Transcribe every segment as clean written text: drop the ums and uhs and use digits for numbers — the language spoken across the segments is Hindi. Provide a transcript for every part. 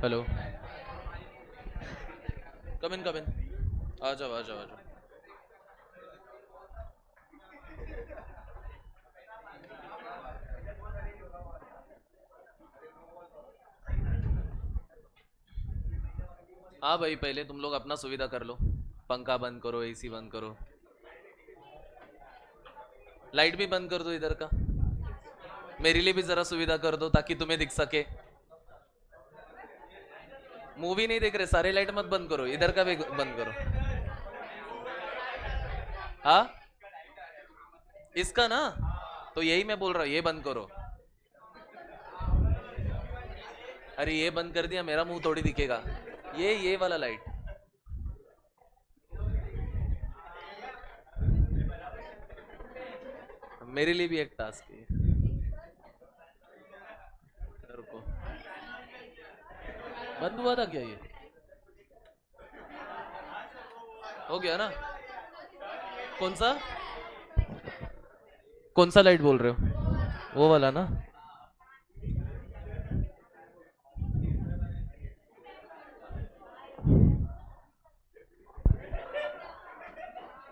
हेलो। कम इन कम इन। आ जाओ आ जाओ आ जाओ। हाँ भाई, पहले तुम लोग अपना सुविधा कर लो। पंखा बंद करो, एसी बंद करो, लाइट भी बंद कर दो इधर का। मेरे लिए भी जरा सुविधा कर दो ताकि तुम्हें दिख सके। मूवी नहीं देख रहे, सारे लाइट मत बंद करो, इधर का भी बंद करो। हाँ, इसका ना, तो यही मैं बोल रहा हूँ, ये बंद करो। अरे ये बंद कर दिया, मेरा मुंह थोड़ी दिखेगा। ये वाला लाइट। मेरे लिए भी एक टास्क है। रुको, बंद हुआ था क्या ये? हो गया ना? कौन सा? कौन सा लाइट बोल रहे हो? वो वाला ना?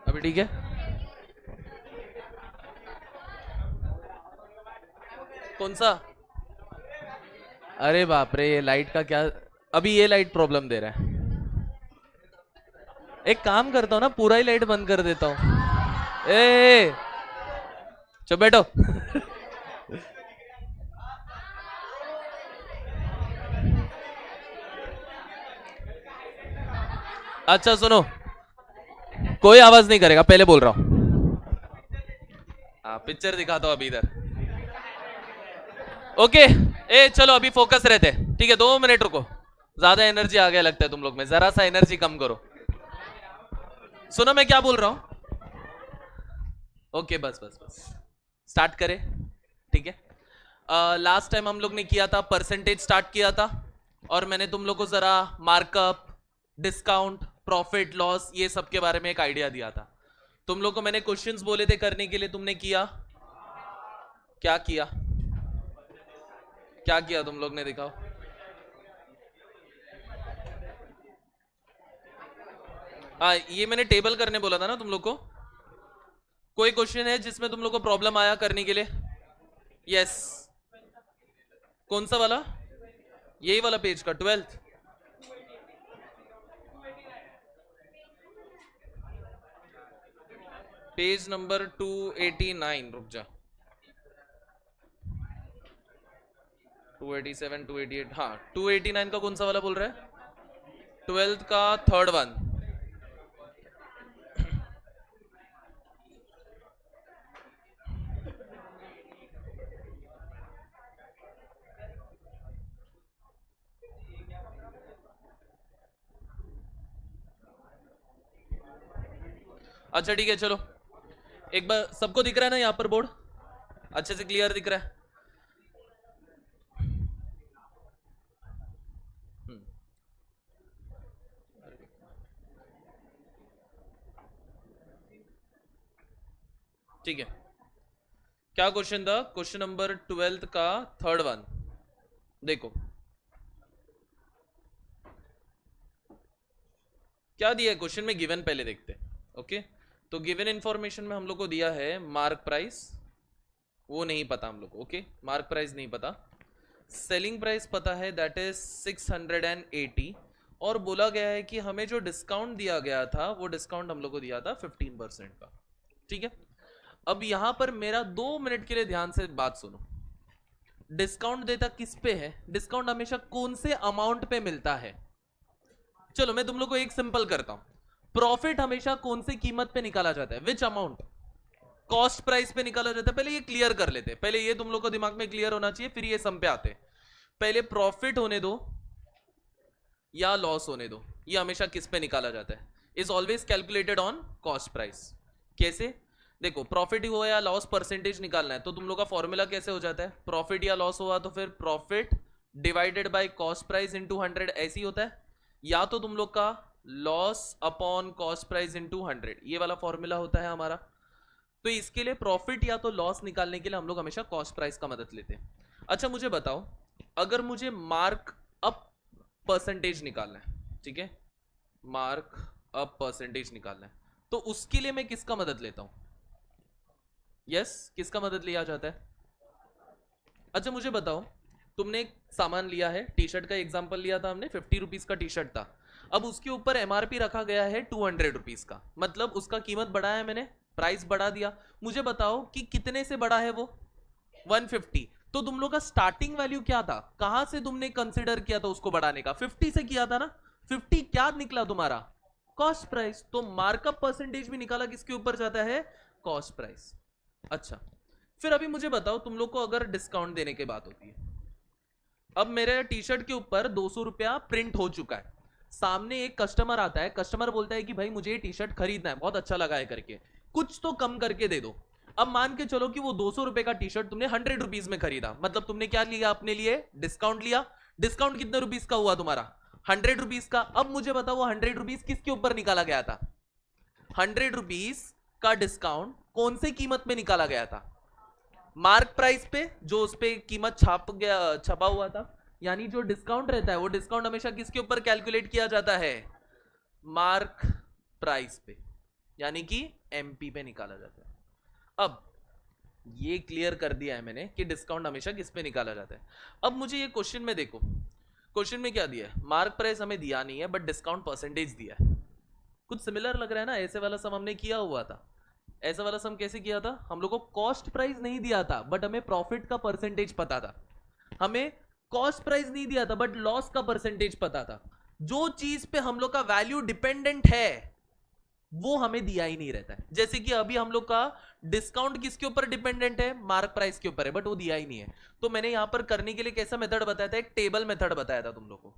अभी ठीक है? कौन सा? अरे बाप रे, ये लाइट का क्या? अभी ये लाइट प्रॉब्लम दे रहा है। एक काम करता हूँ ना, पूरा ही लाइट बंद कर देता हूँ। ए, चुप बैठो। अच्छा सुनो, कोई आवाज नहीं करेगा, पहले बोल रहा हूँ। हाँ, पिक्चर दिखाता हूँ अभी इधर। ओके। ए चलो, अभी फोकस रहते, ठीक है? 2 मिनट रुको। ज्यादा एनर्जी आ गया लगता है तुम लोग में, जरा सा एनर्जी कम करो। सुनो मैं क्या बोल रहा हूँ। ओके, बस बस बस, स्टार्ट करें, ठीक है? लास्ट टाइम हम लोग ने किया था, परसेंटेज स्टार्ट किया था, और मैंने तुम लोग को जरा मार्कअप, डिस्काउंट, प्रॉफिट लॉस, ये सब के बारे में एक आइडिया दिया था। तुम लोग को मैंने क्वेश्चंस बोले थे करने के लिए, तुमने किया? क्या किया? क्या किया तुम लोग ने, दिखाओ। हाँ, ये मैंने टेबल करने बोला था ना तुम लोग को। कोई क्वेश्चन है जिसमें तुम लोग को प्रॉब्लम आया करने के लिए? यस। कौन सा वाला? यही वाला पेज का 12th? पेज नंबर 289, रुक जा। 287, 288, हाँ 289 का कौन सा वाला बोल रहा है? 12th का थर्ड वन। अच्छा ठीक है, चलो एक बार, सबको दिख रहा है ना यहाँ पर बोर्ड? अच्छे से क्लियर दिख रहा है? हम्म, ठीक है। क्या क्वेश्चन था? क्वेश्चन नंबर 12th का थर्ड वन, देखो क्या दिया है क्वेश्चन में। गिवन पहले देखते हैं, ओके? तो गिवन इंफॉर्मेशन में हम लोग को दिया है मार्क प्राइस, वो नहीं पता हम लोग को, ओके? मार्क प्राइस नहीं पता। सेलिंग प्राइस पता है, दैट इज 680। और बोला गया है कि हमें जो डिस्काउंट दिया गया था, वो डिस्काउंट हम लोग को दिया था 15% का, ठीक है? अब यहां पर मेरा 2 मिनट के लिए ध्यान से बात सुनो। डिस्काउंट देता किस पे है? डिस्काउंट हमेशा कौन से अमाउंट पे मिलता है? चलो मैं तुम लोग को एक सिंपल करता हूं। प्रॉफिट हमेशा कौन सी कीमत पे निकाला जाता है? विच अमाउंट? कॉस्ट प्राइस पे निकाला जाता है। पहले ये क्लियर कर लेते हैं, पहले ये तुम लोग को दिमाग में क्लियर होना चाहिए, फिर ये सम पे आते हैं। पहले प्रॉफिट होने दो या लॉस होने दो, ये हमेशा किस पे निकाला जाता है? Is always calculated on cost price. कैसे? देखो, प्रॉफिट हुआ या लॉस, परसेंटेज निकालना है, तो तुम लोग का फॉर्मूला कैसे हो जाता है? प्रॉफिट या लॉस हुआ तो फिर profit divided by cost price into 100, ऐसी होता है। या तो तुम लोग का loss upon cost price into 100, ये वाला फॉर्मूला होता है हमारा। तो इसके लिए प्रॉफिट या तो लॉस निकालने के लिए हम लोग हमेशा कॉस्ट प्राइस का मदद लेते हैं। अच्छा मुझे बताओ, अगर मुझे मार्क अप परसेंटेज निकालना है, ठीक है, मार्क अप परसेंटेज निकालना है, तो उसके लिए मैं किसका मदद लेता हूं? यस, किसका मदद लिया जाता है? अच्छा मुझे बताओ, तुमने एक सामान लिया है, टी शर्ट का एग्जांपल लिया था हमने, 50 रुपीज का टी शर्ट था, अब उसके ऊपर एमआरपी रखा गया है 200 रुपीज का, मतलब उसका कीमत बढ़ाया मैंने, प्राइस बढ़ा दिया। मुझे बताओ कि कितने से बढ़ा है वो? 150। तो तुम लोग का स्टार्टिंग वैल्यू क्या था, कहां से तुमने कंसिडर किया था उसको बढ़ाने का? 50 से किया था ना। 50 क्या निकला तुम्हारा? Cost price. तो मार्कअप परसेंटेज भी निकाला किसके ऊपर जाता है? Cost price. अच्छा, फिर अभी मुझे बताओ, तुम लोग को अगर डिस्काउंट देने की बात होती है, अब मेरे टी शर्ट के ऊपर 200 रुपया प्रिंट हो चुका है, सामने एक कस्टमर आता है, कस्टमर बोलता है कि भाई मुझे ये टी शर्ट खरीदना है, बहुत अच्छा लगा है करके, कुछ तो कम करके दे दो। अब मान के चलो कि वो 200 रुपए का टी शर्ट तुमने 100 रुपीज में खरीदा, मतलब तुमने क्या लिया अपने लिए? डिस्काउंट लिया। डिस्काउंट कितने रुपीज का हुआ तुम्हारा? 100 रुपीज का। अब मुझे बताओ वो 100 रुपीज किसके ऊपर निकाला गया था? 100 रुपीज का डिस्काउंट कौन से कीमत में निकाला गया था? मार्क प्राइस पे, जो उस पे कीमत छपा हुआ था। यानी जो डिस्काउंट रहता है वो डिस्काउंट हमेशा किसके ऊपर कैलकुलेट किया जाता है? मार्क प्राइस पे, यानी कि एमपी पे निकाला जाता है। अब ये क्लियर कर दिया है मैंने कि डिस्काउंट हमेशा किस पे निकाला जाता है। अब मुझे ये क्वेश्चन में देखो, क्वेश्चन में क्या दिया है? मार्क प्राइस हमें दिया नहीं है बट डिस्काउंट परसेंटेज दिया है। कुछ सिमिलर लग रहा है ना, ऐसे वाला सम हमने किया हुआ था। ऐसा वाला सम कैसे किया था? हम लोग को कॉस्ट प्राइस नहीं दिया था बट हमें प्रॉफिट का परसेंटेज पता था। हमें कॉस्ट प्राइस नहीं दिया था बट लॉस का परसेंटेज पता था। जो चीज पे हम लोग का वैल्यू डिपेंडेंट है वो हमें दिया ही नहीं रहता है। जैसे कि अभी हम लोग का डिस्काउंट किसके ऊपर डिपेंडेंट है? मार्क प्राइस के ऊपर है, बट वो दिया ही नहीं है। तो मैंने यहां पर करने के लिए कैसा मेथड बताया था? एक टेबल मेथड बताया था तुम लोग को।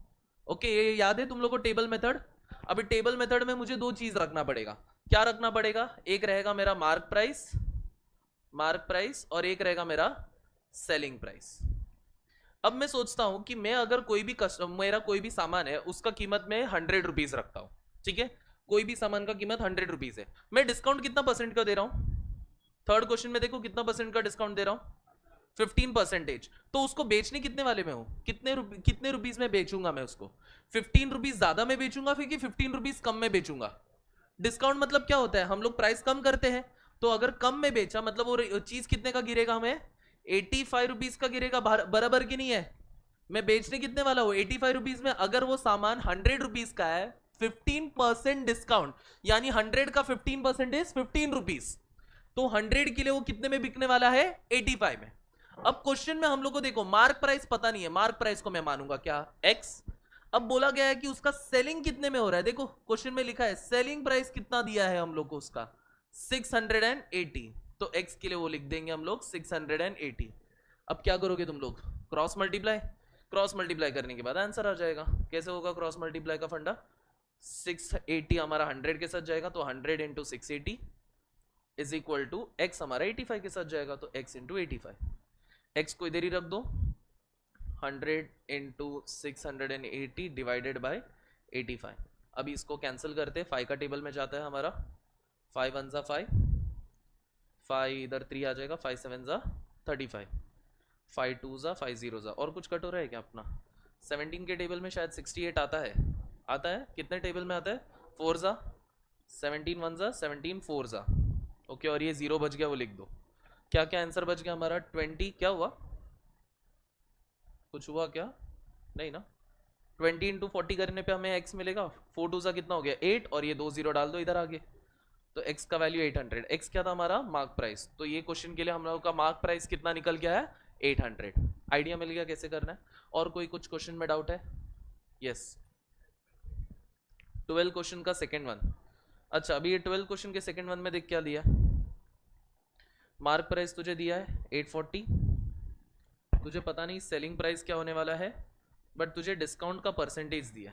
ओके, ये याद है तुम लोग को टेबल मेथड? अभी टेबल मेथड में मुझे दो चीज रखना पड़ेगा। क्या रखना पड़ेगा? एक रहेगा मेरा मार्क प्राइस और एक रहेगा मेरा सेलिंग प्राइस। अब मैं सोचता हूं कि मैं अगर कोई भी मेरा कोई भी सामान है उसका कीमत मैं 100 रुपीज रखता हूं, ठीक है, कोई भी सामान का कीमत 100 रुपीज है, मैं डिस्काउंट कितना परसेंट का दे रहा हूं? थर्ड क्वेश्चन में देखो कितना परसेंट का डिस्काउंट दे रहा हूं? 15%। तो उसको बेचने कितने वाले में हूं? कितने रुपीज में बेचूंगा मैं उसको? 15 रुपीज ज्यादा में बेचूंगा फिर कि 15 रुपीज कम में बेचूंगा? डिस्काउंट मतलब क्या होता है? हम लोग प्राइस कम करते हैं, तो अगर कम में बेचा मतलब वो चीज कितने का गिरेगा? हमें 85 रुपीज का गिरेगा, बराबर की नहीं है? मैं बेचने कितने वाला हूं? 85 रुपीज में। अगर वो सामान 100 रुपीज का है, 15% डिस्काउंट, यानी 100 का 15% इज 15 रुपीज, तो 100 के लिए वो कितने में बिकने वाला है? 85 में। अब क्वेश्चन में हम लोग को देखो मार्क प्राइस पता नहीं है, मार्क प्राइस को मैं मानूंगा क्या? x। अब बोला गया है कि उसका सेलिंग कितने में हो रहा है, देखो क्वेश्चन में लिखा है सेलिंग प्राइस कितना दिया है हम लोग को उसका? 680। तो x के लिए वो लिख देंगे हम लोग 680। अब क्या करोगे तुम लोग? क्रॉस मल्टीप्लाई करने के बाद आंसर आ जाएगा। कैसे होगा क्रॉस मल्टीप्लाई का फंडा? 680 हमारा 100 के साथ जाएगा, तो 100 into 680 is equal to X हमारा 85 के साथ जाएगा, तो x इंटू 85। एक्स को इधर ही रख दो, 100 इंटू 680 डिवाइडेड बाई 85। अभी इसको कैंसिल करते, 5 का टेबल में जाता है हमारा, 5 1 जा 5, 5 इधर 3 आ जाएगा, 5 7 जा 35, 5 2 जा 5 0 जा। और कुछ कट हो रहा है क्या अपना? 17 के टेबल में शायद 68 आता है। कितने टेबल में आता है? 4 जा 17 1 जा 17 4 जा। ओके, और ये 0 बच गया, वो लिख दो। क्या क्या आंसर बच गया हमारा? 20। क्या हुआ? कुछ हुआ क्या? नहीं ना। 20 इंटू 40 करने पे हमें x मिलेगा, 4 2 सा कितना हो गया? 8, और ये 2 0 डाल दो इधर आगे, तो x का वैल्यू 800। x क्या था हमारा? Mark price. तो ये क्वेश्चन के लिए हम लोग का मार्क प्राइस कितना निकल गया है? 800। आइडिया मिल गया कैसे करना है? और कोई कुछ क्वेश्चन में डाउट है? यस, 12 क्वेश्चन का सेकेंड वन। अच्छा, अभी ये 12 क्वेश्चन के सेकेंड वन में देख क्या दिया? मार्क प्राइस तुझे दिया है 840, तुझे पता नहीं सेलिंग प्राइस क्या होने वाला है, बट तुझे डिस्काउंट का परसेंटेज दिया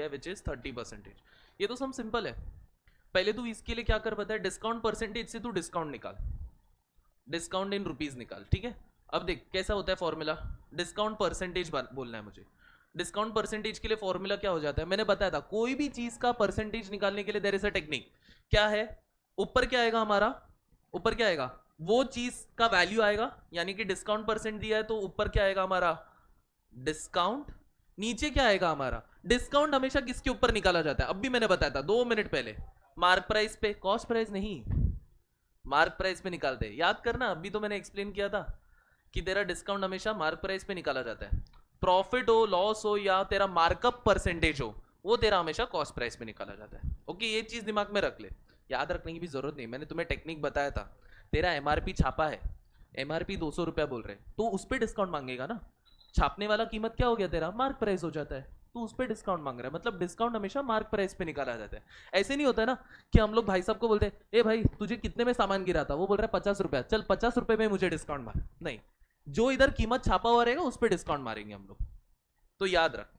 है, विच इज 30%। ये तो सम सिंपल है। पहले तू इसके लिए क्या कर, पता है? डिस्काउंट परसेंटेज से तू डिस्काउंट निकाल, डिस्काउंट इन रुपीज निकाल, ठीक है। अब देख कैसा होता है फॉर्मूला, डिस्काउंट परसेंटेज बोलना है मुझे। डिस्काउंट परसेंटेज के लिए फॉर्मूला क्या हो जाता है? मैंने बताया था, कोई भी चीज का परसेंटेज निकालने के लिए देयर इज अ टेक्निक। क्या है? ऊपर क्या आएगा हमारा? ऊपर क्या आएगा? वो चीज का वैल्यू आएगा, यानी कि डिस्काउंट परसेंट दिया है तो ऊपर क्या आएगा हमारा? डिस्काउंट नीचे क्या आएगा हमारा? डिस्काउंट हमेशा किसके ऊपर निकाला जाता है? अब भी मैंने बताया था 2 मिनट पहले, मार्क प्राइस पे, कॉस्ट प्राइस नहीं, मार्क प्राइस पे निकालते हैं। याद करना, अभी तो मैंने एक्सप्लेन किया था कि तेरा डिस्काउंट हमेशा मार्क प्राइस पे निकाला जाता है। प्रॉफिट हो, लॉस हो, या तेरा मार्कअप परसेंटेज हो, वो तेरा हमेशा कॉस्ट प्राइस पे निकाला जाता है। ओके, ये चीज दिमाग में रख ले, याद रखने की भी जरूरत नहीं, मैंने तुम्हें टेक्निक बताया था। तेरा एमआरपी छापा है, एमआरपी 200 रुपया बोल रहे, तो उस पर डिस्काउंट मांगेगा ना। छापने वाला कीमत क्या हो गया तेरा? मार्क प्राइस हो जाता है, तो उस पर डिस्काउंट मांग रहा है, मतलब डिस्काउंट हमेशा मार्क प्राइस पे निकाला जाता है। ऐसे नहीं होता है ना कि हम लोग भाई साहब को बोलते हैं, ए भाई तुझे कितने में सामान गिरा था, वो बोल रहा है 50 रुपया, चल 50 रुपए में मुझे डिस्काउंट मार। नहीं, जो इधर कीमत छापा हुआ रहेगा उस पर डिस्काउंट मारेंगे हम लोग, तो याद रख।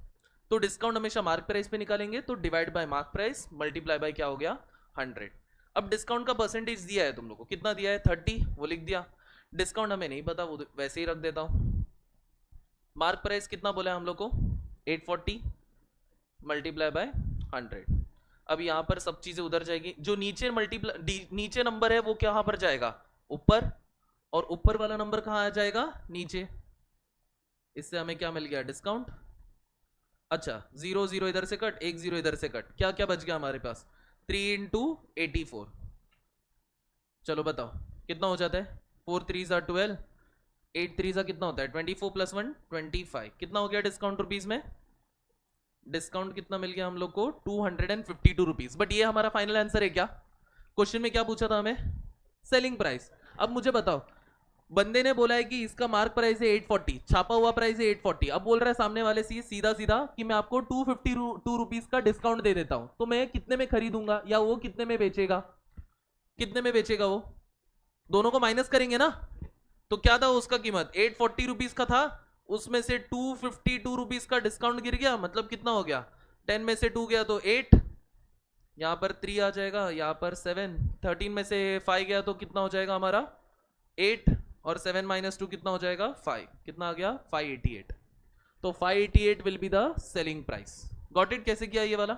तो डिस्काउंट हमेशा मार्क प्राइस पे निकालेंगे, तो divide by mark price multiply by क्या हो गया? 100। अब डिस्काउंट का परसेंटेज दिया है तुम लोग को, कितना दिया है? 30, वो लिख दिया। डिस्काउंट हमें नहीं पता, वो वैसे ही रख देता हूं। मार्क प्राइस कितना बोला है हम लोग को? 840 मल्टीप्लाई बाय 100। अब यहां पर सब चीजें उधर जाएगी, जो नीचे मल्टीप्लाई नीचे नंबर है वो कहां पर जाएगा? ऊपर, और ऊपर वाला नंबर कहां आ जाएगा? नीचे। इससे हमें क्या मिल गया? डिस्काउंट। अच्छा, 0 0 इधर से कट, 1 0 इधर से कट, क्या क्या बच गया हमारे पास? 3 इंटू 84। चलो बताओ कितना हो जाता है? 4 3 12, 8 3 कितना होता है? 24 प्लस 1 25। कितना हो गया डिस्काउंट रुपीज में? डिस्काउंट कितना मिल गया हम लोग को? 252 रुपीज। बट ये हमारा फाइनल आंसर है क्या? क्वेश्चन में क्या पूछा था हमें? Selling price. अब मुझे बताओ, बंदे ने बोला है कि इसका मार्क प्राइस है 840, छापा हुआ प्राइस है 840, अब बोल रहा है सामने वाले से सीधा सीधा कि मैं आपको 252 रुपीज का डिस्काउंट दे देता हूं, तो मैं कितने में खरीदूंगा, या वो कितने में बेचेगा? कितने में बेचेगा वो? दोनों को माइनस करेंगे ना, तो क्या था उसका कीमत? 840 रुपीज का था, उसमें से 252 रुपीज का डिस्काउंट गिर गया, मतलब कितना हो गया? 10 में से 2 गया तो 8, यहां पर 3 आ जाएगा, यहां पर 7, 13 में से 5 गया तो कितना हो जाएगा हमारा? 8, और 7 माइनस 2 कितना हो जाएगा? 5। कितना आ गया? 588। तो 588 will be the selling price. Got it? कैसे किया ये वाला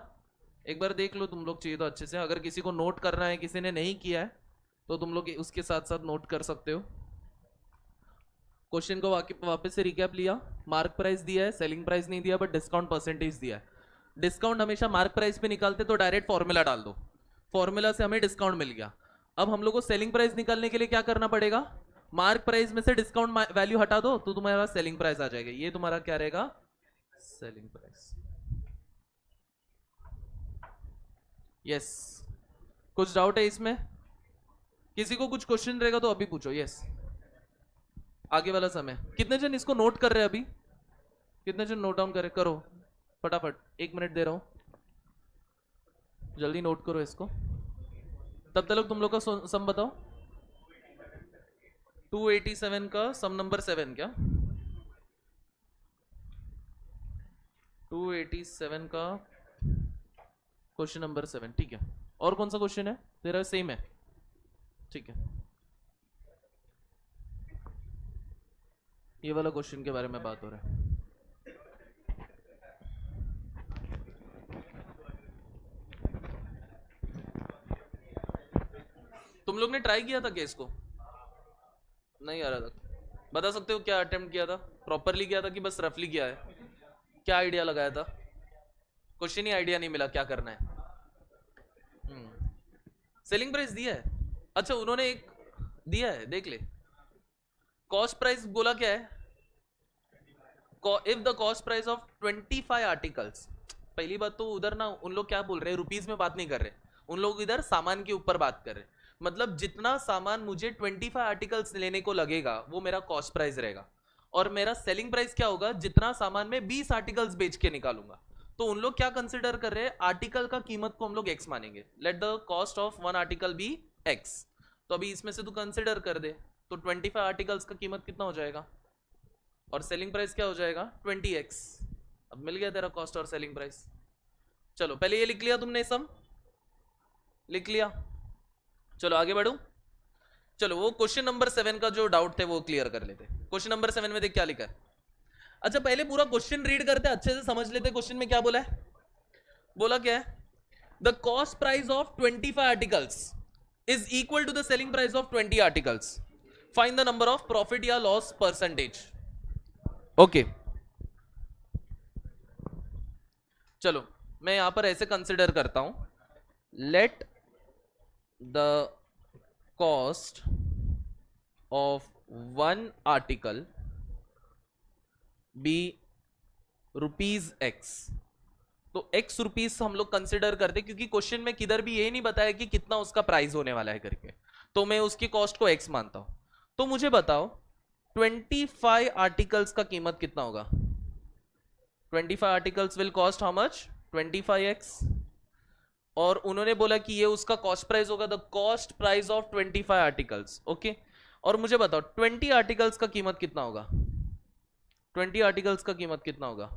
एक बार देख लो तुम लोग, चाहिए तो अच्छे से। अगर किसी को नोट करना है, किसी ने नहीं किया है, तो तुम लोग उसके साथ साथ नोट कर सकते हो। क्वेश्चन को वापस से रिकैप लिया, मार्क प्राइस दिया है, सेलिंग प्राइस नहीं दिया, बट डिस्काउंट परसेंटेज दिया है। डिस्काउंट हमेशा मार्क प्राइस पे निकालते, तो डायरेक्ट फॉर्मूला डाल दो, फॉर्मूला से हमें डिस्काउंट मिल गया। अब हम लोग को सेलिंग प्राइस निकालने के लिए क्या करना पड़ेगा? मार्क प्राइस में से डिस्काउंट वैल्यू हटा दो, तो तुम्हारा सेलिंग प्राइस आ जाएगा। ये तुम्हारा क्या रहेगा? Selling price. यस। कुछ डाउट है इसमें? किसी को कुछ क्वेश्चन रहेगा तो अभी पूछो। यस। आगे वाला समय, कितने जन इसको नोट कर रहे हैं अभी? कितने जन नोट डाउन करे? करो फटाफट, 1 मिनट दे रहा हूं, जल्दी नोट करो इसको। तब तक तुम लोग का सम बताओ। 287 का सम नंबर 7 क्या? 287 का क्वेश्चन नंबर 7, ठीक है। और कौन सा क्वेश्चन है तेरा? सेम है, ठीक है। ये वाला क्वेश्चन के बारे में बात हो रहा है। तुम लोग ने ट्राई किया था क्या इसको? नहीं आ रहा था? बता सकते हो क्या अटेम्प्ट किया था? प्रॉपरली किया था कि बस रफली किया है? क्या आइडिया लगाया था? क्वेश्चन ही आइडिया नहीं मिला क्या करना है। सेलिंग प्राइस दिया है? अच्छा, उन्होंने एक दिया है, देख ले। कॉस्ट प्राइस बोला क्या है? If the cost price of 25 articles. पहली बात तो उधर ना उन लोग क्या बोल रहे हैं, रुपीज में बात नहीं कर रहे, उन लोग इधर सामान के ऊपर बात कर रहे हैं। मतलब जितना सामान मुझे 25 आर्टिकल्स लेने को लगेगा वो मेरा कॉस्ट प्राइस रहेगा, और मेरा सेलिंग प्राइस क्या होगा? जितना सामान में 20 आर्टिकल्स बेच के निकालूंगा। तो उन लोग क्या कंसिडर कर रहे हैं? आर्टिकल का कीमत को हम लोग एक्स मानेंगे। Let the cost of 1 article be X. तो अभी इसमें से तू कंसिडर कर दे, तो 25 आर्टिकल्स का कीमत कितना हो जाएगा, और सेलिंग प्राइस क्या हो जाएगा? 20x। अब मिल गया तेरा कॉस्ट और सेलिंग प्राइस। चलो पहले ये लिख लिया तुमने, सम लिख लिया। चलो आगे बढ़ू। चलो वो क्वेश्चन नंबर 7 का जो डाउट थे वो क्लियर कर लेते। क्वेश्चन नंबर 7 में देख क्या लिखा है। अच्छा पहले पूरा क्वेश्चन रीड करते, अच्छे से समझ लेते क्वेश्चन में क्या बोला है। बोला क्या है? The cost price of 25 articles is equal to the selling price of 20 articles. Find the number of profit या लॉस परसेंटेज। ओके, चलो मैं यहां पर ऐसे कंसिडर करता हूं, let the cost of one article be ₹X। तो X रुपीस हम लोग कंसिडर करते, क्योंकि क्वेश्चन में किधर भी ये नहीं बताया कि कितना उसका प्राइस होने वाला है करके, तो मैं उसकी कॉस्ट को X मानता हूं। तो मुझे बताओ 25 आर्टिकल्स का कीमत कितना होगा? 25 articles will cost how much? 25X। और उन्होंने बोला कि ये उसका कॉस्ट प्राइस होगा, the cost price of 25 articles. Okay, और मुझे बताओ 20 आर्टिकल्स का कीमत कितना होगा? 20 आर्टिकल्स का कीमत कितना होगा?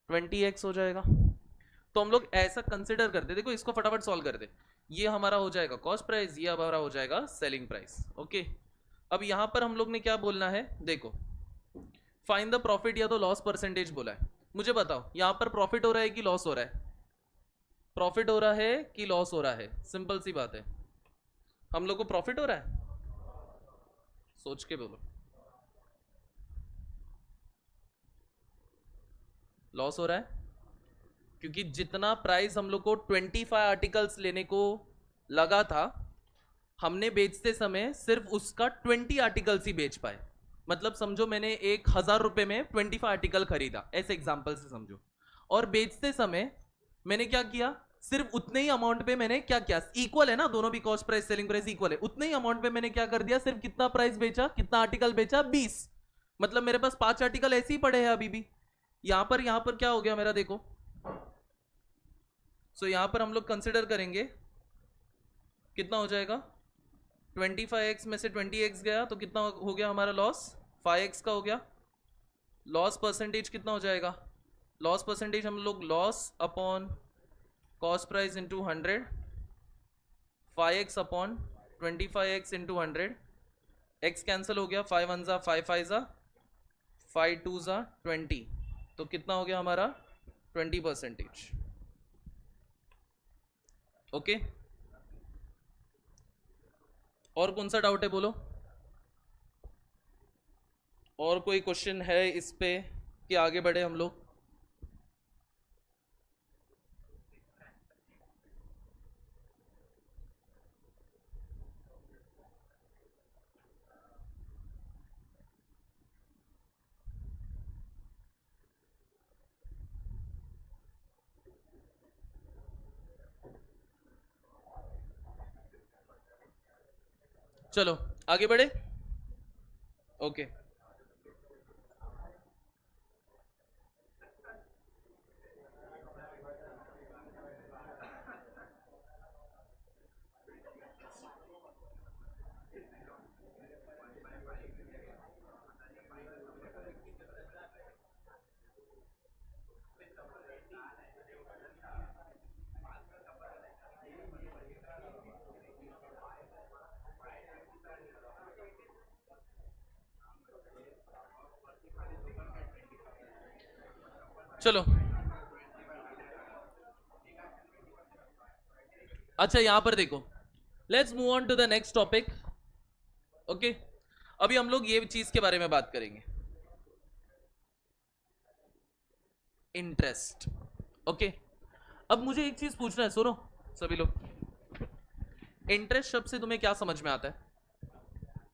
20X हो जाएगा। तो हम लोग ऐसा कंसिडर करते, देखो इसको फटाफट सॉल्व करते। ये हमारा हो जाएगा कॉस्ट प्राइस, ये हमारा हो जाएगा सेलिंग प्राइस। ओके, अब यहां पर हम लोग ने क्या बोलना है, देखो फाइंड द प्रॉफिट या तो लॉस परसेंटेज बोला है। मुझे बताओ यहां पर प्रॉफिट हो रहा है कि लॉस हो रहा है? प्रॉफिट हो रहा है कि लॉस हो रहा है? सिंपल सी बात है, हम लोग को प्रॉफिट हो रहा है। सोच के बोलो, लॉस हो रहा है, क्योंकि जितना प्राइस हम लोग को 25 आर्टिकल्स लेने को लगा था, हमने बेचते समय सिर्फ उसका 20 आर्टिकल्स ही बेच पाए। मतलब समझो मैंने 1,000 रुपए में 25 आर्टिकल खरीदा, ऐसे एग्जांपल से समझो, और बेचते समय मैंने क्या किया, सिर्फ उतने ही अमाउंट पे मैंने क्या किया, इक्वल है ना दोनों भी, cost price selling price equal है, उतने ही अमाउंट पे मैंने क्या कर दिया, सिर्फ कितना प्राइस बेचा, कितना आर्टिकल बेचा, 20। मतलब मेरे पास 5 आर्टिकल ऐसे ही पड़े हैं अभी भी। यहां पर क्या हो गया मेरा, देखो सो यहां पर हम लोग कंसिडर करेंगे कितना हो जाएगा, 25X में से 20X गया तो कितना हो गया हमारा लॉस, 5X का हो गया। लॉस परसेंटेज कितना हो जाएगा, लॉस परसेंटेज हम लोग loss upon cost price into 100, 5X upon 25X into 100, X cancel हो गया, 5 1 जा 5 5 जा 5 2 जा 20, तो कितना हो गया हमारा 20%। ओके, और कौन सा डाउट है बोलो, और कोई क्वेश्चन है इस पे कि आगे बढ़े हम लोग? चलो आगे बढ़े। ओके, चलो अच्छा यहां पर देखो, let's move on to the next topic. Okay, अभी हम लोग ये चीज के बारे में बात करेंगे, इंटरेस्ट। ओके, अब मुझे एक चीज पूछना है, सुनो सभी लोग, इंटरेस्ट शब्द से तुम्हें क्या समझ में आता है?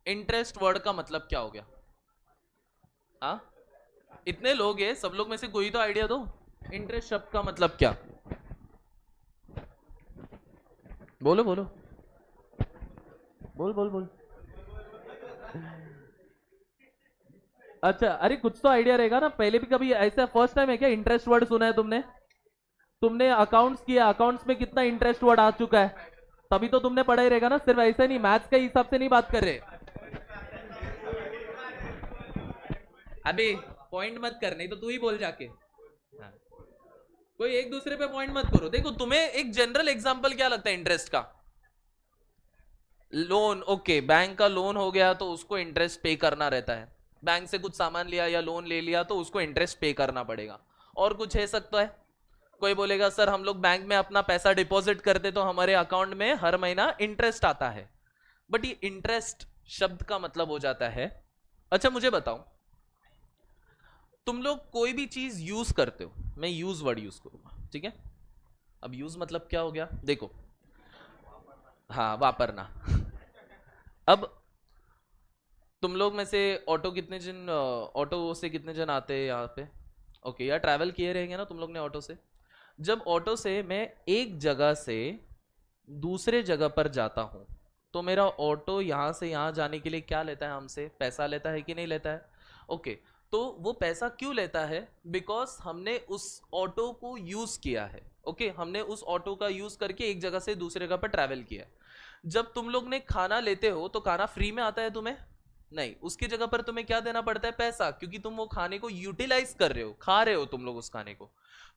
इंटरेस्ट वर्ड का मतलब क्या हो गया? हाँ, इतने लोग हैं, सब लोग में से कोई तो आइडिया दो, इंटरेस्ट शब्द का मतलब क्या? बोलो बोलो, बोल बोल बोल। अच्छा, अरे कुछ तो आइडिया रहेगा ना, पहले भी कभी ऐसा फर्स्ट टाइम है क्या इंटरेस्ट वर्ड सुना है तुमने? तुमने अकाउंट्स किया, अकाउंट्स में कितना इंटरेस्ट वर्ड आ चुका है, तभी तो तुमने पढ़ा ही रहेगा ना, सिर्फ ऐसे नहीं, मैथ्स के हिसाब से नहीं बात कर रहे। अबे पॉइंट मत कर, नहीं तो तू ही बोल जाके। हाँ। कोई एक दूसरे पे पॉइंट मत करो। देखो तुम्हें एक जनरल एग्जांपल क्या लगता है इंटरेस्ट का? लोन, ओके, बैंक का लोन हो गया तो उसको इंटरेस्ट पे करना रहता है, बैंक से कुछ सामान लिया या लोन ले लिया तो उसको इंटरेस्ट पे करना पड़ेगा। और कुछ है सकता है, कोई बोलेगा सर हम लोग बैंक में अपना पैसा डिपॉजिट करते तो हमारे अकाउंट में हर महीना इंटरेस्ट आता है, बट ये इंटरेस्ट शब्द का मतलब हो जाता है। अच्छा मुझे बताओ, तुम लोग कोई भी चीज यूज करते हो, मैं यूज वर्ड यूज करूंगा, ठीक है। अब यूज मतलब क्या हो गया देखो, हाँ वापरना। अब तुम लोग में से ऑटो कितने जन, ऑटो से कितने जन आते हैं यहाँ पे? ओके, यार ट्रैवल किए रहेंगे ना तुम लोग ने ऑटो से। जब ऑटो से मैं एक जगह से दूसरे जगह पर जाता हूँ तो मेरा ऑटो यहाँ से यहाँ जाने के लिए क्या लेता है हमसे? पैसा लेता है कि नहीं लेता है? ओके, तो वो पैसा क्यों लेता है? बिकॉज हमने उस ऑटो को यूज किया है। ओके, हमने उस ऑटो का यूज करके एक जगह से दूसरे जगह पर ट्रैवल किया। जब तुम लोग ने खाना लेते हो तो खाना फ्री में आता है तुम्हें? नहीं, उसकी जगह पर तुम्हें क्या देना पड़ता है? पैसा, क्योंकि तुम वो खाने को यूटिलाइज कर रहे हो, खा रहे हो तुम लोग उस खाने को।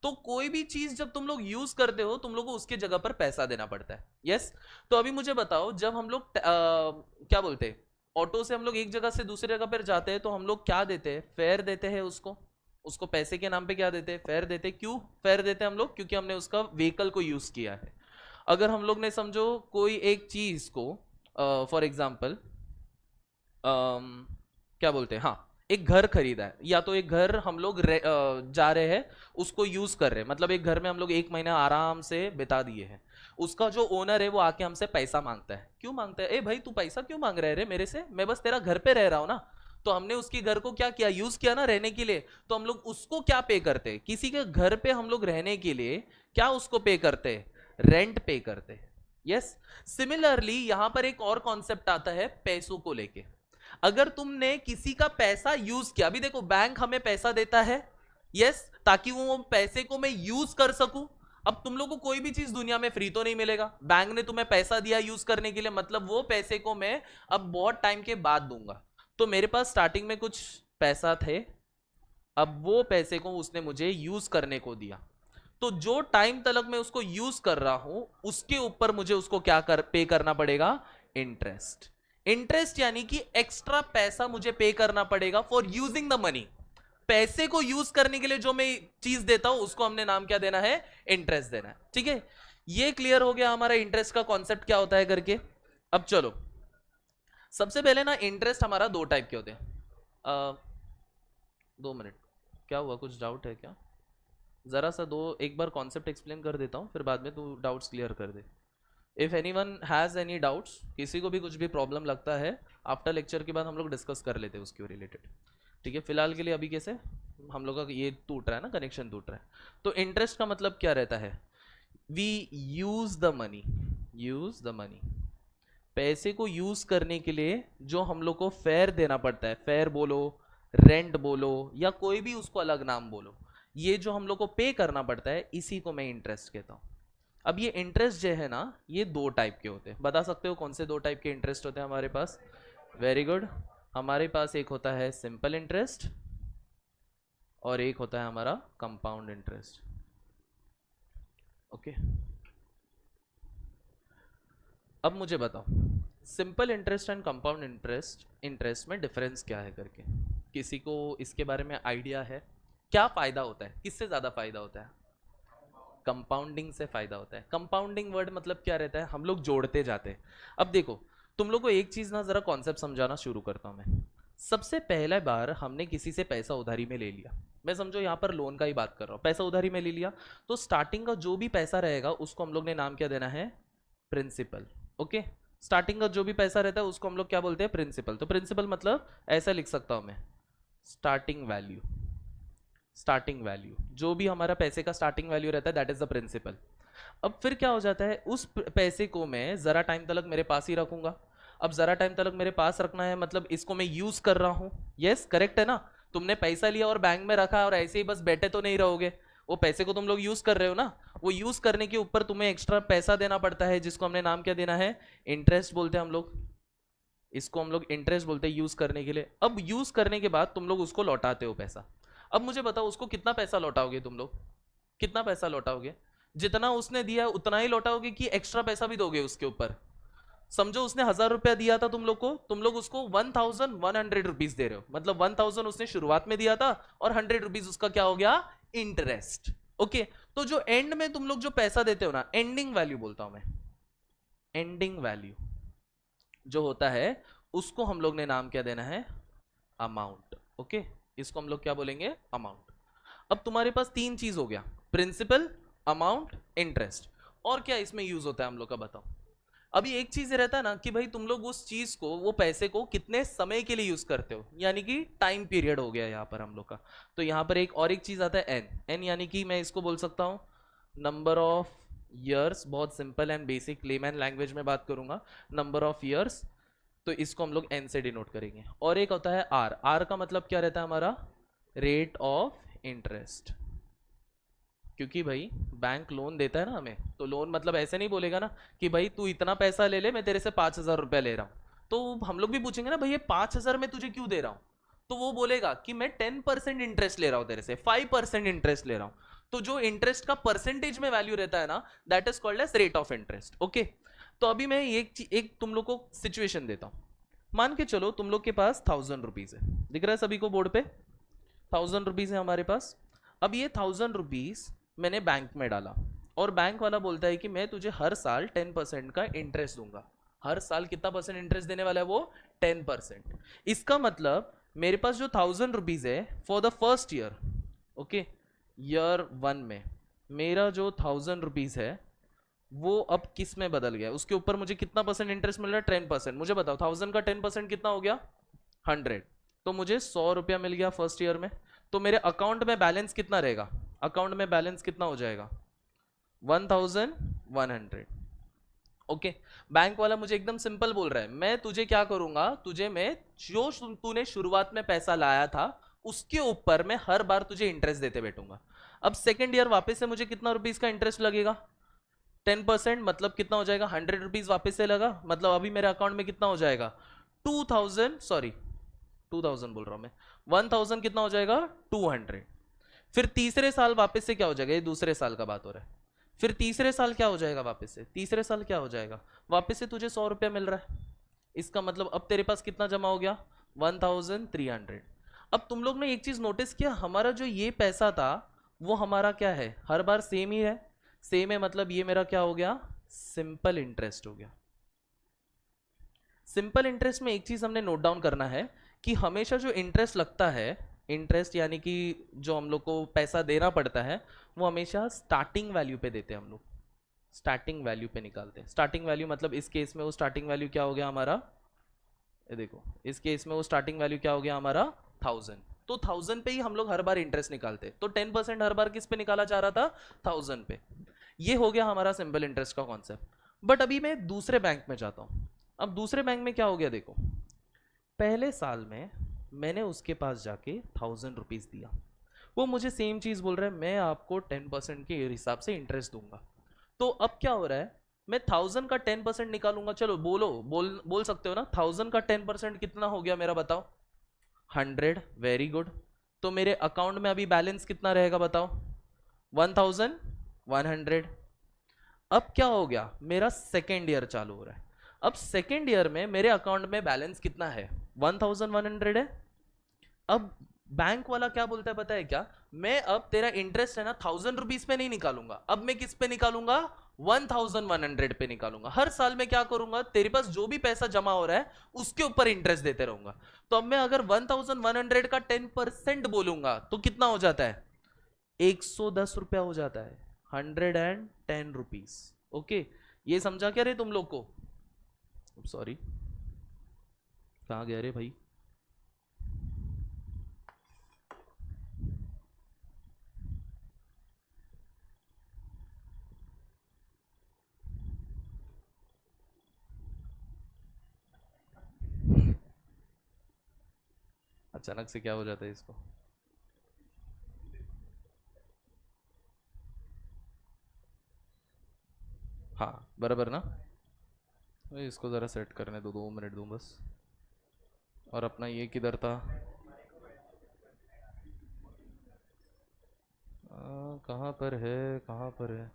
तो कोई भी चीज जब तुम लोग यूज करते हो तुम लोग को उसके जगह पर पैसा देना पड़ता है। यस। तो अभी मुझे बताओ, जब हम लोग क्या बोलते हैं, ऑटो से हम लोग एक जगह से दूसरी जगह पर जाते हैं तो हम लोग क्या देते हैं? फेयर देते हैं उसको। उसको पैसे के नाम पे क्या देते हैं? फेयर देते हैं। क्यों फेयर देते हैं हम लोग? क्योंकि हमने उसका व्हीकल को यूज किया है। अगर हम लोग ने समझो कोई एक चीज को, फॉर एग्जाम्पल क्या बोलते हैं, हाँ, एक घर खरीदा है, या तो एक घर हम लोग जा रहे हैं उसको यूज कर रहे हैं, मतलब एक घर में हम लोग एक महीना आराम से बिता दिए हैं। उसका जो ओनर है वो आके हमसे पैसा मांगता है। क्यों मांगता है? ए भाई तू पैसा क्यों मांग रहे रे मेरे से? मैं बस तेरा घर पे रह रहा हूं ना। तो हमने उसकी घर को क्या किया? यूज किया ना रहने के लिए। तो हम लोग उसको क्या पे करते? किसी के घर पे हम लोग रहने के लिए क्या उसको पे करते? रेंट पे करते। यस। सिमिलरली यहां पर एक और कॉन्सेप्ट आता है पैसों को लेके। अगर तुमने किसी का पैसा यूज किया, अभी देखो बैंक हमें पैसा देता है, यस, ताकि वो पैसे को मैं यूज कर सकूं। अब तुम लोग को कोई भी चीज दुनिया में फ्री तो नहीं मिलेगा। बैंक ने तुम्हें पैसा दिया यूज करने के लिए, मतलब वो पैसे को मैं अब बहुत टाइम के बाद दूंगा। तो मेरे पास स्टार्टिंग में कुछ पैसा थे, अब वो पैसे को उसने मुझे यूज करने को दिया। तो जो टाइम तलक मैं उसको यूज कर रहा हूं उसके ऊपर मुझे उसको क्या पे करना पड़ेगा? इंटरेस्ट। इंटरेस्ट यानी कि एक्स्ट्रा पैसा मुझे पे करना पड़ेगा फॉर यूजिंग द मनी। पैसे को यूज करने के लिए जो मैं चीज देता हूं उसको हमने नाम क्या देना है? इंटरेस्ट देना है। ठीक है, ये क्लियर हो गया हमारा इंटरेस्ट का कॉन्सेप्ट क्या होता है करके। अब चलो, सबसे पहले ना इंटरेस्ट हमारा दो टाइप के होते हैं। 2 मिनट, क्या हुआ, कुछ डाउट है क्या? जरा सा एक बार कॉन्सेप्ट एक्सप्लेन कर देता हूँ, फिर बाद में तू डाउट्स क्लियर कर दे। If anyone has any doubts, किसी को भी कुछ भी प्रॉब्लम लगता है, आफ्टर लेक्चर के बाद हम लोग डिस्कस कर लेते हैं उसके रिलेटेड। ठीक है, फिलहाल के लिए अभी कैसे हम लोग का ये टूट रहा है ना, कनेक्शन टूट रहा है। तो इंटरेस्ट का मतलब क्या रहता है? We use the money, use the money, पैसे को यूज करने के लिए जो हम लोग को फेयर देना पड़ता है, फेयर बोलो, रेंट बोलो, या कोई भी उसको अलग नाम बोलो, ये जो हम लोग को पे करना पड़ता है इसी को मैं इंटरेस्ट कहता हूं। अब ये इंटरेस्ट जो है ना, ये दो टाइप के होते हैं। बता सकते हो कौन से दो टाइप के इंटरेस्ट होते हैं हमारे पास? वेरी गुड, हमारे पास एक होता है सिंपल इंटरेस्ट और एक होता है हमारा कंपाउंड इंटरेस्ट। ओके, अब मुझे बताओ simple interest and compound interest में डिफरेंस क्या है करके। किसी को इसके बारे में आइडिया है? क्या फायदा होता है, किससे ज्यादा फायदा होता है? कंपाउंडिंग से फायदा होता है। कंपाउंडिंग वर्ड मतलब क्या रहता है? हम लोग जोड़ते जाते हैं। अब देखो, तुम लोग को एक चीज ना जरा कॉन्सेप्ट समझाना शुरू करता हूं मैं। सबसे पहला बार हमने किसी से पैसा उधारी में ले लिया, मैं समझो यहाँ पर लोन का ही बात कर रहा हूँ, पैसा उधारी में ले लिया, तो स्टार्टिंग का जो भी पैसा रहेगा उसको हम लोग ने नाम क्या देना है? प्रिंसिपल। ओके, स्टार्टिंग का जो भी पैसा रहता है उसको हम लोग क्या बोलते हैं? प्रिंसिपल। तो प्रिंसिपल मतलब ऐसा लिख सकता हूं मैं, स्टार्टिंग वैल्यू। स्टार्टिंग वैल्यू, जो भी हमारा पैसे का स्टार्टिंग वैल्यू रहता है दैट इज द प्रिंसिपल। अब फिर क्या हो जाता है, उस पैसे को मैं जरा टाइम तक मेरे पास ही रखूंगा। अब जरा टाइम तक मेरे पास रखना है मतलब इसको मैं यूज कर रहा हूं। यस, करेक्ट है ना? तुमने पैसा लिया और बैंक में रखा और ऐसे ही बस बैठे तो नहीं रहोगे, वो पैसे को तुम लोग यूज कर रहे हो ना। वो यूज करने के ऊपर तुम्हें एक्स्ट्रा पैसा देना पड़ता है जिसको हमने नाम क्या देना है? इंटरेस्ट बोलते हैं हम लोग। इसको हम लोग इंटरेस्ट बोलते हैं यूज करने के लिए। अब यूज करने के बाद तुम लोग उसको लौटाते हो पैसा। अब मुझे बताओ उसको कितना पैसा लौटाओगे तुम लोग? कितना पैसा लौटाओगे? जितना उसने दिया उतना ही लौटाओगे कि एक्स्ट्रा पैसा भी दोगे उसके ऊपर? समझो उसने 1000 रुपया दिया था तुम लोग को, तुम लोग उसको 1100 रुपीज दे रहे हो, मतलब 1000 उसने शुरुआत में दिया था और 100 रुपीज उसका क्या हो गया? इंटरेस्ट। ओके, तो जो एंड में तुम लोग जो पैसा देते हो ना, एंडिंग वैल्यू बोलता हूं मैं। एंडिंग वैल्यू जो होता है उसको हम लोग ने नाम क्या देना है? अमाउंट। ओके, इसको हम लोग क्या बोलेंगे? अमाउंट। अब तुम्हारे पास तीन चीज हो गया, प्रिंसिपल, अमाउंट इंटरेस्ट। और क्या इसमें यूज होता है हम लोग का बताओ। अभी एक चीज ये रहता है ना कि भाई तुम लोग उस चीज को, वो पैसे को कितने समय के लिए यूज करते हो, यानी कि टाइम पीरियड हो गया यहाँ पर हम लोग का। तो यहाँ पर एक चीज आता है एन। एन यानी कि मैं इसको बोल सकता हूँ नंबर ऑफ ईयर्स, बहुत simple and basic layman language में बात करूंगा, नंबर ऑफ ईयर्स। तो इसको हम लोग एन से डिनोट करेंगे। और एक होता है आर। आर का मतलब क्या रहता है हमारा, रेट ऑफ इंटरेस्ट। क्योंकि भाई बैंक लोन देता है ना हमें, तो लोन मतलब ऐसे नहीं बोलेगा ना कि भाई तू इतना पैसा ले ले, मैं तेरे से 5,000 रुपया ले रहा हूं। तो हम लोग भी पूछेंगे ना भाई ये 5,000 में तुझे क्यों दे रहा हूं, तो वो बोलेगा कि मैं 10% इंटरेस्ट ले रहा हूं तेरे से, 5% इंटरेस्ट ले रहा हूं। तो जो इंटरेस्ट का परसेंटेज में वैल्यू रहता है ना, that is called as rate of interest. Okay, तो अभी मैं एक तुम लोग को सिचुएशन देता हूं। मान के चलो तुम लोग के पास 1,000 रुपीज है, दिख रहा है सभी को बोर्ड पे, 1,000 रुपीज है हमारे पास। अब ये 1,000 रुपीज मैंने बैंक में डाला, और बैंक वाला बोलता है कि मैं तुझे हर साल 10% का इंटरेस्ट दूंगा। हर साल कितना परसेंट इंटरेस्ट देने वाला है वो, 10%। इसका मतलब मेरे पास जो 1,000 रुपीज है for the first year, okay, year 1 में मेरा जो 1,000 रुपीज है वो अब किस में बदल गया, उसके ऊपर मुझे कितना परसेंट इंटरेस्ट मिल रहा है, 10%। मुझे बताओ 1,000 का 10% कितना हो गया, 100। तो मुझे 100 रुपया मिल गया फर्स्ट ईयर में। तो मेरे अकाउंट में बैलेंस कितना रहेगा, अकाउंट में बैलेंस कितना हो जाएगा, 1,100। ओके, बैंक वाला मुझे एकदम सिंपल बोल रहा है, मैं तुझे क्या करूंगा, तुझे मैं जो तूने शुरुआत में पैसा लाया था उसके ऊपर मैं हर बार तुझे इंटरेस्ट देते बैठूंगा। अब सेकेंड ईयर वापस से मुझे कितना रुपीस का इंटरेस्ट लगेगा, 10%, मतलब कितना हो जाएगा, 100 रुपीज वापस से लगा, मतलब अभी मेरे अकाउंट में कितना हो जाएगा, 2,000, सॉरी 2,000 बोल रहा हूं मैं, 1,000 कितना हो जाएगा, 200। फिर तीसरे साल वापस से क्या हो जाएगा, ये दूसरे साल का बात हो रहा है, फिर तीसरे साल क्या हो जाएगा, वापस से तीसरे साल क्या हो जाएगा, वापस से तुझे 100 रुपया मिल रहा है। इसका मतलब अब तेरे पास कितना जमा हो गया, 1,300। अब तुम लोग ने एक चीज नोटिस किया, हमारा जो ये पैसा था वो हमारा क्या है, हर बार सेम ही है। सेम है मतलब ये मेरा क्या हो गया, सिंपल इंटरेस्ट हो गया। सिंपल इंटरेस्ट में एक चीज हमने नोट डाउन करना है कि हमेशा जो इंटरेस्ट लगता है, इंटरेस्ट यानी कि जो हम लोग को पैसा देना पड़ता है, वो हमेशा स्टार्टिंग वैल्यू पे देते हैं हम लोग, स्टार्टिंग वैल्यू पे निकालते हैं। स्टार्टिंग वैल्यू मतलब इस केस में वो स्टार्टिंग वैल्यू क्या हो गया हमारा, ये देखो इस केस में वो स्टार्टिंग वैल्यू क्या हो गया हमारा, 1,000। तो 1,000 पे ही हम लोग हर बार इंटरेस्ट निकालते, तो 10% हर बार किस पे निकाला जा रहा था, 1,000 पे। ये हो गया हमारा सिंपल इंटरेस्ट का कॉन्सेप्ट। बट अभी मैं दूसरे बैंक में जाता हूं। अब दूसरे बैंक में क्या हो गया देखो, पहले साल में मैंने उसके पास जाके 1,000 रुपीज दिया, वो मुझे सेम चीज बोल रहा है मैं आपको 10% के हिसाब से इंटरेस्ट दूंगा। तो अब क्या हो रहा है, मैं 1,000 का 10% निकालूंगा, चलो बोल सकते हो ना, 1,000 का 10% कितना हो गया मेरा बताओ, 100। Very good. तो मेरे अकाउंट में अभी बैलेंस कितना रहेगा बताओ, 1,100। अब क्या हो गया, मेरा सेकेंड ईयर चालू हो रहा है। अब सेकेंड ईयर में मेरे अकाउंट में बैलेंस कितना है, 1,100 है। अब बैंक वाला क्या बोलता है पता है क्या, मैं अब तेरा इंटरेस्ट है ना 1,000 रुपीज पे नहीं निकालूंगा, अब मैं किस पे निकालूंगा, 1,100 पे निकालूंगा। हर साल में क्या करूंगा, तेरे पास जो भी पैसा जमा हो रहा है उसके ऊपर इंटरेस्ट देते रहूंगा। तो अब मैं अगर 1,100 का 10% बोलूंगा तो कितना हो जाता है, 110 रुपया हो जाता है, 110 रुपीज। ओके, ये समझा क्या रे तुम लोग को, सॉरी कहाँ गया रे भाई, अचानक से क्या हो जाता है इसको, हाँ बराबर ना। इसको ज़रा सेट करने दो, 2 मिनट दूँ बस। और अपना ये किधर था, कहाँ पर है, कहाँ पर है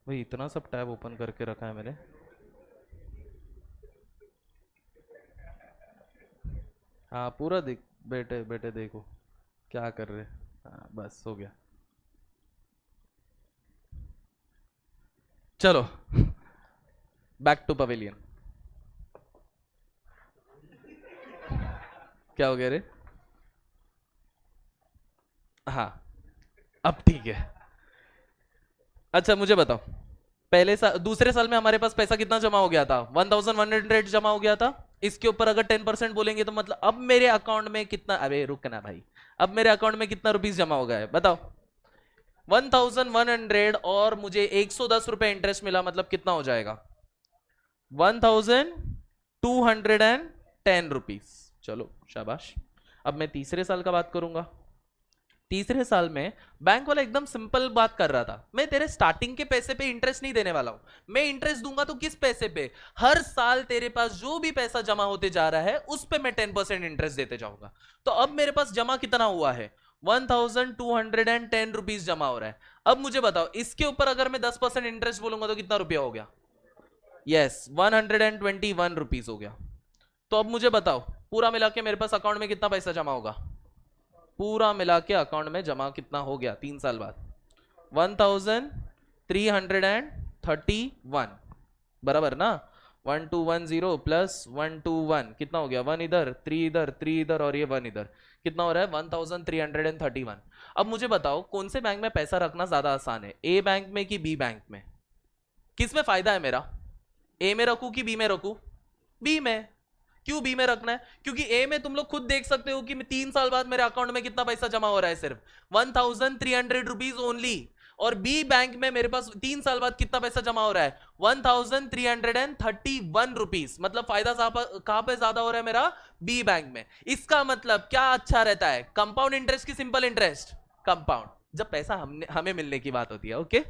भाई, इतना सब टैब ओपन करके रखा है मैंने। हाँ पूरा देख, बेटे बेटे देखो क्या कर रहे, हाँ बस हो गया। चलो बैक टू पवेलियन। क्या हो गया रे, हाँ अब ठीक है। अच्छा मुझे बताओ, पहले साल दूसरे साल में हमारे पास पैसा कितना जमा हो गया था? 1100 जमा हो गया था। इसके ऊपर अगर 10% बोलेंगे तो मतलब अब मेरे अकाउंट में कितना, अरे रुकना भाई, अब मेरे अकाउंट में कितना रुपीस जमा हो गया है बताओ? 1100 और मुझे 110 रुपए इंटरेस्ट मिला, मतलब कितना हो जाएगा? 1210 रुपीज। चलो शाबाश। अब मैं तीसरे साल का बात करूंगा। तीसरे साल में बैंक वाला एकदम सिंपल बात कर रहा था, मैं तेरे स्टार्टिंग के पैसे पे इंटरेस्ट नहीं देने वाला हूं। मैं इंटरेस्ट दूंगा तो किस पैसे पे? हर साल तेरे पास जो भी पैसा जमा होते जा रहा है उस पे मैं 10% इंटरेस्ट देते जाऊंगा। तो अब मेरे पास जमा कितना हुआ है? 1210 रुपीज जमा हो रहा है। अब मुझे बताओ, इसके ऊपर अगर मैं 10% इंटरेस्ट बोलूंगा तो कितना रुपया हो गया? यस, 121 रुपीज हो गया। तो अब मुझे बताओ, पूरा मिला के मेरे पास अकाउंट में कितना पैसा जमा होगा? पूरा मिला के अकाउंट में जमा कितना हो गया 3 साल बाद? 1331 बराबर ना? 1210 प्लस 121 कितना हो गया? 1 इधर, 3 इधर, 3 इधर और ये 1 इधर, कितना हो रहा है? 1331। अब मुझे बताओ, कौन से बैंक में पैसा रखना ज्यादा आसान है, ए बैंक में कि बी बैंक में? किस में फायदा है मेरा? ए में रखूं कि बी में रखूं? बी में। क्यों बी में रखना है? क्योंकि ए में तुम लोग खुद देख सकते हो कि 3 साल बाद मेरे अकाउंट में कितना पैसा जमा हो रहा है, सिर्फ 1300 रुपीज ओनली। और बी बैंक में मेरे पास 3 साल बाद कितना पैसा जमा हो रहा है? 1331 रुपीज। मतलब फायदा कहां पे ज्यादा हो रहा है मेरा? बी बैंक में। इसका मतलब क्या अच्छा रहता है, कंपाउंड इंटरेस्ट की सिंपल इंटरेस्ट? कंपाउंड। जब पैसा हमें मिलने की बात होती है, ओके।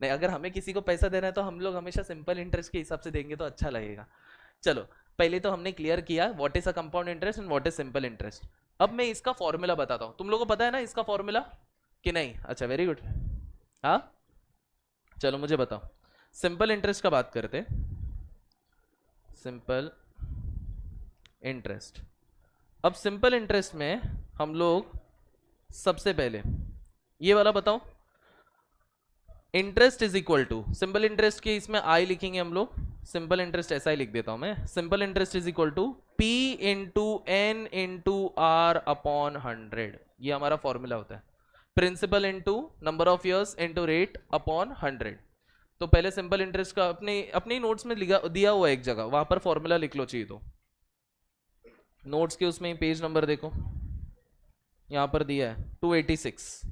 नहीं, अगर हमें किसी को पैसा देना है तो हम लोग हमेशा सिंपल इंटरेस्ट के हिसाब से देंगे तो अच्छा लगेगा। चलो, पहले तो हमने क्लियर किया what is a compound interest and what is simple interest. अब मैं इसका फॉर्मूला बताता हूं, तुम लोगों को पता है ना इसका फॉर्मूला कि नहीं? अच्छा वेरी गुड। हाँ चलो मुझे बताओ, सिंपल इंटरेस्ट का बात करते। Simple interest. अब सिंपल इंटरेस्ट में हम लोग सबसे पहले ये वाला बताओ, interest is equal to, simple interest के इसमें आई लिखेंगे हम लोग, सिंपल इंटरेस्ट ऐसा ही लिख देता हूं मैं, simple interest is equal to P into N into R upon 100। ये हमारा फॉर्मूला होता है, principal into number of years into rate upon 100। तो पहले सिंपल इंटरेस्ट का अपने अपने नोट्स में दिया हुआ है एक जगह, वहां पर फॉर्मूला लिख लो चाहिए तो। नोट्स के उसमें पेज नंबर देखो, यहां पर दिया है 286।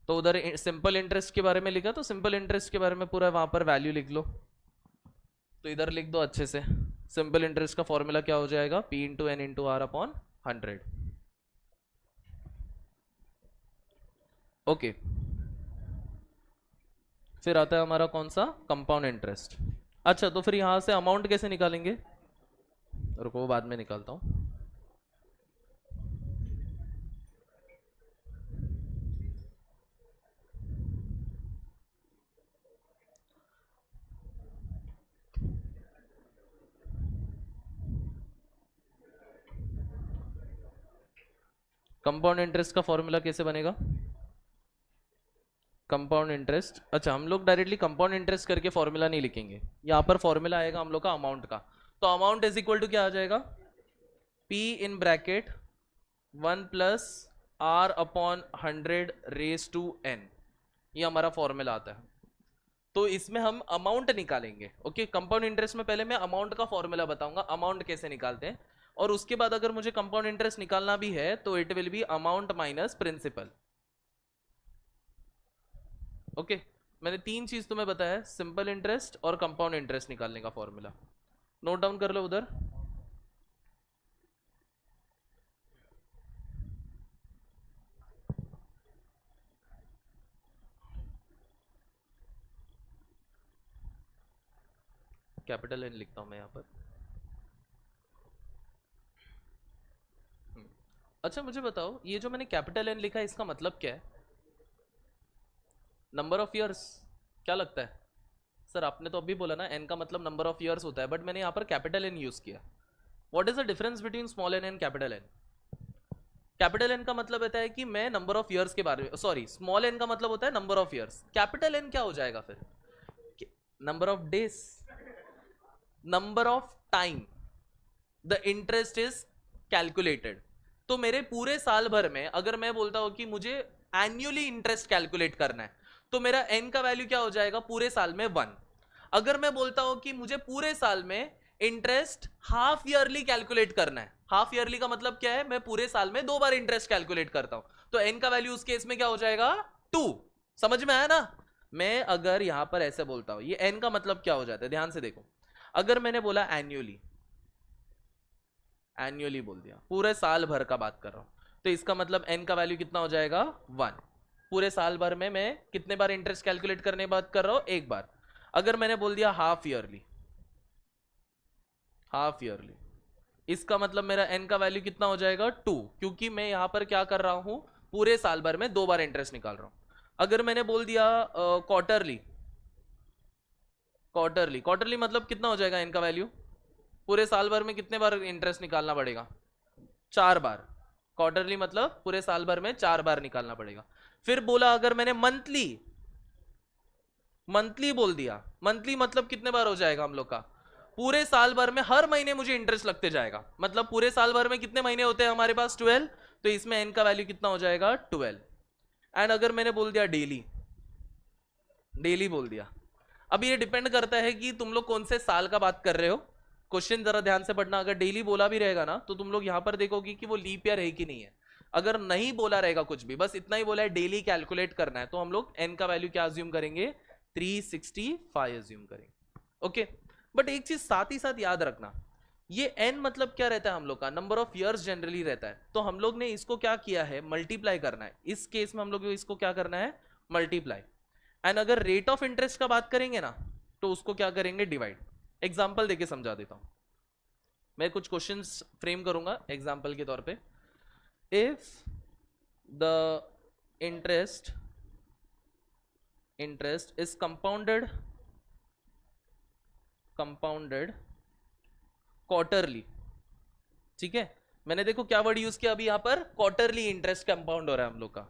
तो उधर सिंपल इंटरेस्ट के बारे में लिखा, तो सिंपल इंटरेस्ट के बारे में पूरा वहां पर वैल्यू लिख लो। तो इधर लिख दो अच्छे से, सिंपल इंटरेस्ट का फॉर्मूला क्या हो जाएगा? P into N into R upon 100। Okay, फिर आता है हमारा कौन सा? Compound interest. अच्छा तो फिर यहां से अमाउंट कैसे निकालेंगे? रुको बाद में निकालता हूं। कंपाउंड इंटरेस्ट का फॉर्मूला कैसे बनेगा? कंपाउंड इंटरेस्ट, अच्छा हम लोग डायरेक्टली कंपाउंड इंटरेस्ट करके फॉर्मूला नहीं लिखेंगे, यहाँ पर फॉर्मूला आएगा हम लोग का अमाउंट का। तो अमाउंट इज इक्वल टू क्या आ जाएगा? P in bracket 1 plus R upon 100 raise to n। ये हमारा फॉर्मूला आता है। तो इसमें हम अमाउंट निकालेंगे। ओके, कंपाउंड इंटरेस्ट में पहले मैं अमाउंट का फॉर्मूला बताऊंगा, अमाउंट कैसे निकालते हैं। और उसके बाद अगर मुझे कंपाउंड इंटरेस्ट निकालना भी है तो it will be amount minus principal. Okay, मैंने 3 चीज तुम्हें बताया, सिंपल इंटरेस्ट और कंपाउंड इंटरेस्ट निकालने का फॉर्मूला। नोट डाउन कर लो उधर। कैपिटल एन लिखता हूं मैं यहां पर। अच्छा मुझे बताओ, ये जो मैंने कैपिटल एन लिखा है इसका मतलब क्या है? Number of years. क्या लगता है सर? आपने तो अभी बोला ना एन का मतलब नंबर ऑफ ईयर्स होता है, बट मैंने यहाँ पर कैपिटल एन यूज किया। What is the difference between small N and capital N? Capital N का मतलब होता है कि मैं नंबर ऑफ ईयर्स के बारे में, सॉरी स्मॉल एन का मतलब होता है number of years. Capital N क्या हो जाएगा फिर? Number of days, number of time the interest is calculated. तो मेरे पूरे साल भर में अगर मैं बोलता हूं कि मुझे एन्युअली इंटरेस्ट कैलकुलेट करना है, तो मेरा n का वैल्यू क्या हो जाएगा पूरे साल में 1। अगर मैं बोलता हूं कि मुझे पूरे साल में इंटरेस्ट हाफ ईयरली कैलकुलेट करना है, हाफ ईयरली का मतलब क्या है, मैं पूरे साल में 2 बार इंटरेस्ट कैलकुलेट करता हूं, तो n का वैल्यू उस केस में क्या हो जाएगा 2। समझ में आया ना? मैं अगर यहां पर ऐसे बोलता हूं, ये n का मतलब क्या हो जाता है, ध्यान से देखो। अगर मैंने बोला एन्युअली, एन्युअली बोल दिया, पूरे साल भर का बात कर रहा हूं, तो इसका मतलब n का वैल्यू कितना हो जाएगा 1। पूरे साल भर में मैं कितने बार इंटरेस्ट कैलकुलेट करने की बात कर रहा हूं, एक बार। अगर मैंने बोल दिया हाफ ईयरली, हाफ ईयरली, इसका मतलब मेरा n का वैल्यू कितना हो जाएगा 2, क्योंकि मैं यहां पर क्या कर रहा हूं, पूरे साल भर में 2 बार इंटरेस्ट निकाल रहा हूं। अगर मैंने बोल दिया क्वार्टरली, क्वार्टरली, क्वार्टरली मतलब कितना हो जाएगा n का वैल्यू, पूरे साल भर में कितने बार इंटरेस्ट निकालना पड़ेगा, 4 बार। क्वार्टरली मतलब पूरे साल भर में 4 बार निकालना पड़ेगा। फिर बोला अगर मैंने मंथली, मंथली बोल दिया, मंथली मतलब कितने बार हो जाएगा हम लोग का, पूरे साल भर में हर महीने मुझे इंटरेस्ट लगते जाएगा, मतलब पूरे साल भर में कितने महीने होते हैं हमारे पास 12, तो इसमें n का वैल्यू कितना हो जाएगा 12। एंड अगर मैंने बोल दिया डेली, डेली बोल दिया, अब ये डिपेंड करता है कि तुम लोग कौन से साल का बात कर रहे हो। क्वेश्चन जरा ध्यान से पढ़ना, अगर डेली बोला भी रहेगा ना तो तुम लोग यहां पर देखोगे कि वो लीप ईयर है कि नहीं है। अगर नहीं बोला रहेगा कुछ भी, बस इतना ही बोला है डेली कैलकुलेट करना है, तो हम लोग n का वैल्यू क्या अज्यूम करेंगे 365 अज्यूम करेंगे। ओके, बट एक चीज साथ ही साथ याद रखना, ये n मतलब क्या रहता है हम लोग का, नंबर ऑफ इयर्स जनरली रहता है, तो हम लोग ने इसको क्या किया है मल्टीप्लाई करना है। इस केस में हम लोग इसको क्या करना है मल्टीप्लाई। एंड अगर रेट ऑफ इंटरेस्ट का बात करेंगे ना तो उसको क्या करेंगे डिवाइड। एग्जांपल देके समझा देता हूं, मैं कुछ क्वेश्चंस फ्रेम करूंगा एग्जांपल के तौर पे। If the interest is compounded quarterly, ठीक है, मैंने देखो क्या वर्ड यूज किया अभी यहां पर, क्वार्टरली इंटरेस्ट कंपाउंड हो रहा है हम लोग का।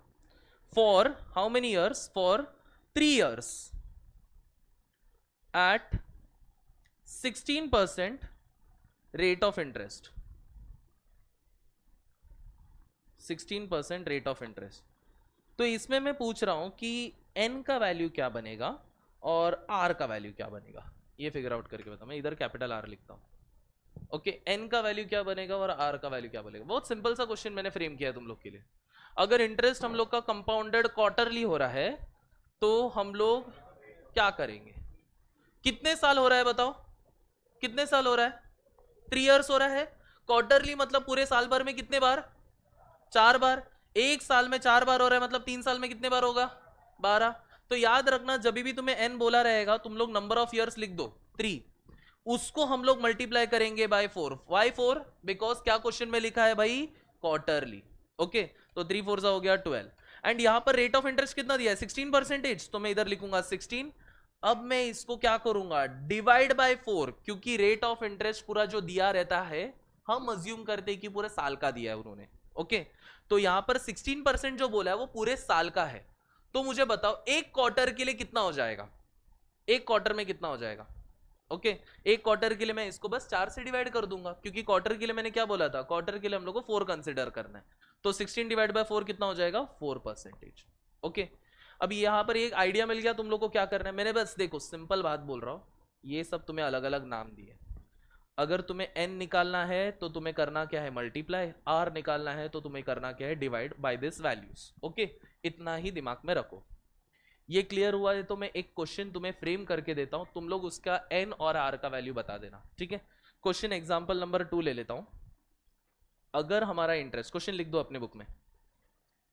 For how many years, for 3 years at 16% rate of interest, 16% rate of interest. तो इसमें मैं पूछ रहा हूं कि n का वैल्यू क्या बनेगा और r का वैल्यू क्या बनेगा, ये फिगर आउट करके बता। मैं इधर कैपिटल R लिखता हूं। ओके, n का वैल्यू क्या बनेगा और r का वैल्यू क्या बनेगा। बहुत सिंपल सा क्वेश्चन मैंने फ्रेम किया है तुम लोग के लिए। अगर इंटरेस्ट हम लोग का कंपाउंडेड क्वार्टरली हो रहा है तो हम लोग क्या करेंगे, कितने साल हो रहा है बताओ, कितने साल हो रहा है, 3 इयर्स हो रहा है। क्वार्टरली मतलब पूरे साल भर में कितने बार, 4 बार। एक साल में 4 बार हो रहा है मतलब 3 साल में कितने बार होगा, 12। तो याद रखना जब भी तुम्हें n बोला रहेगा तुम लोग नंबर ऑफ इयर्स लिख दो 3, उसको हम लोग मल्टीप्लाई करेंगे बाय 4। वाई 4, बिकॉज क्या क्वेश्चन में लिखा है भाई क्वार्टरली। ओके, तो 3 4 हो गया 12। एंड यहां पर रेट ऑफ इंटरेस्ट कितना दिया है 16%, तो मैं इधर लिखूंगा 16। अब मैं इसको क्या करूंगा डिवाइड बाय 4, क्योंकि रेट ऑफ इंटरेस्ट पूरा जो दिया रहता है हम अज्यूम करते हैं कि पूरे साल का दिया है उन्होंने। ओके, तो यहां पर 16% जो बोला है वो पूरे साल का है। तो मुझे बताओ एक क्वार्टर के लिए कितना हो जाएगा, एक क्वार्टर में कितना हो जाएगा। ओके, एक क्वार्टर के लिए मैं इसको बस 4 से डिवाइड कर दूंगा, क्योंकि क्वार्टर के लिए मैंने क्या बोला था, क्वार्टर के लिए हम लोग को 4 कंसिडर करना है। तो 16 डिवाइड बाय 4 कितना हो जाएगा 4%। ओके, अब यहां पर एक आइडिया मिल गया तुम लोग को क्या करना है। मैंने बस देखो सिंपल बात बोल रहा हूं, ये सब तुम्हें अलग अलग नाम दिए। अगर तुम्हें n निकालना है तो तुम्हें करना क्या है मल्टीप्लाई, r निकालना है तो तुम्हें करना क्या है divide by this values. Okay, इतना ही दिमाग में रखो। ये क्लियर हुआ है तो मैं एक क्वेश्चन तुम्हें फ्रेम करके देता हूं, तुम लोग उसका n और r का वैल्यू बता देना, ठीक है। क्वेश्चन एग्जांपल नंबर 2 ले लेता हूं। अगर हमारा इंटरेस्ट, क्वेश्चन लिख दो अपने बुक में,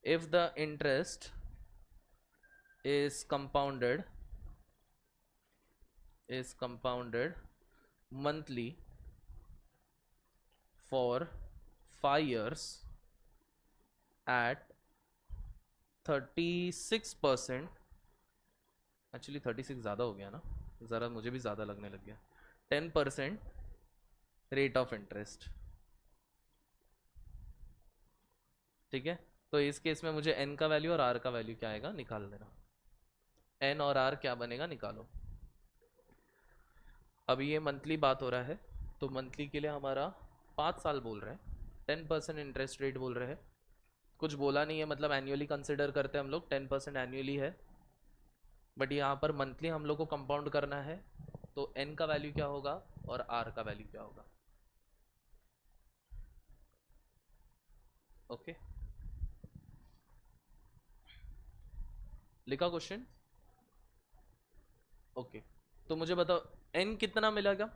if the interest is compounded monthly for 5 years at 36%, actually 36 ज़्यादा हो गया ना, ज़रा मुझे भी ज़्यादा लगने लग गया, 10% रेट ऑफ इंटरेस्ट, ठीक है। तो इस केस में मुझे n का वैल्यू और r का वैल्यू क्या आएगा निकाल देना। n और r क्या बनेगा निकालो। अभी ये मंथली बात हो रहा है तो मंथली के लिए हमारा 5 साल बोल रहे हैं, 10% इंटरेस्ट रेट बोल रहे हैं, कुछ बोला नहीं है, मतलब एनुअली कंसिडर करते हैं हम लोग, 10% एनुअली है। बट यहाँ पर मंथली हम लोग को कंपाउंड करना है, तो n का वैल्यू क्या होगा और r का वैल्यू क्या होगा। ओके, लिखा क्वेश्चन। ओके, तो मुझे बताओ n कितना मिलेगा।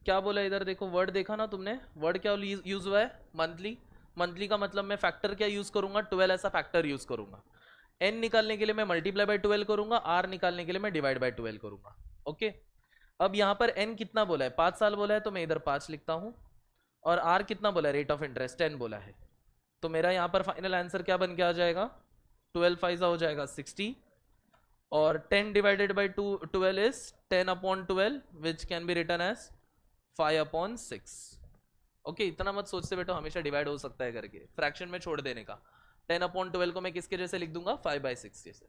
क्या बोला इधर देखो, वर्ड देखा ना तुमने, वर्ड क्या यूज हुआ है, मंथली। मंथली का मतलब मैं फैक्टर क्या यूज करूंगा, 12 ऐसा फैक्टर यूज करूंगा। n निकालने के लिए मैं मल्टीप्लाई बाय 12 करूंगा, r निकालने के लिए मैं डिवाइड बाय 12 करूंगा। ओके, अब यहां पर n कितना बोला है, 5 साल बोला है, तो मैं इधर 5 लिखता हूं। और r कितना बोला है, रेट ऑफ इंटरेस्ट 10 बोला है। तो मेरा यहां पर फाइनल आंसर क्या बन के आ जाएगा, 12 फाइजा हो जाएगा 60, और 10 divided by 12 is 10 upon 12 which can be written as 5/6। Okay, इतना मत सोचते बेटो हमेशा डिवाइड हो सकता है करके, फ्रैक्शन में छोड़ देने का। 10/12 को मैं किसके जैसे लिख दूंगा, 5/6 जैसे।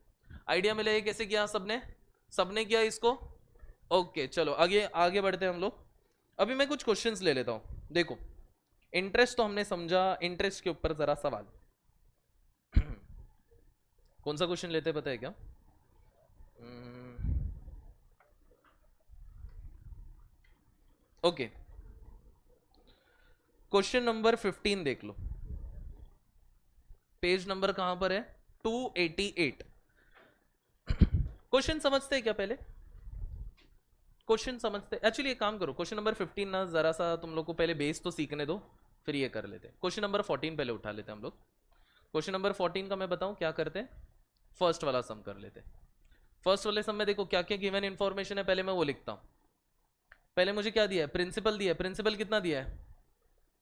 आइडिया मिला ये कैसे किया, सबने किया इसको। ओके चलो आगे आगे बढ़ते हैं हम लोग। अभी मैं कुछ क्वेश्चंस ले लेता हूं। देखो इंटरेस्ट तो हमने समझा, इंटरेस्ट के ऊपर जरा सवाल। कौन सा क्वेश्चन लेते पता है क्या। ओके, क्वेश्चन नंबर 15 देख लो, पेज नंबर कहां पर है, 288। क्वेश्चन समझते हैं क्या, पहले क्वेश्चन समझते हैं। एक्चुअली एक काम करो, क्वेश्चन नंबर 15 ना जरा सा तुम लोग को पहले बेस तो सीखने दो, फिर ये कर लेते हैं। क्वेश्चन नंबर 14 पहले उठा लेते हैं हम लोग। क्वेश्चन नंबर 14 का मैं बताऊं क्या करते हैं, फर्स्ट वाला सम कर लेते हैं। फर्स्ट वाले सम में देखो क्या क्या गिवन इंफॉर्मेशन है, पहले मैं वो लिखता हूं। पहले मुझे क्या दिया है, प्रिंसिपल दिया है। प्रिंसिपल कितना दिया है,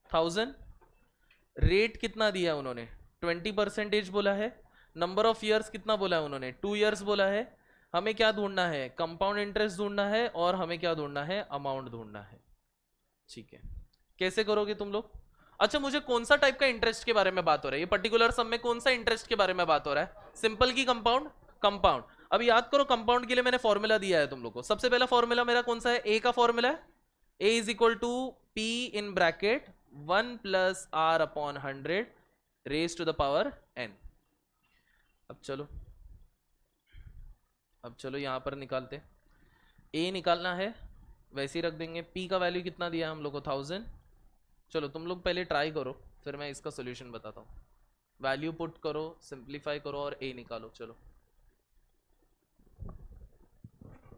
1000। रेट कितना दिया है उन्होंने, 20% बोला है। नंबर ऑफ ईयर्स कितना बोला है उन्होंने, 2 ईयर्स बोला है। हमें क्या ढूंढना है, कंपाउंड इंटरेस्ट ढूंढना है, और हमें क्या ढूंढना है, अमाउंट ढूंढना है। ठीक है, कैसे करोगे तुम लोग। अच्छा, मुझे कौन सा टाइप का इंटरेस्ट के बारे में बात हो रहा है, ये पर्टिकुलर सम में कौन सा इंटरेस्ट के बारे में बात हो रहा है, सिंपल की कंपाउंड। कंपाउंड, अब याद करो कंपाउंड के लिए मैंने फॉर्मूला दिया है तुम लोग को। सबसे पहला फॉर्मूला मेरा कौन सा है, ए का फॉर्मूला है। A is equal to P in bracket 1 plus R upon 100 raise to the power n। अब चलो यहां पर निकालते। ए निकालना है, वैसे ही रख देंगे। पी का वैल्यू कितना दिया है हम लोग को, 1000। चलो तुम लोग पहले ट्राई करो, फिर मैं इसका सोल्यूशन बताता हूँ। वैल्यू पुट करो, सिंप्लीफाई करो और ए निकालो। चलो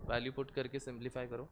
वैल्यू पुट करके सिंप्लीफाई करो।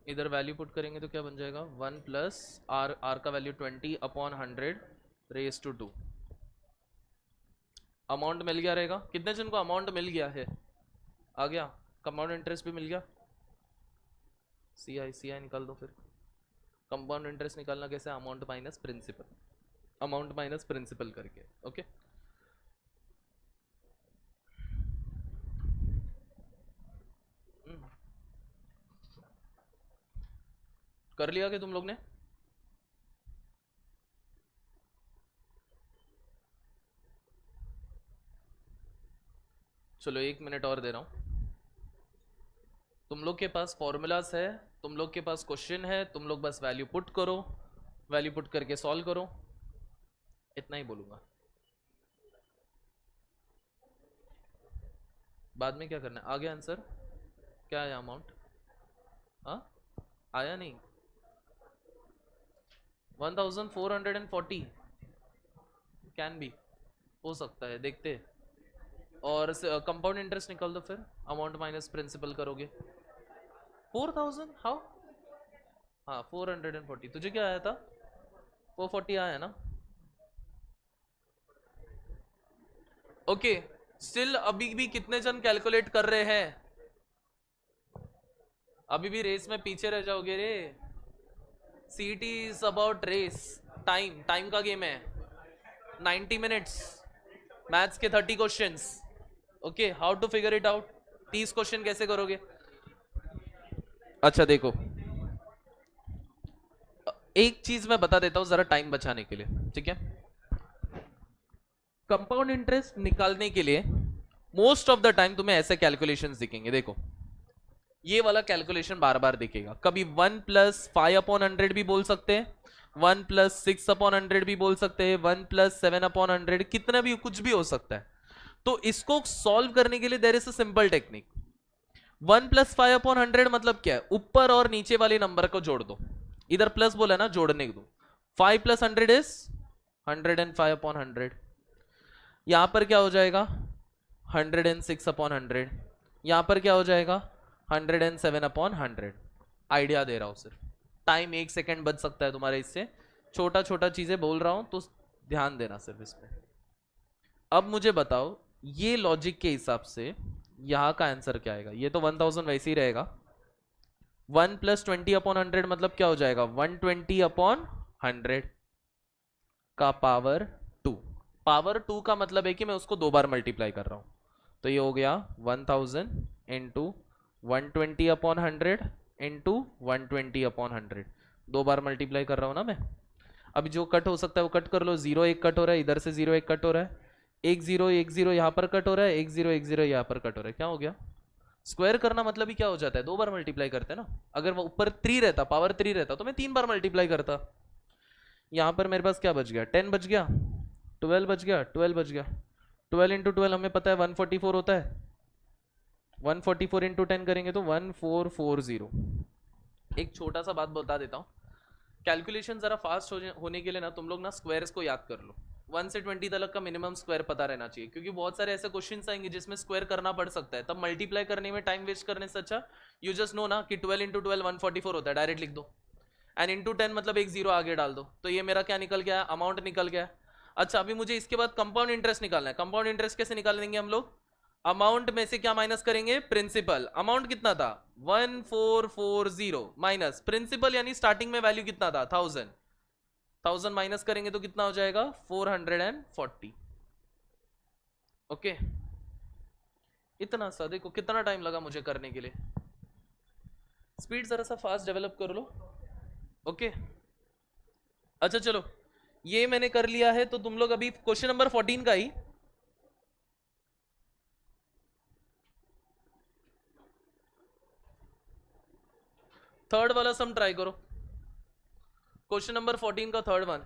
इधर वैल्यू पुट करेंगे तो क्या बन जाएगा, 1 प्लस आर, आर का value 20 upon 100 raise to 2। Amount मिल गया रहेगा, कितने जन को अमाउंट मिल गया है, आ गया। कंपाउंड इंटरेस्ट भी मिल गया, सी आई निकाल दो। फिर कंपाउंड इंटरेस्ट निकालना कैसे, amount minus principal, amount minus principal करके। ओके, कर लिया क्या तुम लोग ने। चलो 1 मिनट और दे रहा हूं। तुम लोग के पास फॉर्मूलाज है, तुम लोग के पास क्वेश्चन है, तुम लोग बस वैल्यू पुट करो, वैल्यू पुट करके सॉल्व करो, इतना ही बोलूंगा। बाद में क्या करना है, आ गया आंसर, क्या है अमाउंट, हाँ आया नहीं, 1440 कैन बी, हो सकता है, देखते। और कंपाउंड इंटरेस्ट निकाल दो, फिर अमाउंट माइनस प्रिंसिपल करोगे, 4000 हाउ, हाँ 440, तुझे क्या आया था? 440 आया ना? ओके, स्टिल अभी भी कितने जन कैलकुलेट कर रहे हैं? अभी भी रेस में पीछे रह जाओगे रे। CT is about race, time, time का गेम है। 90 मिनट्स, मैथ्स के 30 questions. Okay, how to figure it out? 30 question कैसे करोगे? अच्छा देखो, एक चीज मैं बता देता हूं जरा टाइम बचाने के लिए, ठीक है? कंपाउंड इंटरेस्ट निकालने के लिए मोस्ट ऑफ द टाइम तुम्हें ऐसे कैलकुलेशंस दिखेंगे। देखो, ये वाला कैलकुलेशन बार बार दिखेगा। कभी 1+5/100 भी बोल सकते हैं, 1+6/100 भी बोल सकते हैं, 1+7/100, कितना भी कुछ भी हो सकता है। तो इसको सॉल्व करने के लिए there is a simple technique. 1+5/100 मतलब क्या है? ऊपर और नीचे वाले नंबर को जोड़ दो। इधर प्लस बोला ना, जोड़ने दो। 5+100 इज 105/100। यहां पर क्या हो जाएगा? 106/100। यहां पर क्या हो जाएगा? 107/100। आइडिया दे रहा हूं सिर्फ, टाइम 1 सेकेंड बच सकता है तुम्हारे इससे। छोटा छोटा चीजें बोल रहा हूं तो ध्यान देना सिर्फ इसमें। अब मुझे बताओ, ये लॉजिक के हिसाब से यहां का आंसर क्या आएगा? ये तो 1000 वैसे ही रहेगा। 1+20/100 मतलब क्या हो जाएगा? 120/100 का पावर 2। पावर 2 का मतलब है कि मैं उसको 2 बार मल्टीप्लाई कर रहा हूं। तो ये हो गया 1000 इंटू 120/100 इंटू 120/100। 2 बार मल्टीप्लाई कर रहा हूं ना मैं। अभी जो कट हो सकता है वो कट कर लो। 0 1 कट हो रहा है, इधर से 0 1 कट हो रहा है, 1 0 1 0 यहाँ पर कट हो रहा है, 1 0 1 0 यहाँ पर कट हो रहा है। क्या हो गया? स्क्वायर करना मतलब ही क्या हो जाता है? 2 बार मल्टीप्लाई करते हैं ना। अगर वो ऊपर 3 रहता, पावर 3 रहता, तो मैं 3 बार मल्टीप्लाई करता। यहाँ पर मेरे पास क्या बच गया? 10 बच गया, 12 बच गया, 12 बच गया। 12 इंटू 12 हमें पता है 144 होता है। 144 इंटू 10 करेंगे तो 1440। एक छोटा सा बात बता देता हूँ, कैलकुलेशन जरा फास्ट होने के लिए ना तुम लोग ना स्क्वायर्स को याद कर लो। 1 से 20 तक का मिनिमम स्क्वायर पता रहना चाहिए, क्योंकि बहुत सारे ऐसे क्वेश्चंस आएंगे जिसमें स्क्वायर करना पड़ सकता है। तब मल्टीप्लाई करने में टाइम वेस्ट करने से अच्छा यू जस्ट नो ना कि 12 इंटू 12 144 होता है, डायरेक्ट लिख दो। एंड इंटू 10 मतलब एक जीरो आगे डाल दो, तो ये मेरा क्या निकल गया? अमाउंट निकल गया। अच्छा, अभी मुझे इसके बाद कंपाउंड इंटरेस्ट निकालना है। कंपाउंड इंटरेस्ट कैसे निकाल देंगे हम लोग? अमाउंट में से क्या माइनस करेंगे? प्रिंसिपल। अमाउंट कितना था? 1440 माइनस प्रिंसिपल, यानी स्टार्टिंग में वैल्यू कितना था? 1000। 1000 माइनस करेंगे तो कितना हो जाएगा? 440। ओके, इतना सा। देखो कितना टाइम लगा मुझे करने के लिए। स्पीड जरा सा फास्ट डेवलप कर लो। ओके, अच्छा चलो, ये मैंने कर लिया है। तो तुम लोग अभी क्वेश्चन नंबर 14 का ही थर्ड वाला सम ट्राई करो। क्वेश्चन नंबर 14 का थर्ड वन।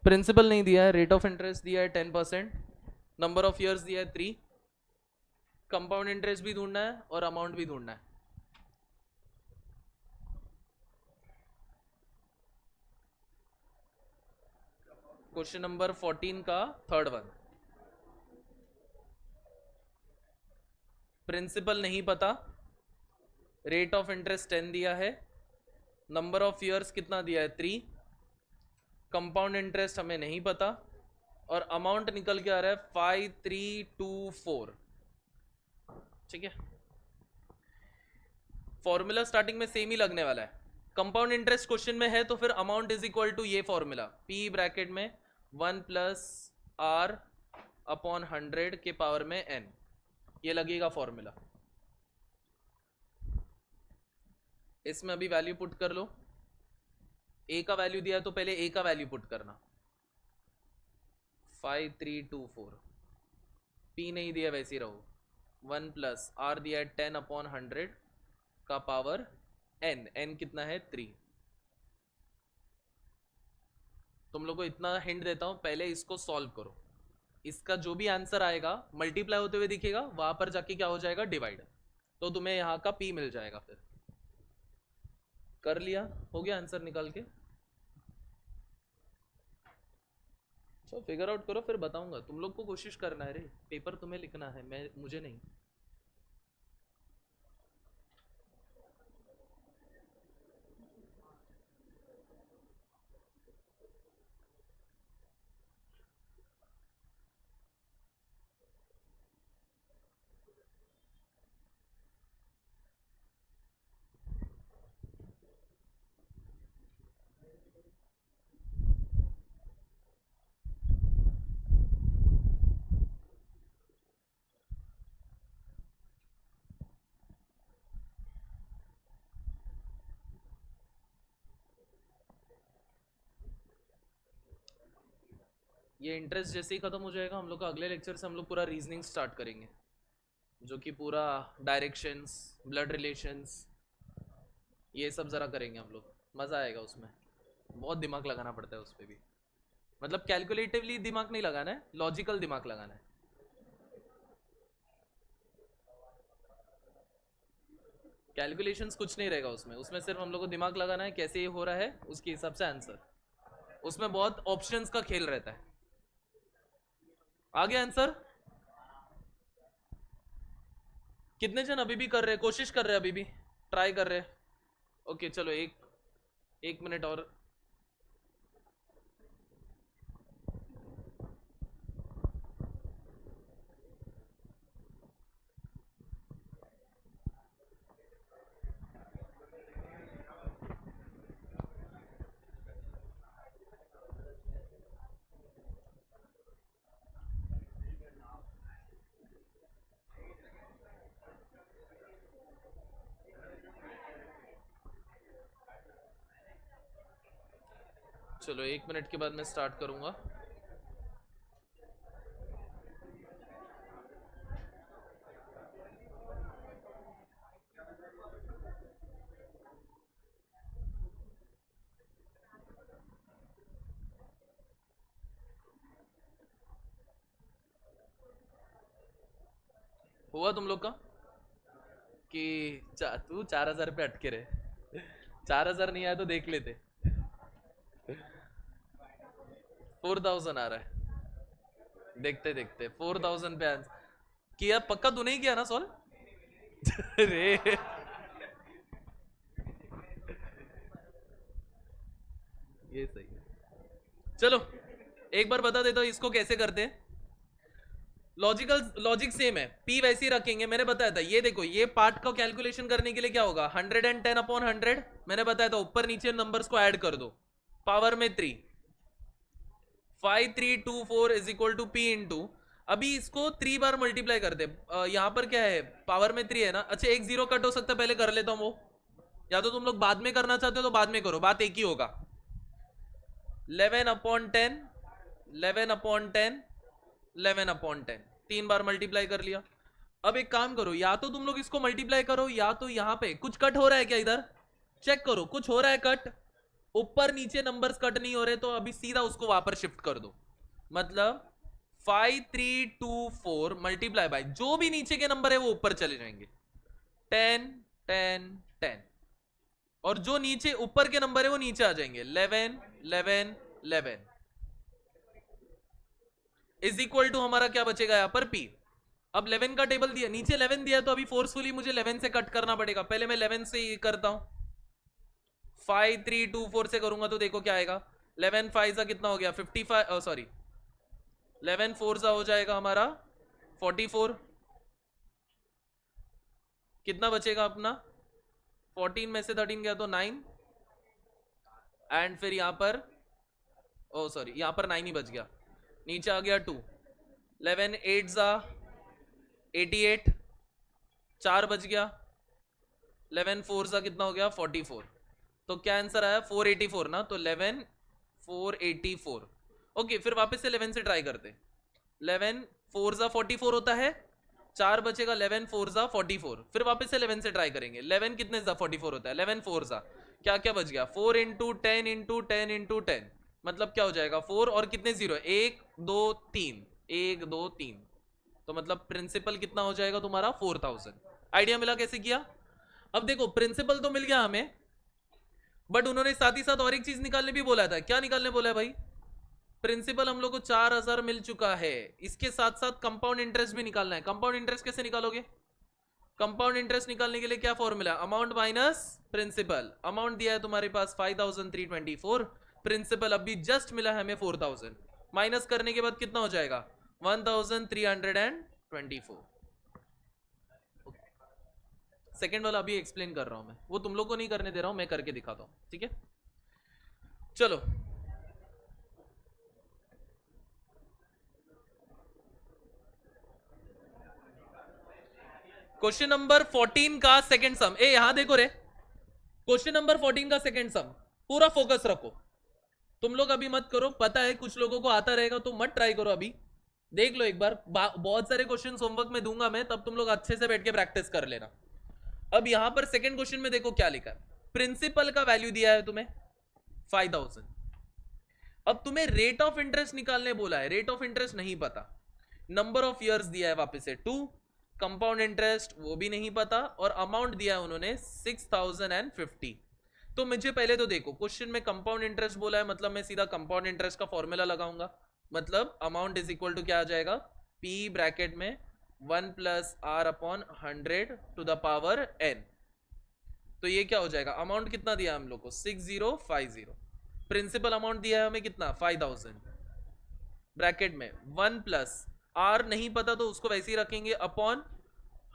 प्रिंसिपल नहीं दिया है, रेट ऑफ इंटरेस्ट दिया है 10%, नंबर ऑफ ईयर्स दिया है 3, कंपाउंड इंटरेस्ट भी ढूंढना है और अमाउंट भी ढूंढना है। क्वेश्चन नंबर 14 का थर्ड वन। प्रिंसिपल नहीं पता, रेट ऑफ इंटरेस्ट 10 दिया है, नंबर ऑफ ईयर्स कितना दिया है? 3, कंपाउंड इंटरेस्ट हमें नहीं पता, और अमाउंट निकल के आ रहा है 5324। ठीक है, फॉर्मूला स्टार्टिंग में सेम ही लगने वाला है। कंपाउंड इंटरेस्ट क्वेश्चन में है तो फिर अमाउंट इज इक्वल टू ये फॉर्मूला, पी ब्रैकेट में 1+r/100 के पावर में n, ये लगेगा फॉर्मूला। इसमें अभी वैल्यू पुट कर लो। ए का वैल्यू दिया तो पहले ए का वैल्यू पुट करना, 5324। पी नहीं दिया वैसे ही रहो। 1+r दिया है 10/100 का पावर n, n कितना है? 3। तुम लोग को इतना हिंट देता हूं, पहले इसको सॉल्व करो। इसका जो भी आंसर आएगा मल्टीप्लाई होते हुए दिखेगा, वहां पर जाके क्या हो जाएगा? डिवाइड। तो तुम्हें यहाँ का p मिल जाएगा। फिर कर लिया, हो गया आंसर निकाल के। तो फिगर आउट करो, फिर बताऊंगा। तुम लोग को कोशिश करना है रे, पेपर तुम्हें लिखना है, मैं मुझे नहीं। ये इंटरेस्ट जैसे ही खत्म हो जाएगा हम लोग का अगले लेक्चर से हम लोग पूरा रीजनिंग स्टार्ट करेंगे, जो कि पूरा डायरेक्शंस, ब्लड रिलेशंस, ये सब ज़रा करेंगे हम लोग। मज़ा आएगा उसमें, बहुत दिमाग लगाना पड़ता है उस पर भी। मतलब कैलकुलेटिवली दिमाग नहीं लगाना है, लॉजिकल दिमाग लगाना है। कैलकुलेशंस कुछ नहीं रहेगा उसमें, उसमें सिर्फ हम लोग को दिमाग लगाना है कैसे ये हो रहा है, उसके हिसाब से आंसर। उसमें बहुत ऑप्शंस का खेल रहता है। आगे आंसर कितने जन अभी भी कर रहे हैं, कोशिश कर रहे हैं, अभी भी ट्राई कर रहे हैं? ओके चलो एक मिनट और। चलो 1 मिनट के बाद मैं स्टार्ट करूंगा। हुआ तुम लोग का कि तू 4,000 पे अटके रहे? 4,000 नहीं आया तो देख लेते। 4,000 आ रहा है, देखते देखते 4,000 पे आंसर किया। पक्का तू नहीं किया ना सॉल्व? रे ये सही है। चलो एक बार बता देता हूँ इसको कैसे करते हैं। लॉजिक सेम है, पी वैसे ही रखेंगे। मैंने बताया था, ये देखो, ये पार्ट का कैलकुलेशन करने के लिए क्या होगा, 110/100। मैंने बताया था ऊपर नीचे नंबर्स को ऐड कर दो, पावर में 3, 5324 is equal to P into. अभी इसको 3 बार मल्टीप्लाई कर दे। यहाँ पर क्या है, पावर में 3 है ना। अच्छा एक जीरो कट हो सकता है, पहले कर लेता हूँ वो, या तो तुम लोग बाद में करना चाहते हो तो बाद में करो, बात एक ही होगा। 11/10, 11/10, 11/10, 3 बार मल्टीप्लाई कर लिया। अब एक काम करो, या तो तुम लोग इसको मल्टीप्लाई करो, या तो यहां पे कुछ कट हो रहा है क्या, इधर चेक करो कुछ हो रहा है कट। ऊपर नीचे नंबर्स कट नहीं हो रहे तो अभी सीधा उसको वहां पर शिफ्ट कर दो। मतलब 5324 मल्टीप्लाई बाय जो भी नीचे के नंबर है वो ऊपर चले जाएंगे, 10 10 10, और जो नीचे ऊपर के नंबर है वो नीचे आ जाएंगे, 11 11 11 इज इक्वल टू हमारा क्या बचेगा यहाँ पर पी। अब 11 का टेबल दिया, नीचे 11 दिया, तो अभी फोर्सफुली मुझे 11 से कट करना पड़ेगा। पहले मैं 11 से ही करता हूं, 5324 से करूंगा तो देखो क्या आएगा। 11 5 सा कितना हो गया, 55, सॉरी 11 4 सा हो जाएगा हमारा 44। कितना बचेगा अपना, 14 में से 13 गया तो 9, एंड फिर यहां पर ओ सॉरी यहां पर 9 ही बच गया, नीचे आ गया 2। 11 8 सा 88, 4 बच गया। 11 4 सा कितना हो गया, 44। तो क्या आंसर आया, 484 ना, तो 11 484। ओके फिर वापस से 11 से ट्राई करते। 11 4 सा 44 होता है, 4 बचेगा, 11 4 सा 44। फिर वापस से 11 से ट्राई करेंगे। 11 कितने सा 44 होता है, 11 4 सा क्या क्या बच गया, 4 इंटू 10 इंटू 10 इंटू 10, मतलब क्या हो जाएगा 4 और कितने जीरो, 1 2 3, 1 2 3, तो मतलब प्रिंसिपल कितना हो जाएगा तुम्हारा 4000। आइडिया मिला कैसे किया। अब देखो प्रिंसिपल तो मिल गया हमें, बट उन्होंने साथ ही साथ और एक चीज निकालने भी बोला था। क्या निकालने बोला है भाई, प्रिंसिपल हम लोग को 4000 मिल चुका है, इसके साथ साथ कंपाउंड इंटरेस्ट भी निकालना है। कंपाउंड इंटरेस्ट कैसे निकालोगे, कंपाउंड इंटरेस्ट निकालने के लिए क्या formula, amount minus principal. Amount दिया है तुम्हारे पास 5324, प्रिंसिपल अभी जस्ट मिला है हमें 4000, माइनस करने के बाद कितना हो जाएगा 1324। सेकेंड वाला अभी एक्सप्लेन कर रहा हूं मैं, वो तुम लोग को नहीं करने दे रहा हूं, मैं करके दिखाता हूं, ठीक है। चलो क्वेश्चन नंबर 14 का सेकंड सम, ए यहां देखो रे, क्वेश्चन नंबर 14 का सेकंड सम, पूरा फोकस रखो। तुम लोग अभी मत करो, पता है कुछ लोगों को आता रहेगा, तो मत ट्राई करो अभी, देख लो एक बार, बहुत सारे क्वेश्चन होमवर्क में दूंगा मैं, तब तुम लोग अच्छे से बैठ के प्रैक्टिस कर लेना। अब यहां पर सेकंड क्वेश्चन में देखो क्या लिखा है, प्रिंसिपल का वैल्यू दिया है तुम्हें 5000, अब तुम्हें रेट ऑफ इंटरेस्ट निकालने बोला है, रेट ऑफ इंटरेस्ट नहीं पता, नंबर ऑफ इयर्स दिया है वापस से 2, कंपाउंड इंटरेस्ट वो भी नहीं पता, और अमाउंट दिया है उन्होंने 6050। तो मुझे पहले तो देखो क्वेश्चन में कंपाउंड इंटरेस्ट बोला है, मतलब मैं सीधा कंपाउंड इंटरेस्ट का फॉर्मूला लगाऊंगा, मतलब अमाउंट इज इक्वल टू क्या आ जाएगा, P ब्रैकेट में 1 plus R upon 100 to the power n। तो ये क्या हो जाएगा, अमाउंट कितना दिया हम लोग को 6050, प्रिंसिपल अमाउंट दिया है हमें कितना 5000, ब्रैकेट में 1 प्लस आर नहीं पता तो उसको वैसे ही रखेंगे अपॉन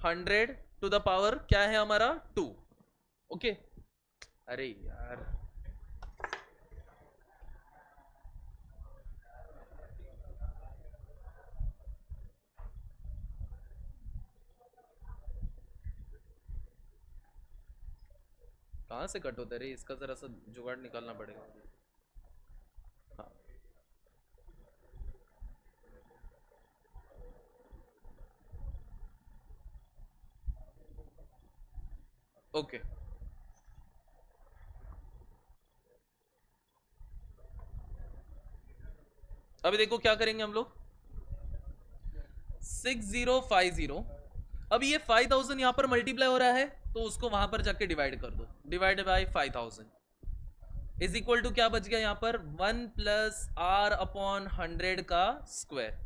100 टू द पावर क्या है हमारा 2। ओके, अरे यार कहाँ से कट होता है रे, इसका जरा सा जुगाड़ निकालना पड़ेगा। हाँ ओके, अभी देखो क्या करेंगे हम लोग, 6050, अब ये 5000 यहां पर मल्टीप्लाई हो रहा है, तो उसको वहां पर जाके डिवाइड कर दो, divide by 5000 is equal to क्या बच गया यहाँ पर 1 प्लस आर अपॉन 100 का स्क्वायर।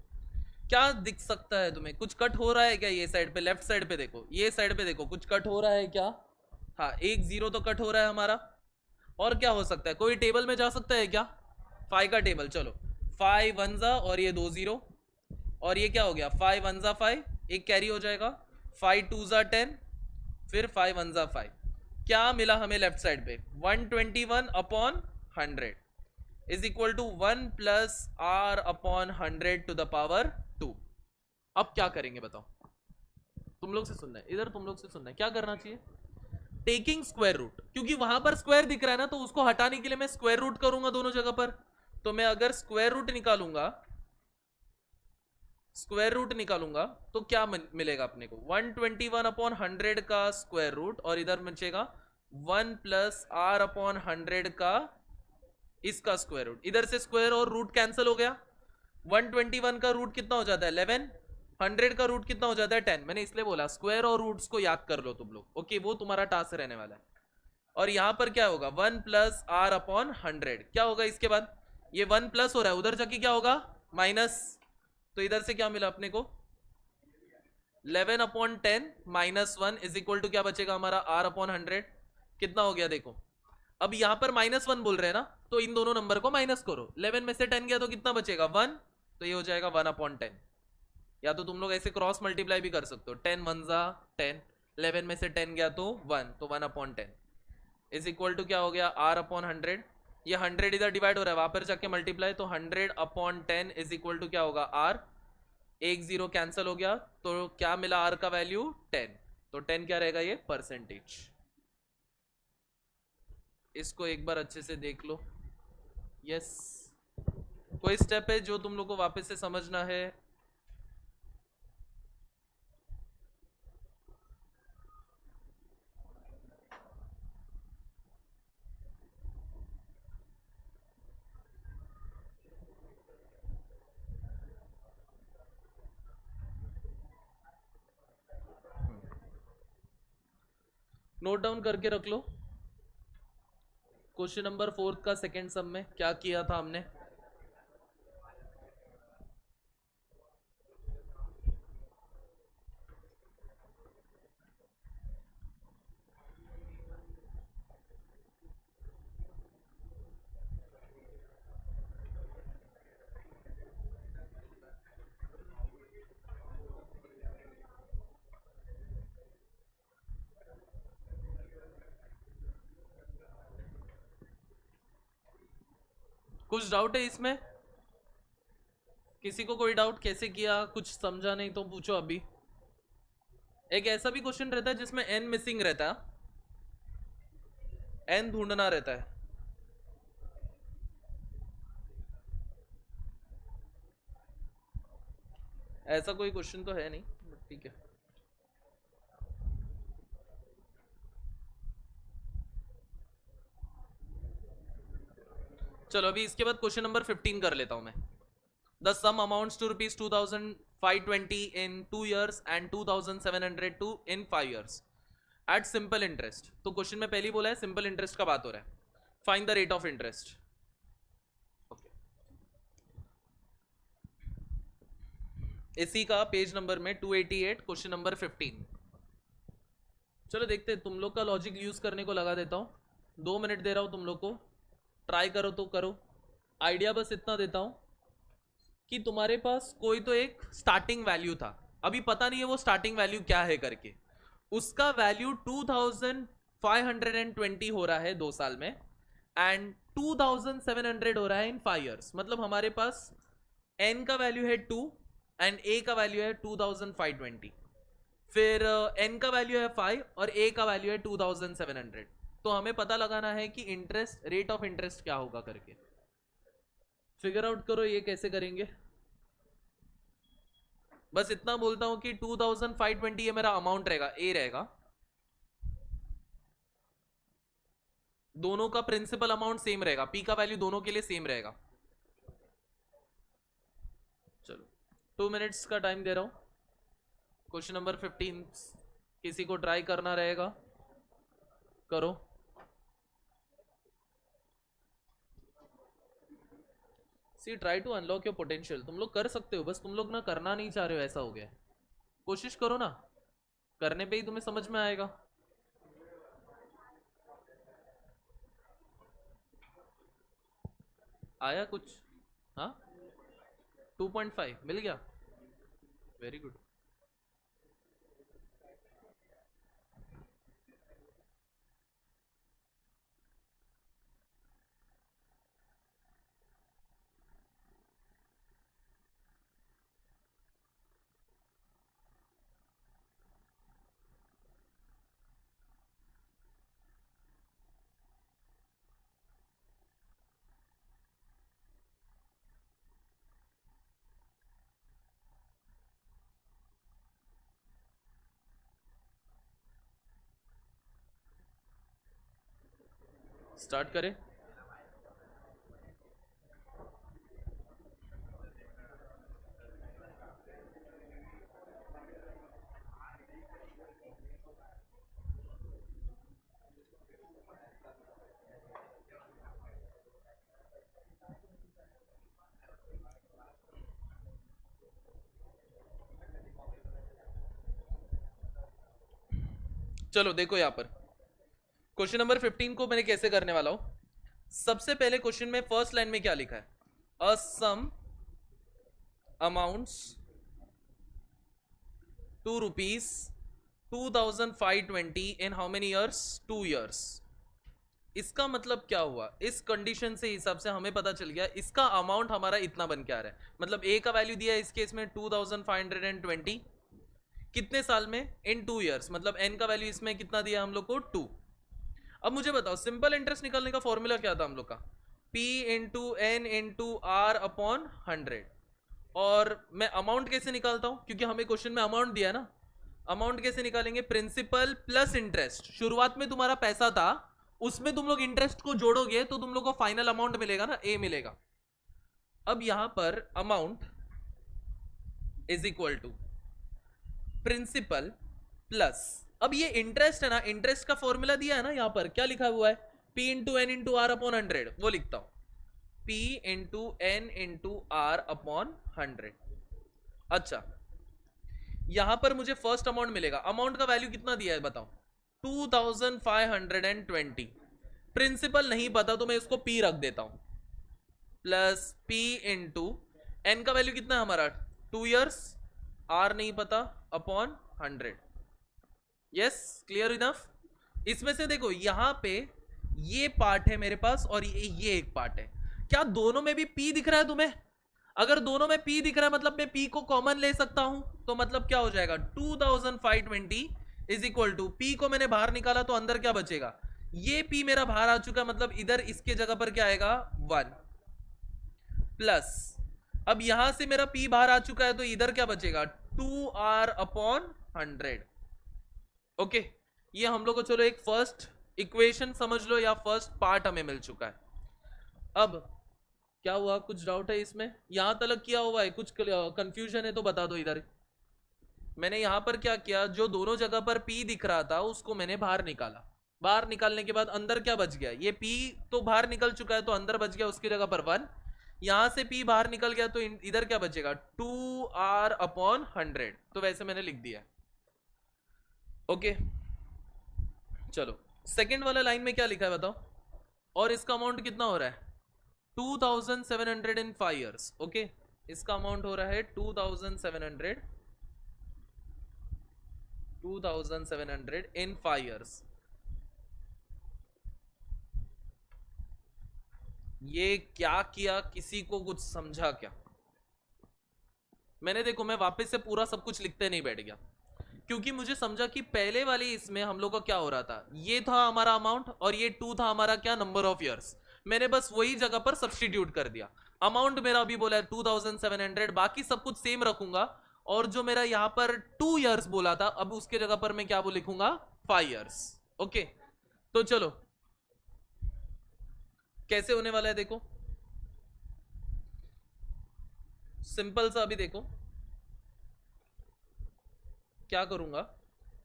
क्या दिख सकता है तुम्हें, कुछ कट हो रहा है क्या, ये साइड पे लेफ्ट साइड पे देखो, ये साइड पे देखो, कुछ कट हो रहा है क्या, हाँ एक जीरो तो कट हो रहा है हमारा, और क्या हो सकता है, कोई टेबल में जा सकता है क्या, 5 का टेबल, चलो 5 वन जा और ये 2 जीरो, और ये क्या हो गया 5 वन जा 5, एक कैरी हो जाएगा, 5 टू जा 10, फिर 5 वन जा 5, क्या मिला हमें लेफ्ट साइड पे 121 upon 100 is equal to 1 plus R upon 100 to the power 2। अब क्या करेंगे बताओ, तुम लोग से सुनना है, इधर तुम लोग से सुनना है, क्या करना चाहिए, टेकिंग स्क्वायर रूट, क्योंकि वहां पर स्क्वायर दिख रहा है ना, तो उसको हटाने के लिए मैं स्क्वायर रूट करूंगा दोनों जगह पर, तो मैं अगर स्क्वायर रूट निकालूंगा, स्क्वायर रूट निकालूंगा तो क्या मिलेगा अपने को 121 अपॉन 100 का स्क्वायर रूट, और इधर बचेगा 1 प्लस आर अपॉन 100 का इसका स्क्वायर रूट, इधर से स्क्वायर और रूट कैंसिल हो गया, 121 का रूट कितना हो जाता है 11, 100 का रूट कितना हो जाता है 10, मैंने इसलिए बोला स्क्वायर और रूट्स को याद कर लो तुम लोग, ओके वो तुम्हारा टास्क रहने वाला है। और यहां पर क्या होगा 1 प्लस आर अपॉन 100, क्या होगा इसके बाद, ये 1 प्लस हो रहा है, उधर जाके क्या होगा माइनस, तो इधर से क्या मिला अपने को 11 upon 10 minus 1 is equal to क्या बचेगा हमारा आर अपॉन 100, कितना हो गया देखो, अब यहां पर -1 बोल रहे हैं ना, तो इन दोनों नंबर को माइनस करो, 11 में से 10 गया तो कितना बचेगा 1, तो ये हो जाएगा 1 अपॉन 10, या तो तुम लोग ऐसे क्रॉस मल्टीप्लाई भी कर सकते हो, 10 वन जा 10, 11 में से 10 गया तो 1, तो 1 अपॉन 10 इज इक्वल टू क्या हो गया आर अपॉन 100, ये 100 इधर डिवाइड हो रहा है, वहां पर जाके मल्टीप्लाई, तो 100 अपॉन 10 इज इक्वल टू क्या होगा आर, एक जीरो कैंसिल हो गया, तो क्या मिला आर का वैल्यू 10, तो 10 क्या रहेगा ये परसेंटेज। इसको एक बार अच्छे से देख लो, यस कोई स्टेप है जो तुम लोग को वापस से समझना है, नोट डाउन करके रख लो, क्वेश्चन नंबर 4 का सेकंड सम में क्या किया था हमने, कुछ डाउट है इसमें, किसी को कोई डाउट, कैसे किया कुछ समझा नहीं तो पूछो अभी। एक ऐसा भी क्वेश्चन रहता है जिसमें n मिसिंग रहता है, n ढूंढना रहता है, ऐसा कोई क्वेश्चन तो है नहीं, बट ठीक है। चलो अभी इसके बाद क्वेश्चन नंबर 15 कर लेता हूं मैं। The sum amounts to rupees 2520 in 2 years and 2702 in 5 years at simple interest. तो क्वेश्चन में पहले ही बोला है सिंपल इंटरेस्ट का बात हो रहा है। Find the rate of interest. इसी का पेज नंबर में 288 क्वेश्चन नंबर 15। चलो देखते हैं, तुम लोग का लॉजिक यूज करने को लगा देता हूं। 2 मिनट दे रहा हूं तुम लोग को, ट्राई करो तो करो। आइडिया बस इतना देता हूं कि तुम्हारे पास कोई तो एक स्टार्टिंग वैल्यू था, अभी पता नहीं है वो स्टार्टिंग वैल्यू क्या है करके। उसका वैल्यू 2520 हो रहा है 2 साल में, एंड 2700 हो रहा है इन 5 years। मतलब हमारे पास n का वैल्यू है 2 एंड a का वैल्यू है 2520, फिर n का वैल्यू है 5 और a का वैल्यू है 2700। तो हमें पता लगाना है कि इंटरेस्ट, रेट ऑफ इंटरेस्ट क्या होगा करके। फिगर आउट करो ये कैसे करेंगे। बस इतना बोलता हूं कि 2520 ये मेरा अमाउंट रहेगा, ए रहेगा। दोनों का प्रिंसिपल अमाउंट सेम रहेगा, पी का वैल्यू दोनों के लिए सेम रहेगा। चलो 2 मिनट्स का टाइम दे रहा हूं। क्वेश्चन नंबर 15 किसी को ट्राई करना रहेगा, करो। See try to unlock your potential. तुम लोग कर सकते हो, बस तुम लोग ना करना नहीं चाह रहे हो, ऐसा हो गया। कोशिश करो ना, करने पे ही तुम्हें समझ में आएगा। आया कुछ? हाँ 2.5 मिल गया, वेरी गुड। स्टार्ट करें। चलो देखो यहां पर क्वेश्चन नंबर 15 को मैंने कैसे करने वाला हूं। सबसे पहले क्वेश्चन में फर्स्ट लाइन में क्या लिखा है, a sum amounts to rupees 2520 in how many years, 2 years। इसका मतलब क्या हुआ, इस कंडीशन से हिसाब से हमें पता चल गया इसका अमाउंट हमारा इतना बन के आ रहा है। मतलब ए का वैल्यू दिया है इस केस में 2520, कितने साल में, इन 2 years। मतलब एन का वैल्यू इसमें कितना दिया हम लोग को, 2। अब मुझे बताओ सिंपल इंटरेस्ट निकालने का फॉर्मूला क्या था हम लोग का, P into N into R upon 100। और मैं अमाउंट कैसे निकालता हूं, क्योंकि हमें क्वेश्चन में अमाउंट दिया ना। अमाउंट कैसे निकालेंगे, प्रिंसिपल प्लस इंटरेस्ट। शुरुआत में तुम्हारा पैसा था, उसमें तुम लोग इंटरेस्ट को जोड़ोगे तो तुम लोग को फाइनल अमाउंट मिलेगा ना, ए मिलेगा। अब यहां पर amount is equal to principal plus, अब ये इंटरेस्ट है ना, इंटरेस्ट का फॉर्मूला दिया है ना, यहां पर क्या लिखा हुआ है, P into N into R upon 100। वो लिखता हूं P into N into R upon 100। अच्छा यहां पर मुझे फर्स्ट अमाउंट मिलेगा, अमाउंट का वैल्यू कितना दिया है बताओ, 2520। प्रिंसिपल नहीं पता तो मैं इसको P रख देता हूं, प्लस P इंटू एन का वैल्यू कितना है हमारा 2 years, आर नहीं पता, अपॉन 100। Yes clear enough. इसमें से देखो यहां पे ये पार्ट है मेरे पास और ये एक पार्ट है। क्या दोनों में भी P दिख रहा है तुम्हें? अगर दोनों में P दिख रहा है मतलब मैं P को कॉमन ले सकता हूं, तो मतलब क्या हो जाएगा 2520 इज इक्वल टू, P को मैंने बाहर निकाला तो अंदर क्या बचेगा, ये P मेरा बाहर आ चुका, मतलब इधर इसके जगह पर क्या आएगा 1, प्लस अब यहां से मेरा P बाहर आ चुका है, तो इधर क्या बचेगा 2R/100। ओके, ये हम लोग को चलो एक फर्स्ट इक्वेशन समझ लो, या फर्स्ट पार्ट हमें मिल चुका है। अब क्या हुआ, कुछ डाउट है इसमें? यहां तक किया हुआ है, कुछ कंफ्यूजन है तो बता दो इधर। मैंने यहां पर क्या किया, जो दोनों जगह पर P दिख रहा था उसको मैंने बाहर निकाला। बाहर निकालने के बाद अंदर क्या बच गया, ये P तो बाहर निकल चुका है, तो अंदर बच गया उसकी जगह पर 1। यहां से P बाहर निकल गया, तो इधर क्या बचेगा 2R/100। तो वैसे मैंने लिख दिया। ओके, चलो सेकंड वाला लाइन में क्या लिखा है बताओ, और इसका अमाउंट कितना हो रहा है 2700 इन 5 years। ओके, इसका अमाउंट हो रहा है 2700 इन 5 years। ये क्या किया, किसी को कुछ समझा क्या? मैंने देखो, मैं वापस से पूरा सब कुछ लिखते नहीं बैठ गया, क्योंकि मुझे समझा कि पहले वाली इसमें हम लोग का क्या हो रहा था, ये था हमारा अमाउंट और ये 2 था हमारा क्या नंबर ऑफ ईयर्स। मैंने बस वही जगह पर सब्स्टिट्यूट कर दिया। अमाउंट मेरा अभी बोला है 2700, बाकी सब कुछ सेम रखूंगा। और जो मेरा यहाँ पर 2 years बोला था, अब उसके जगह पर मैं क्या लिखूंगा 5 years। ओके, तो चलो कैसे होने वाला है देखो, सिंपल सा। अभी देखो क्या करूंगा,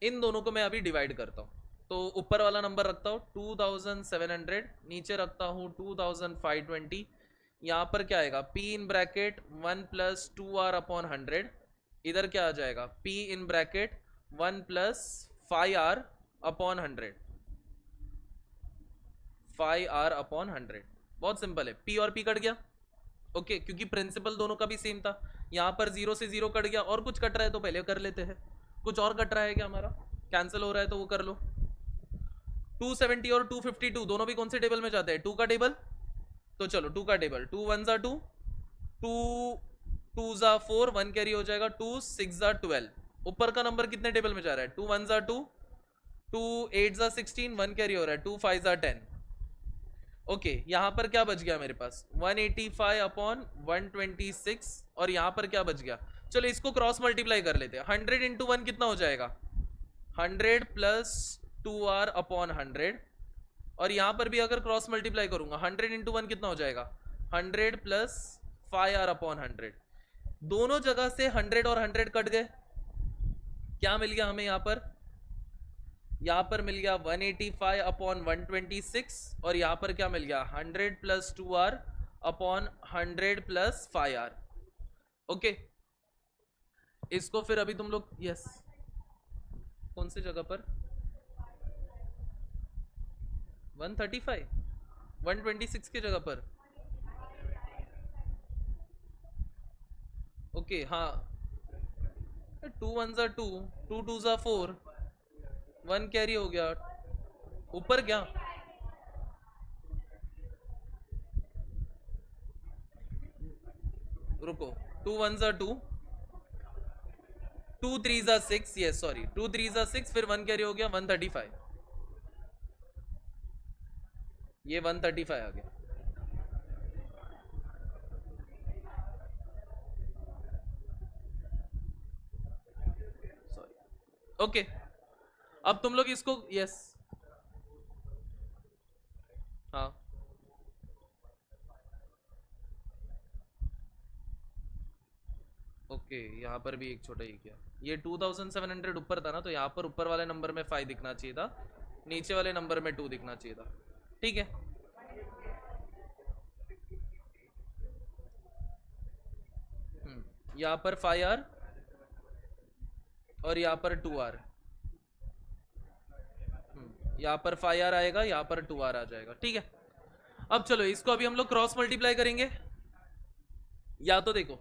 इन दोनों को मैं अभी डिवाइड करता हूं। तो ऊपर वाला नंबर रखता हूं 2700, नीचे रखता हूं 2520। यहां पर क्या आएगा P इन ब्रैकेट 1 + 2R/100। इधर क्या आ जाएगा P in bracket 1 + 5R/100। 5R/100 बहुत सिंपल है, P और P कट गया। ओके, क्योंकि प्रिंसिपल दोनों का भी सेम था। यहाँ पर 0 से 0 कट गया, और कुछ कट रहा है तो पहले कर लेते हैं। कुछ और कट रहा है क्या हमारा, कैंसिल हो रहा है तो वो कर लो। 270 और 252 दोनों भी कौन से टेबल में जाते हैं 2 का टेबल। तो चलो 2 का टेबल, 2 1 ज़ा 2, 2 2 ज़ा 4, 1 कैरी हो जाएगा, 2 6 ज़ा 12। ऊपर का नंबर कितने टेबल में जा रहा है 2 1 ज़ा 2, 2 8 ज़ा 16, 1 कैरी हो रहा है, 2 5 ज़ा 10। ओके, यहां पर क्या बच गया मेरे पास 185/126, और यहां पर क्या बच गया, चलो इसको क्रॉस मल्टीप्लाई कर लेते हैं। 100 × 1 कितना हो जाएगा 100 + 2R/100। और यहां पर भी अगर क्रॉस मल्टीप्लाई करूंगा 100 × 1 कितना हो जाएगा 100 + 5R/100। दोनों जगह से 100 और 100 कट गए, क्या मिल गया हमें यहाँ पर मिल गया 185/126, और यहाँ पर क्या मिल गया 100 + 2R/100 + 5R। ओके, इसको फिर अभी तुम लोग यस कौन सी जगह पर 135 126 की जगह पर। ओके हाँ, 2 1 ज़ा 2, 2 2 ज़ा 4, 1 कैरी हो गया ऊपर। क्या रुको, 2 1 ज़ा 2, 2 3 ज़ा 6, यस सॉरी 2 3 ज़ा 6, फिर 1 कैरी हो गया 135। ये 135 आ गया। सॉरी। ओके, अब तुम लोग इसको यस हाँ ओके, यहाँ पर भी एक छोटा ही किया। ये 2700 ऊपर था ना, तो यहाँ पर ऊपर वाले नंबर में 5 दिखना चाहिए था, नीचे वाले नंबर में 2 दिखना चाहिए था। ठीक है, यहाँ पर 5R और यहाँ पर 2R। यहाँ पर 5R आएगा, यहाँ पर 2R आ जाएगा। ठीक है, अब चलो इसको अभी हम लोग क्रॉस मल्टीप्लाई करेंगे। या तो देखो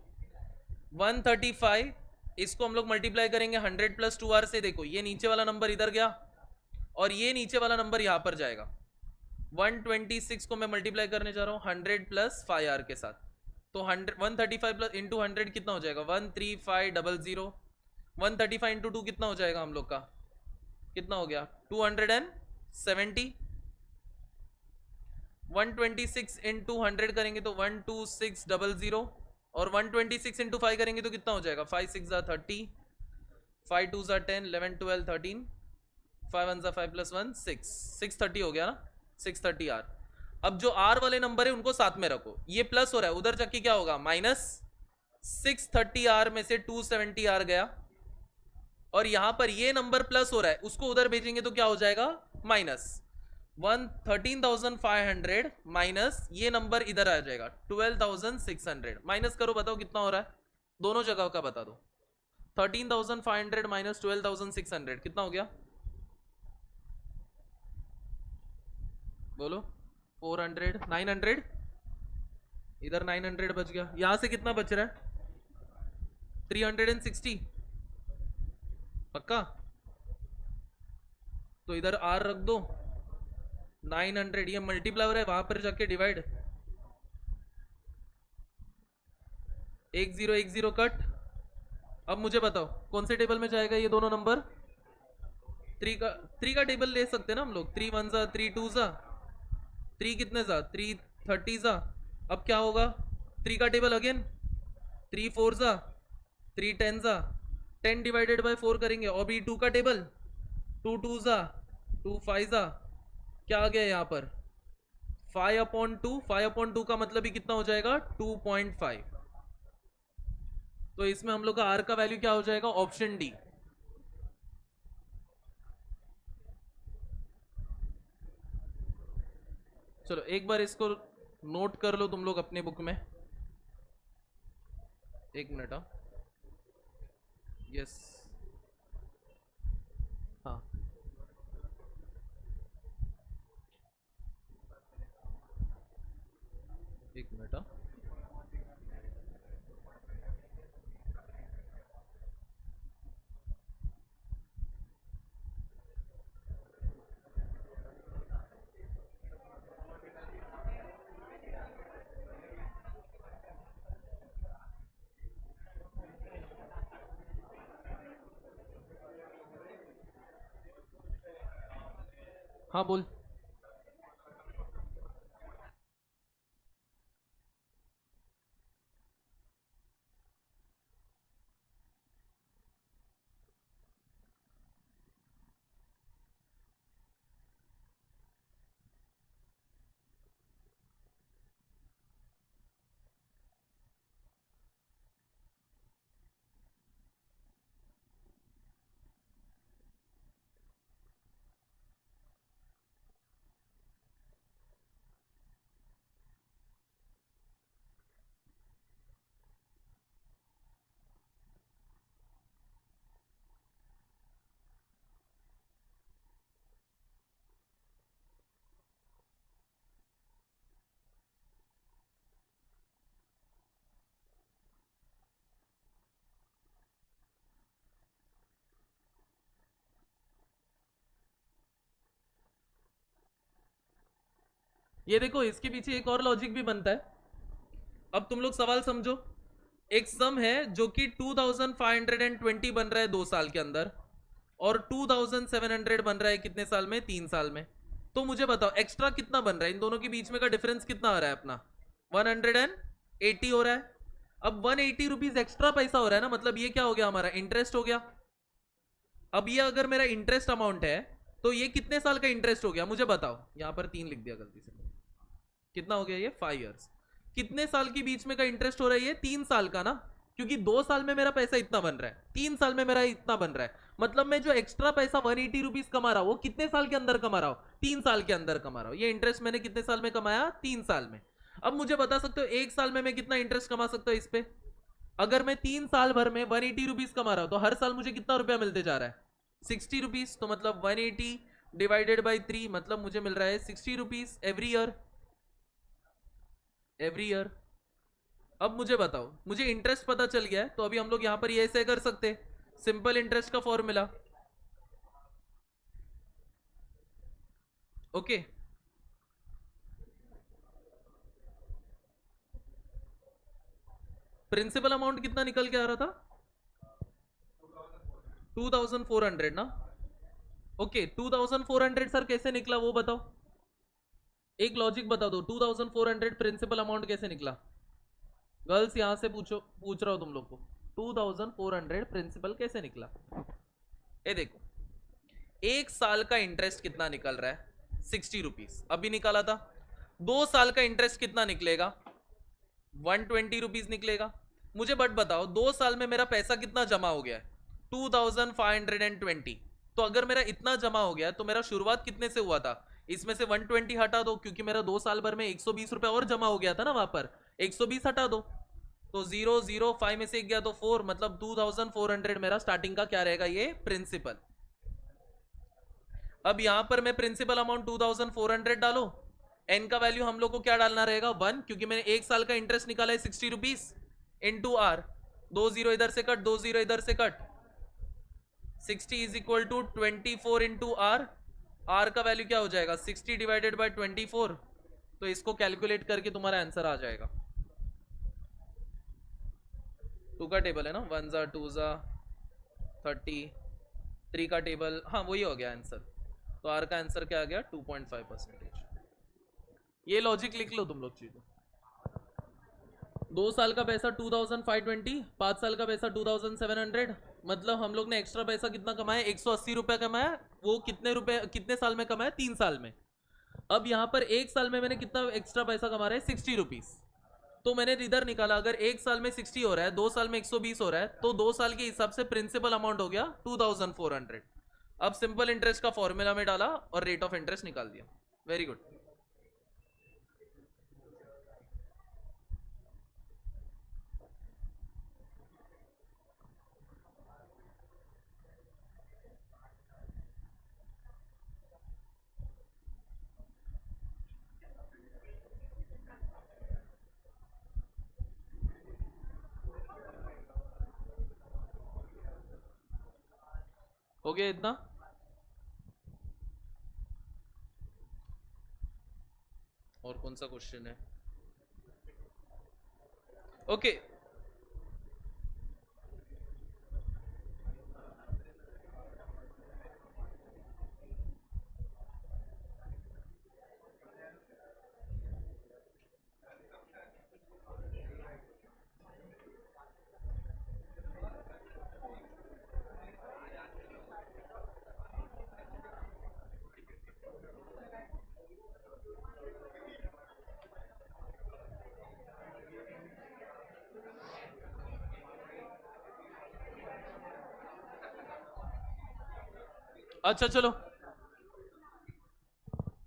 135, इसको हम लोग मल्टीप्लाई करेंगे 100 + 2R से। देखो ये नीचे वाला नंबर इधर गया, और ये नीचे वाला नंबर यहाँ पर जाएगा। 126 को मैं मल्टीप्लाई करने जा रहा हूँ 100 + 5R के साथ। तो 135 + × 100 कितना हो जाएगा 13500। 135 × 2 कितना हो जाएगा हम लोग का, कितना हो गया 270। 126 × 100 करेंगे तो 12600। और 126 इंटू 5 करेंगे तो कितना हो जाएगा? 5 6 जा 30, 5 2 जा 10, 11 12 13, 5 1 जा 5 प्लस 1 6, 630 हो गया ना, 630 आर। अब जो आर वाले नंबर है उनको साथ में रखो, ये प्लस हो रहा है, उधर जाके क्या होगा? माइनस 630 आर में से 270 आर गया, और यहां पर ये नंबर प्लस हो रहा है, उसको उधर भेजेंगे तो क्या हो जाएगा? माइनस 13,500 माइनस ये नंबर इधर आ जाएगा 12,600। माइनस करो, बताओ कितना हो रहा है, दोनों जगह का बता दो। 13,500 माइनस 12,600 कितना हो गया? बोलो। 400, 900, इधर 900 बच गया, यहां से कितना बच रहा है? 360। पक्का? तो इधर आर रख दो, 900, ये मल्टीप्लाई है, वहां पर जाके डिवाइड, 1010 कट। अब मुझे बताओ कौन से टेबल में जाएगा ये दोनों नंबर? 3 का टेबल ले सकते हैं ना हम लोग। 3 1 जा 3 2 जा 3 कितने जा 3 30 जा। अब क्या होगा? 3 का टेबल अगेन, 3 4 जा 3 10 जा, 10 डिवाइडेड बाय 4 करेंगे। और भी 2 का टेबल, 2 2 जा 2 5 जा, क्या आ गया यहाँ पर? 5/2। 5/2 का मतलब ही कितना हो जाएगा? 2.5। तो इसमें हम लोग का आर का वैल्यू क्या हो जाएगा? Option D. चलो एक बार इसको नोट कर लो तुम लोग अपने बुक में, 1 मिनट। हाँ, यस, हाँ, एक मिनट। हाँ, हाँ बोल। ये देखो, इसके पीछे एक और लॉजिक भी बनता है। अब तुम लोग सवाल समझो। एक सम है जो कि 2520 बन रहा है 2 साल के अंदर, और 2700 बन रहा है कितने साल में? 3 साल में। तो मुझे बताओ एक्स्ट्रा कितना बन रहा है, इन दोनों के बीच में का डिफरेंस कितना आ रहा है अपना? 180 हो रहा है। अब 180 रुपीज एक्स्ट्रा पैसा हो रहा है ना, मतलब ये क्या हो गया? हमारा इंटरेस्ट हो गया। अब ये अगर मेरा इंटरेस्ट अमाउंट है तो ये कितने साल का इंटरेस्ट हो गया मुझे बताओ? यहां पर 3 लिख दिया गलती से, कितना हो गया ये? 5 इयर्स। कितने साल के बीच में का इंटरेस्ट हो रहा है ये? 3 साल का ना, क्योंकि 2 साल में मेरा पैसा इतना बन रहा है, 3 साल में मेरा इतना बन रहा है। मतलब मैं जो एक्स्ट्रा पैसा 180 रुपीज कमा रहा हूं वो कितने साल के अंदर कमा रहा हूं? 3 साल के अंदर कमा रहा हूं। ये इंटरेस्ट मैंने कितने साल में कमाया? 3 साल में। अब मुझे बता सकते हो 1 साल में मैं कितना इंटरेस्ट कमा सकता हूं इस पे? अगर मैं 3 साल भर में 180 रुपीज कमा रहा हूं तो हर साल मुझे कितना रुपया मिलते जा रहा है? 60 रुपीज। तो मतलब 180 डिवाइडेड बाई 3, मतलब मुझे मिल रहा है 60 rupees every year. Every year. अब मुझे बताओ, मुझे इंटरेस्ट पता चल गया है, तो अभी हम लोग यहां पर ये ऐसे कर सकते, सिंपल इंटरेस्ट का फॉर्मूला। ओके, प्रिंसिपल अमाउंट कितना निकल के आ रहा था? 2400 ना। ओके, 2400 सर कैसे निकला वो बताओ, एक लॉजिक बता दो। 2400 प्रिंसिपल अमाउंट कैसे निकला? गर्ल्स यहां से पूछ रहा हो तुम लोग को 2400 प्रिंसिपल कैसे निकला। ये देखो, एक साल का इंटरेस्ट कितना निकल रहा है 60 रुपीज, अभी निकाला था। 2 साल का इंटरेस्ट कितना निकलेगा 120 रुपीज निकलेगा। मुझे बट बताओ 2 साल में मेरा पैसा कितना जमा हो गया है 2520। तो अगर मेरा इतना जमा हो गया तो मेरा शुरुआत कितने से हुआ था, इसमें से 120 हटा दो क्योंकि मेरा 2 साल भर में 120 रुपया और जमा हो गया था ना वहां पर, 120 हटा दो तो 005 में से एक गया तो 4, मतलब 2400 मेरा स्टार्टिंग का क्या रहेगा ये प्रिंसिपल। अब यहां पर मैं प्रिंसिपल अमाउंट 2400 डालो, एन का वैल्यू हम लोग को क्या डालना रहेगा 1, क्योंकि मैंने एक साल का इंटरेस्ट निकाला है 60 रुपीज इंटू आर, 20 इधर से कट 20 इधर से cut, 60 is equal to 24 into R. R का वैल्यू क्या हो जाएगा 60 डिवाइडेड बाय 24, तो इसको कैलकुलेट करके तुम्हारा आंसर आ जाएगा। 2 का टेबल है ना, 1 जा 2 जा 30, 3 का टेबल, हाँ वही हो गया आंसर। तो आर का आंसर क्या आ गया 2.5%। ये लॉजिक लिख लो तुम लोग चीजों। 2 साल का पैसा 2520, 5 साल का पैसा 2700, मतलब हम लोग ने एक्स्ट्रा पैसा कितना कमाया 180 रुपया कमाया। वो कितने साल में कमाया 3 साल में। अब यहाँ पर एक साल में मैंने कितना एक्स्ट्रा पैसा कमा रहा है 60 रुपीज, तो मैंने इधर निकाला अगर एक साल में 60 हो रहा है 2 साल में 120 हो रहा है तो 2 साल के हिसाब से प्रिंसिपल अमाउंट हो गया 2400। अब सिंपल इंटरेस्ट का फॉर्मूला में डाला और रेट ऑफ इंटरेस्ट निकाल दिया। Very good. हो गया इतना। और कौन सा क्वेश्चन है? ओके अच्छा चलो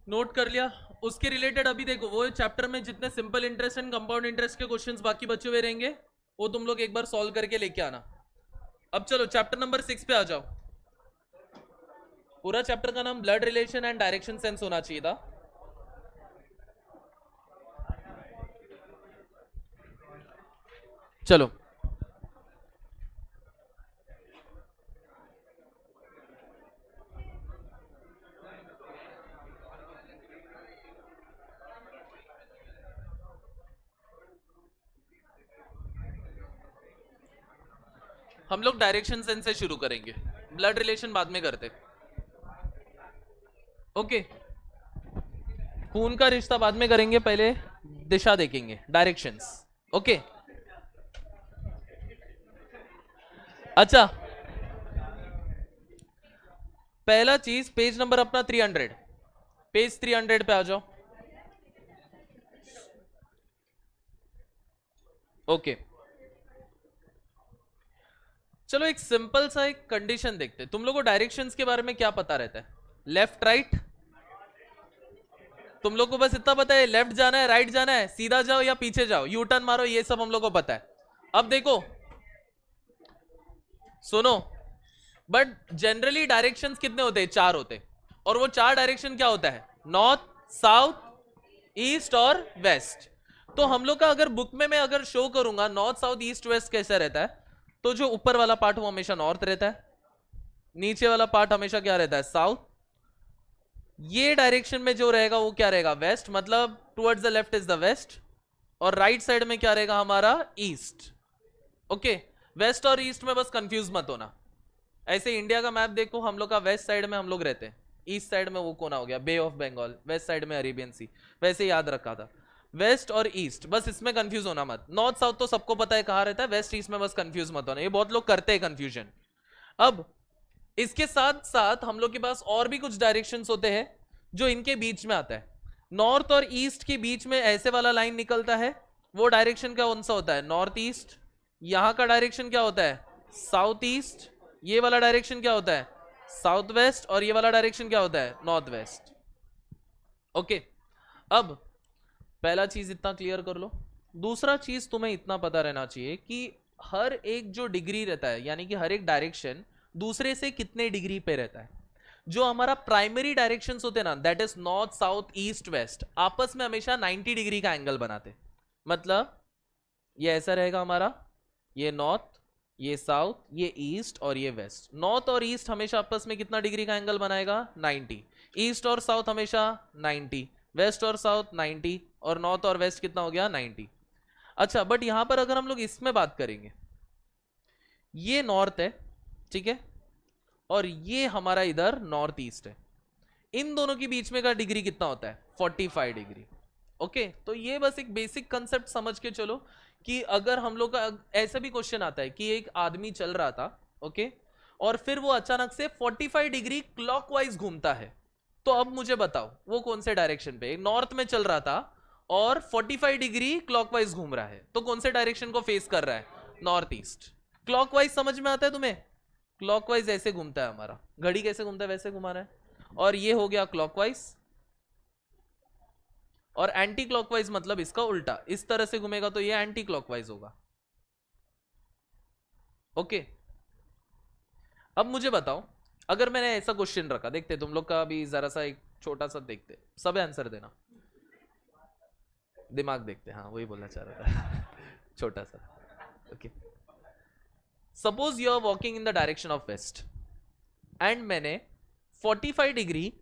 नोट कर लिया। उसके रिलेटेड अभी देखो वो चैप्टर में जितने simple interest and compound interest के क्वेश्चंस बाकी बचे हुए रहेंगे वो तुम लोग एक बार सॉल्व करके लेके आना। अब चलो चैप्टर नंबर 6 पे आ जाओ। पूरा चैप्टर का नाम blood relation and direction sense होना चाहिए था। चलो हम लोग डायरेक्शन सेंस से शुरू करेंगे, ब्लड रिलेशन बाद में करते। ओके खून का रिश्ता बाद में करेंगे, पहले दिशा देखेंगे डायरेक्शंस। ओके अच्छा पहला चीज पेज नंबर अपना 300, पेज 300 पे आ जाओ। ओके चलो एक सिंपल सा एक कंडीशन देखते हैं। तुम लोगों को डायरेक्शंस के बारे में क्या पता रहता है? लेफ्ट राइट, तुम लोग को बस इतना पता है लेफ्ट जाना है राइट जाना है, सीधा जाओ या पीछे जाओ, यू टर्न मारो, ये सब हम लोग को पता है। अब देखो सुनो, बट जनरली डायरेक्शंस कितने होते हैं? 4 होते हैं। और वो 4 डायरेक्शन क्या होता है? नॉर्थ साउथ ईस्ट और वेस्ट। तो हम लोग का अगर बुक में मैं अगर शो करूंगा नॉर्थ साउथ ईस्ट वेस्ट कैसा रहता है, तो जो ऊपर वाला पार्ट वो हमेशा नॉर्थ रहता है, नीचे वाला पार्ट हमेशा क्या रहता है? साउथ। ये डायरेक्शन में जो रहेगा वो क्या रहेगा? वेस्ट, मतलब towards the left is the west. और राइट साइड में क्या रहेगा हमारा? ईस्ट। ओके वेस्ट और ईस्ट में बस कंफ्यूज मत होना। ऐसे इंडिया का मैप देखो, हम लोग का वेस्ट साइड में हम लोग रहते हैं, ईस्ट साइड में वो कोना हो गया बे ऑफ बंगाल, वेस्ट साइड में अरेबियन सी, वैसे याद रखा था। वेस्ट और ईस्ट, बस इसमें कंफ्यूज होना मत। नॉर्थ साउथ तो सबको पता है कहाँ रहता है, वेस्ट ईस्ट में बस कंफ्यूज मत होना, ये बहुत लोग करते हैं कंफ्यूजन। अब इसके साथ साथ हम लोग के पास और भी कुछ डायरेक्शंस होते हैं जो इनके बीच में आता है। नॉर्थ और ईस्ट के बीच में ऐसे वाला लाइन निकलता है, वो डायरेक्शन का कौन सा होता है? North east. यहां का डायरेक्शन क्या होता है? South east. ये वाला डायरेक्शन क्या होता है? South west. और ये वाला डायरेक्शन क्या होता है? North west. ओके, अब पहला चीज इतना क्लियर कर लो। दूसरा चीज तुम्हें इतना पता रहना चाहिए कि हर एक जो डिग्री रहता है, यानी कि हर एक डायरेक्शन दूसरे से कितने डिग्री पे रहता है। जो हमारा प्राइमरी डायरेक्शंस होते हैं ना, that is north south east west, आपस में हमेशा 90 डिग्री का एंगल बनाते। मतलब ये ऐसा रहेगा हमारा, ये नॉर्थ, ये साउथ, ये ईस्ट और ये वेस्ट। नॉर्थ और ईस्ट हमेशा आपस में कितना डिग्री का एंगल बनाएगा? 90। ईस्ट और साउथ हमेशा 90, वेस्ट और साउथ 90, और नॉर्थ और वेस्ट कितना हो गया? 90। अच्छा, बट यहां पर अगर हम लोग इसमें बात करेंगे, ये नॉर्थ है, ठीक है, और ये हमारा इधर नॉर्थ ईस्ट है, इन दोनों के बीच में का डिग्री कितना होता है? 45 डिग्री। ओके, तो ये बस एक बेसिक कंसेप्ट समझ के चलो कि अगर हम लोग का ऐसा भी क्वेश्चन आता है कि एक आदमी चल रहा था, ओके, और फिर वो अचानक से 45 डिग्री क्लॉकवाइज घूमता है, तो अब मुझे बताओ वो कौन से डायरेक्शन पे? नॉर्थ में चल रहा था और 45 डिग्री क्लॉकवाइज घूम रहा है, तो कौन से डायरेक्शन को फेस कर रहा है? North east. क्लॉकवाइज समझ में आता है तुम्हें? क्लॉकवाइज ऐसे घूमता है, हमारा घड़ी कैसे घूमता है वैसे घुमाना है। और ये हो गया क्लॉकवाइज, और एंटी क्लॉकवाइज मतलब इसका उल्टा, इस तरह से घूमेगा तो ये एंटी क्लॉकवाइज होगा। ओके, अब मुझे बताओ, अगर मैंने ऐसा क्वेश्चन रखा, देखते तुम लोग का भी जरा सा एक छोटा सा देखते, सब आंसर देना, दिमाग देखते। हाँ, वही बोलना चाह रहा था छोटा सा। Okay, suppose you are walking in the direction of west and मैंने 45 डिग्री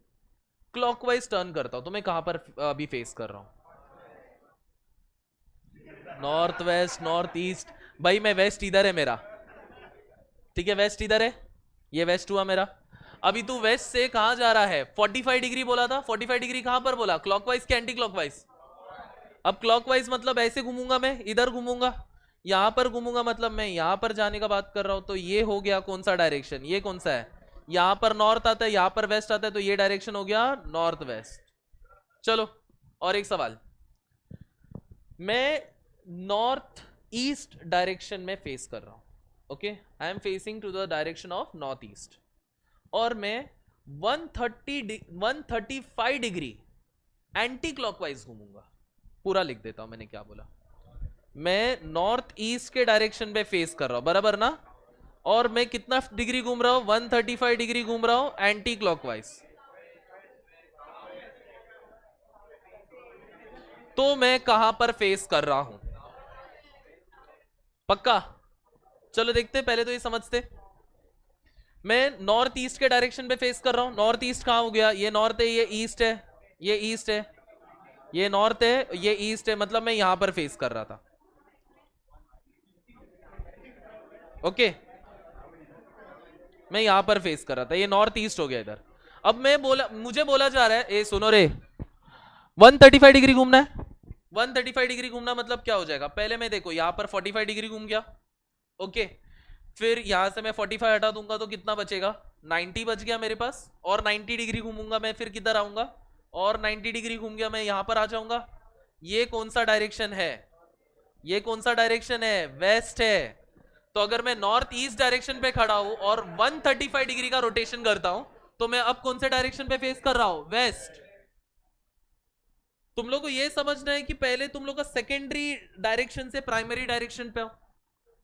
क्लॉकवाइज टर्न करता हूं, तो मैं कहां पर अभी फेस कर रहा हूं? North west, north east. भाई मैं वेस्ट इधर है मेरा, ठीक है, वेस्ट इधर है, ये वेस्ट हुआ मेरा। अभी तू वेस्ट से कहां जा रहा है? 45 डिग्री बोला था, 45 डिग्री कहां पर बोला? क्लॉकवाइज के एंटी क्लॉकवाइज? अब क्लॉकवाइज मतलब ऐसे घूमूंगा मैं, इधर घूमूंगा, यहां पर घूमूंगा, मतलब मैं यहां पर जाने का बात कर रहा हूं। तो ये हो गया कौन सा डायरेक्शन? ये कौन सा है? यहां पर नॉर्थ आता है, यहां पर वेस्ट आता है, तो ये डायरेक्शन हो गया नॉर्थ वेस्ट। चलो, और एक सवाल, मैं नॉर्थ ईस्ट डायरेक्शन में फेस कर रहा हूं, okay, I am facing to the direction of north east, और मैं 135 डिग्री एंटी क्लॉकवाइज घूमूंगा। पूरा लिख देता हूं मैंने क्या बोला। मैं नॉर्थ ईस्ट के डायरेक्शन पे फेस कर रहा हूं, बराबर ना, और मैं कितना डिग्री घूम रहा हूं? 135 डिग्री घूम रहा हूं एंटी क्लॉकवाइज। तो मैं कहां पर फेस कर रहा हूं? पक्का? चलो देखते हैं, पहले तो ये समझते। मैं नॉर्थ ईस्ट के डायरेक्शन पे फेस कर रहा हूं। नॉर्थ ईस्ट कहां हो गया? ये नॉर्थ है, ये ईस्ट है, ये ईस्ट है, ये नॉर्थ है, ये ईस्ट है, मतलब मैं यहां पर फेस कर रहा था। ओके, मैं यहां पर फेस कर रहा था, ये नॉर्थ ईस्ट हो गया इधर। अब मुझे बोला जा रहा है, ए सुनो रे, 135 डिग्री घूमना है। 135 डिग्री घूमना मतलब क्या हो जाएगा? पहले मैं देखो यहां पर 45 डिग्री घूम गया, ओके, फिर यहां से मैं 45 हटा दूंगा तो कितना बचेगा? 90 बच गया मेरे पास। और 90 डिग्री घूमूंगा मैं, फिर किधर आऊंगा? और 90 डिग्री घूम गया मैं, यहां पर आ जाऊंगा। ये कौन सा डायरेक्शन है? ये कौन सा डायरेक्शन है? वेस्ट है। तो अगर मैं नॉर्थ ईस्ट डायरेक्शन पे खड़ा हूं और 135 डिग्री का रोटेशन करता हूं, तो मैं अब कौन से डायरेक्शन पे फेस कर रहा हूं? वेस्ट। तुम लोग को यह समझना है कि पहले तुम लोग का सेकेंडरी डायरेक्शन से प्राइमरी डायरेक्शन पे हो।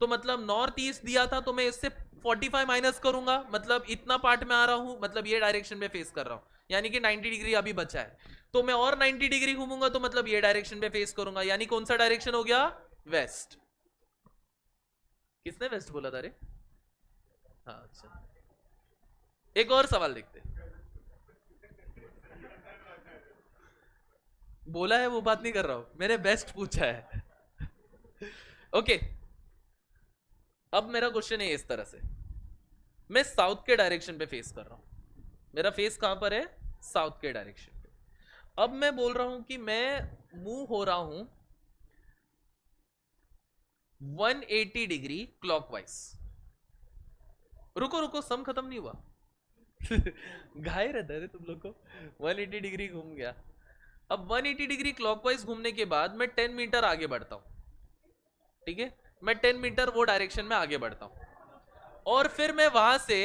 तो मतलब नॉर्थ ईस्ट दिया था, तो मैं इससे 45 माइनस करूंगा, मतलब इतना पार्ट में आ रहा हूं, मतलब ये डायरेक्शन में फेस कर रहा हूं, यानी कि 90 डिग्री अभी बचा है। तो मैं और 90 डिग्री घूमूंगा, तो मतलब ये डायरेक्शन पे फेस करूंगा, यानी कौन सा डायरेक्शन हो गया? वेस्ट। किसने वेस्ट बोला था रे? हाँ, अच्छा, एक और सवाल देखते। बोला है वो बात नहीं कर रहा हूं, मैंने बेस्ट पूछा है ओके, अब मेरा क्वेश्चन है इस तरह से, मैं साउथ के डायरेक्शन पे फेस कर रहा हूं, मेरा फेस कहां पर है? साउथ के डायरेक्शन पे। अब मैं बोल रहा हूं कि मैं मूव हो रहा हूं 180 डिग्री क्लॉकवाइज। रुको रुको, सम खत्म नहीं हुआ। घाय रहता है तुम लोग को। 180 डिग्री घूम गया। अब 180 डिग्री क्लॉकवाइज घूमने के बाद मैं 10 मीटर आगे बढ़ता हूं। ठीक है, मैं 10 मीटर वो डायरेक्शन में आगे बढ़ता हूं और फिर मैं वहां से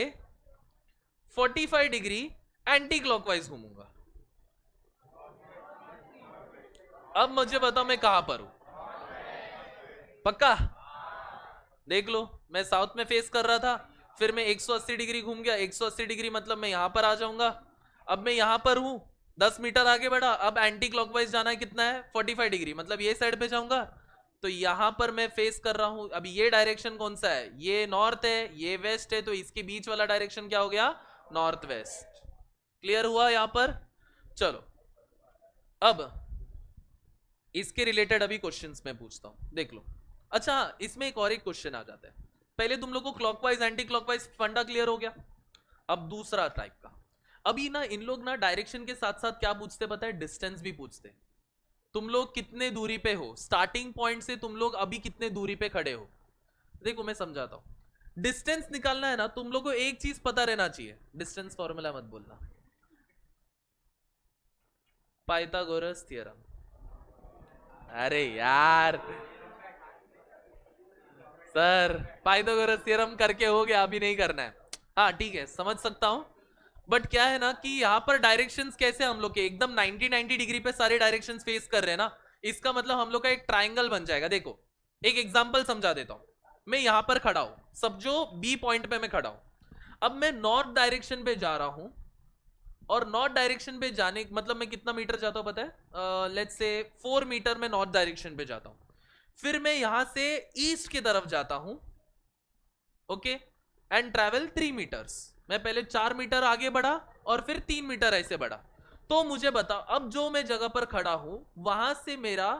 45 डिग्री एंटी क्लॉकवाइज घूमूंगा। अब मुझे बताओ मैं कहां पर हूं? पक्का? देख लो, मैं साउथ में फेस कर रहा था, फिर मैं 180 डिग्री घूम गया। 180 डिग्री मतलब मैं यहां पर आ जाऊंगा। अब मैं यहां पर हूं, 10 मीटर आगे बढ़ा, अब एंटी क्लॉकवाइज जाना है, कितना है? 45 डिग्री, मतलब ये साइड पे जाऊंगा। तो यहां पर मैं फेस कर रहा हूं। अब ये डायरेक्शन कौन सा है? ये नॉर्थ है, ये वेस्ट है, तो इसके बीच वाला डायरेक्शन क्या हो गया? North west. क्लियर हुआ यहां पर? चलो, अब इसके रिलेटेड अभी क्वेश्चंस मैं पूछता हूं, देख लो। अच्छा, इसमें एक और एक क्वेश्चन आ जाता है। पहले तुम लोग को क्लॉकवाइज एंटी क्लॉकवाइज फंडा क्लियर हो गया। अब दूसरा टाइप का, अभी ना इन लोग ना डायरेक्शन के साथ साथ क्या पूछते पता है? डिस्टेंस भी पूछते। तुम लोग कितने दूरी पे हो स्टार्टिंग पॉइंट से, तुम लोग अभी कितने दूरी पे खड़े हो। देखो मैं समझाता हूं। डिस्टेंस निकालना है ना, तुम लोग को एक चीज पता रहना चाहिए। डिस्टेंस फॉर्मूला मत बोलना, पाइथागोरस थ्योरम। अरे यार सर, पाइथागोरस थ्योरम करके हो गया, अभी नहीं करना है। हाँ ठीक है, समझ सकता हूं। बट क्या है ना कि यहाँ पर डायरेक्शंस कैसे हम लोग के एकदम 90 डिग्री पे सारे डायरेक्शंस फेस कर रहे हैं ना। इसका मतलब हम लोग का एक ट्राइंगल बन जाएगा। देखो एक एग्जांपल समझा देता हूं। मैं यहाँ पर खड़ा हूं, सब जो बी पॉइंट पे मैं खड़ा हूं। अब मैं नॉर्थ डायरेक्शन पे जा रहा हूं, और नॉर्थ डायरेक्शन पे जाने मतलब मैं कितना मीटर जाता हूं पता है? लेट्स से 4 मीटर में नॉर्थ डायरेक्शन पे जाता हूं। फिर मैं यहां से ईस्ट की तरफ जाता हूं, ओके, एंड ट्रैवल 3 मीटर्स। मैं पहले 4 मीटर आगे बढ़ा और फिर 3 मीटर ऐसे बढ़ा। तो मुझे बताओ, अब जो मैं जगह पर खड़ा हूं वहां से मेरा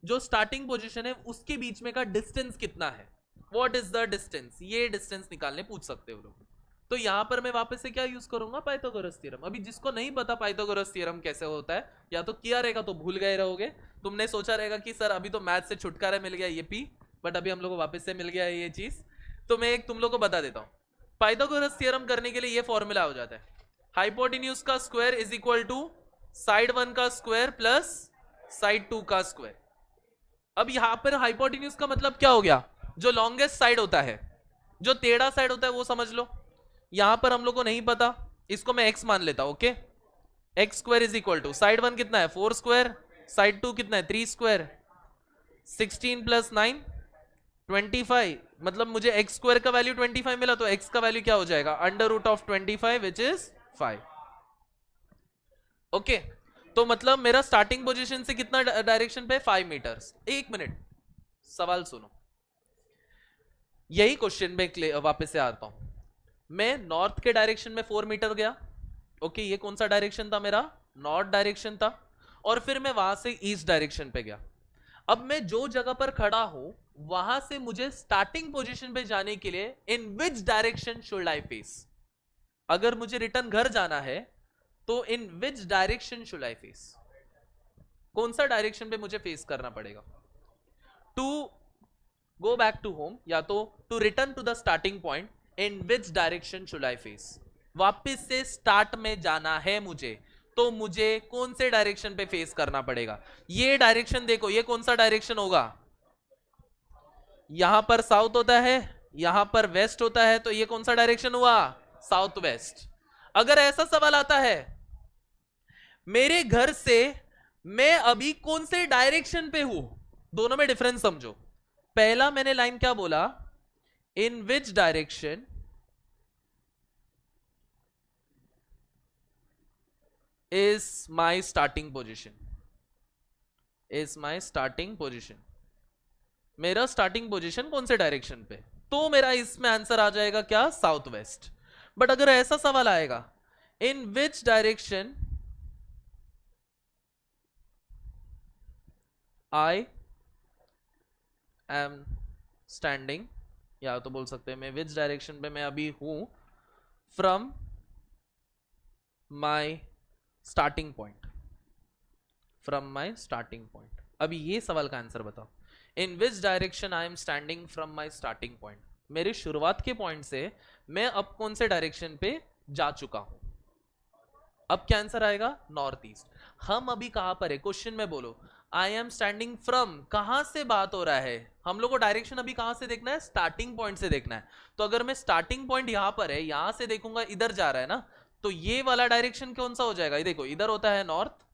जो स्टार्टिंग पोजीशन है उसके बीच में का डिस्टेंस कितना है? What is the distance? ये डिस्टेंस निकालने पूछ सकते हो लोग। तो यहां पर मैं वापस से क्या यूज करूंगा? Pythagoras theorem. अभी जिसको नहीं पता पाइथागोरस थ्योरम कैसे होता है, या तो किया रहेगा तो भूल गए रहोगे। तुमने सोचा रहेगा कि सर अभी तो मैथ से छुटकारा मिल गया ये पी, बट अभी हम लोग को वापस से मिल गया है ये चीज। तो मैं एक तुम लोग को बता देता हूं। पाइथागोरस थ्योरम करने के लिए ये फॉर्मूला हो जाता है, हाइपोटेन्यूज का square is equal to side 1 का स्क्वायर प्लस साइड 2 का स्क्वायर। अब यहां पर हाइपोटेन्यूज का मतलब क्या हो गया? जो लॉन्गेस्ट साइड होता है, जो टेढ़ा साइड होता है वो समझ लो। यहां पर हम लोग को नहीं पता, इसको मैं x मान लेता हूं, okay. X square is equal to side 1 कितना है? 4 स्क्वायर, साइड 2 कितना है? 3 स्क्वायर, 16 प्लस 9 25। मतलब मुझे एक्स स्क्वायर का वैल्यू 25 मिला, तो एक्स का वैल्यू क्या हो जाएगा? Under root of 25 which is 5। Okay, तो मतलब मेरा स्टार्टिंग पोजीशन से कितना डायरेक्शन पे? 5 मीटर्स। एक मिनट, सवाल सुनो। यही क्वेश्चन में वापस से आता हूं। मैं नॉर्थ के डायरेक्शन में 4 मीटर गया, ओके। ये कौन सा डायरेक्शन था मेरा? नॉर्थ डायरेक्शन था। और फिर मैं वहां से ईस्ट डायरेक्शन पे गया। अब मैं जो जगह पर खड़ा हूं वहां से मुझे स्टार्टिंग पोजीशन पे जाने के लिए in which direction should I face? अगर मुझे रिटर्न घर जाना है तो in which direction should I face? कौन सा डायरेक्शन पे मुझे फेस करना पड़ेगा to go back to home, या तो to return to the starting point? In which direction should I face? वापिस से स्टार्ट में जाना है मुझे, तो मुझे कौन से डायरेक्शन पे फेस करना पड़ेगा? ये डायरेक्शन देखो, ये कौन सा डायरेक्शन होगा? यहां पर साउथ होता है, यहां पर वेस्ट होता है, तो ये कौन सा डायरेक्शन हुआ? South west. अगर ऐसा सवाल आता है मेरे घर से मैं अभी कौन से डायरेक्शन पे हूं, दोनों में डिफरेंस समझो। पहला मैंने लाइन क्या बोला? In which direction is my starting position? Is my starting position, मेरा स्टार्टिंग पोजीशन कौन से डायरेक्शन पे? तो मेरा इसमें आंसर आ जाएगा क्या? South west. बट अगर ऐसा सवाल आएगा in which direction I am standing, या तो बोल सकते हैं मैं विच डायरेक्शन पे मैं अभी हूं from my starting point, from my starting point. अभी ये सवाल का आंसर बताओ, in which direction I am standing from my starting point. मेरे शुरुआत के पॉइंट से मैं अब कौन से डायरेक्शन पे जा चुका हूं। अब क्या आंसर आएगा, नॉर्थ ईस्ट। हम अभी कहां पर है, क्वेश्चन में बोलो, आई एम स्टैंडिंग फ्रॉम, कहां से बात हो रहा है, हम लोग को डायरेक्शन अभी कहां से देखना है, स्टार्टिंग पॉइंट से देखना है। तो अगर मैं स्टार्टिंग पॉइंट यहां पर है, यहां से देखूंगा इधर जा रहा है ना, तो ये वाला डायरेक्शन कौन सा हो जाएगा, ये देखो इधर होता है नॉर्थ,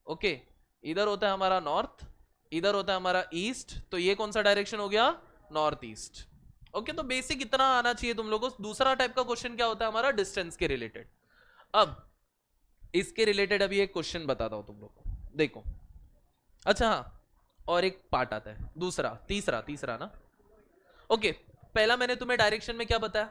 ओके, इधर होता है हमारा नॉर्थ, इधर होता है हमारा ईस्ट, तो ये कौन सा डायरेक्शन हो गया, नॉर्थ ईस्ट। ओके, तो बेसिक इतना आना चाहिए तुम लोगों को। दूसरा टाइप का क्वेश्चन क्या होता है हमारा, डिस्टेंस के रिलेटेड। अब इसके रिलेटेड अभी एक क्वेश्चन बताता हूं तुम लोग को, देखो। अच्छा हाँ, और एक पार्ट आता है दूसरा, तीसरा तीसरा ना, ओके। पहला मैंने तुम्हें डायरेक्शन में क्या बताया,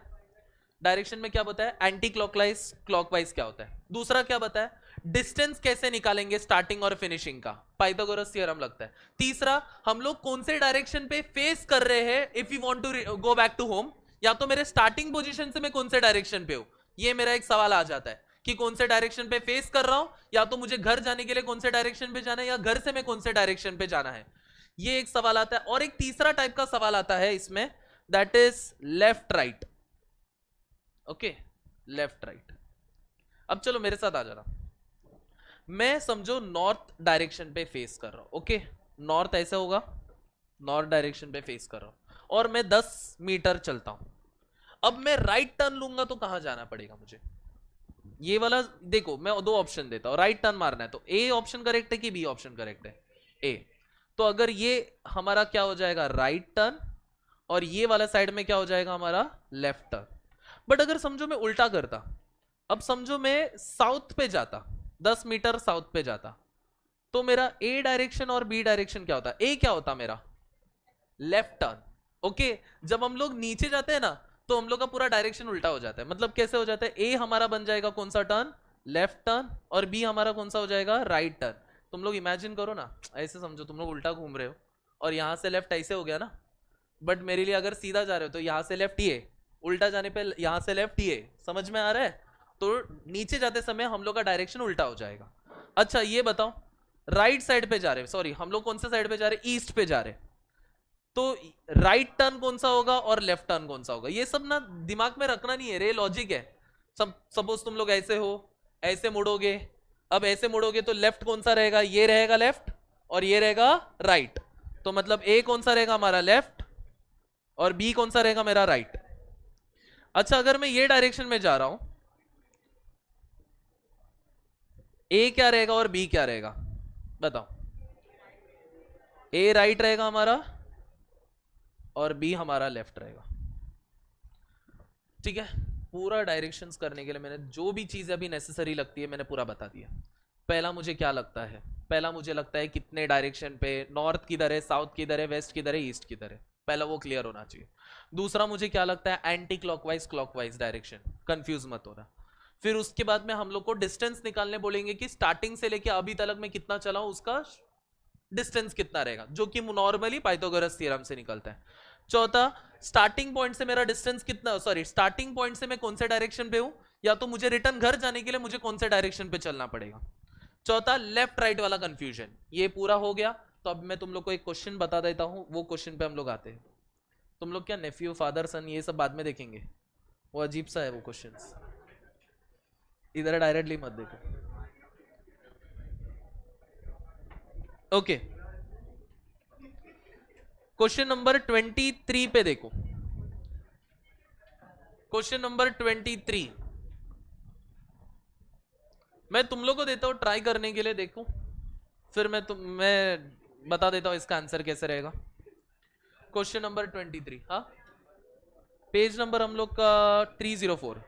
डायरेक्शन में क्या बताया, एंटी क्लॉकवाइज क्लॉकवाइज क्या होता है। दूसरा क्या बताया, डिस्टेंस कैसे निकालेंगे स्टार्टिंग और फिनिशिंग का, पाइथागोरस थ्योरम लगता है। तीसरा, हम लोग कौन से डायरेक्शन पे फेस कर रहे हैं if you want to go back to home, या तो मेरे स्टार्टिंग पोजीशन से मैं कौन से डायरेक्शन पे हूं, ये मेरा एक सवाल आ जाता है कि कौन से डायरेक्शन पे फेस कर रहा हूं, या तो मुझे घर जाने के लिए कौन से डायरेक्शन पे जाना है, या घर से मैं कौन से डायरेक्शन पे जाना है, ये एक सवाल आता है। और एक तीसरा टाइप का सवाल आता है इसमें, that is left right, okay, left right. अब चलो मेरे साथ आ जाना, मैं समझो नॉर्थ डायरेक्शन पे फेस कर रहा हूं, ओके, नॉर्थ ऐसे होगा, नॉर्थ डायरेक्शन पे फेस कर रहा हूं, और मैं 10 मीटर चलता हूं। अब मैं राइट टर्न लूंगा तो कहां जाना पड़ेगा मुझे, ये वाला देखो, मैं दो ऑप्शन देता हूं, राइट टर्न मारना है तो ए ऑप्शन करेक्ट है कि बी ऑप्शन करेक्ट है, ए। तो अगर ये हमारा क्या हो जाएगा, राइट टर्न, और ये वाला साइड में क्या हो जाएगा हमारा, लेफ्ट टर्न। बट अगर समझो मैं उल्टा करता, अब समझो मैं साउथ पे जाता, 10 मीटर साउथ पे जाता, तो मेरा ए डायरेक्शन और बी डायरेक्शन क्या होता, ए क्या होता मेरा, लेफ्ट टर्न, ओके। जब हम लोग नीचे जाते हैं ना, तो हम लोग का पूरा डायरेक्शन उल्टा हो जाता है। मतलब कैसे हो जाता है, ए हमारा बन जाएगा कौन सा टर्न, लेफ्ट टर्न, और बी हमारा कौन सा हो जाएगा, राइट टर्न। तुम लोग इमेजिन करो ना, ऐसे समझो तुम लोग उल्टा घूम रहे हो, और यहां से लेफ्ट ऐसे हो गया ना, बट मेरे लिए अगर सीधा जा रहे हो तो यहां से लेफ्ट ये, उल्टा जाने पे यहां से लेफ्ट ये, समझ में आ रहा है। तो नीचे जाते समय हम लोग का डायरेक्शन उल्टा हो जाएगा। अच्छा ये बताओ, राइट साइड पे जा रहे, सॉरी हम लोग कौन से साइड पे जा रहे, ईस्ट पे जा रहे, तो राइट टर्न कौन सा होगा और लेफ्ट टर्न कौन सा होगा, ये सब ना दिमाग में रखना नहीं है रे, लॉजिक है। सब सपोज तुम लोग ऐसे हो, ऐसे मुड़ोगे, अब ऐसे मुड़ोगे तो लेफ्ट कौन सा रहेगा, ये रहेगा लेफ्ट, और ये रहेगा राइट। तो मतलब ए कौन सा रहेगा हमारा, लेफ्ट, और बी कौन सा रहेगा मेरा, राइट। अच्छा अगर मैं ये डायरेक्शन में जा रहा हूं, ए क्या रहेगा और बी क्या रहेगा, बताओ। ए राइट रहेगा हमारा, और बी हमारा लेफ्ट रहेगा, ठीक है। पूरा डायरेक्शंस करने के लिए मैंने जो भी चीजें अभी नेसेसरी लगती है मैंने पूरा बता दिया। पहला मुझे क्या लगता है, पहला मुझे लगता है कितने डायरेक्शन पे, नॉर्थ किधर है, साउथ किधर है, वेस्ट किधर है, ईस्ट किधर है, पहला वो क्लियर होना चाहिए। दूसरा मुझे क्या लगता है, anti clockwise clockwise direction, confuse मत होना। फिर उसके बाद में हम लोग को डिस्टेंस निकालने बोलेंगे कि स्टार्टिंग से लेके अभी तक मैं कितना चला हूं, उसका डिस्टेंस कितना रहेगा, जो कि नॉर्मली पाइथागोरस थ्योरम से निकलता है। चौथा, स्टार्टिंग पॉइंट से मेरा डिस्टेंस कितना, सॉरी स्टार्टिंग पॉइंट से मैं कौन से डायरेक्शन पे हूं, या तो मुझे रिटर्न घर जाने के लिए मुझे कौन से डायरेक्शन पे चलना पड़ेगा। चौथा, लेफ्ट राइट वाला कंफ्यूजन, ये पूरा हो गया। तो अब मैं तुम लोग को एक क्वेश्चन बता देता हूं, वो क्वेश्चन पे हम लोग आते हैं। तुम लोग क्या नेफ्यू फादर सन ये सब बाद में देखेंगे, वो अजीब सा है वो क्वेश्चन, इधर डायरेक्टली मत देखो, ओके। क्वेश्चन नंबर 23 पे देखो, क्वेश्चन नंबर 23 मैं तुम लोग को देता हूं ट्राई करने के लिए, देखो फिर मैं बता देता हूं इसका आंसर कैसे रहेगा। क्वेश्चन नंबर 23, हाँ पेज नंबर हम लोग का 304,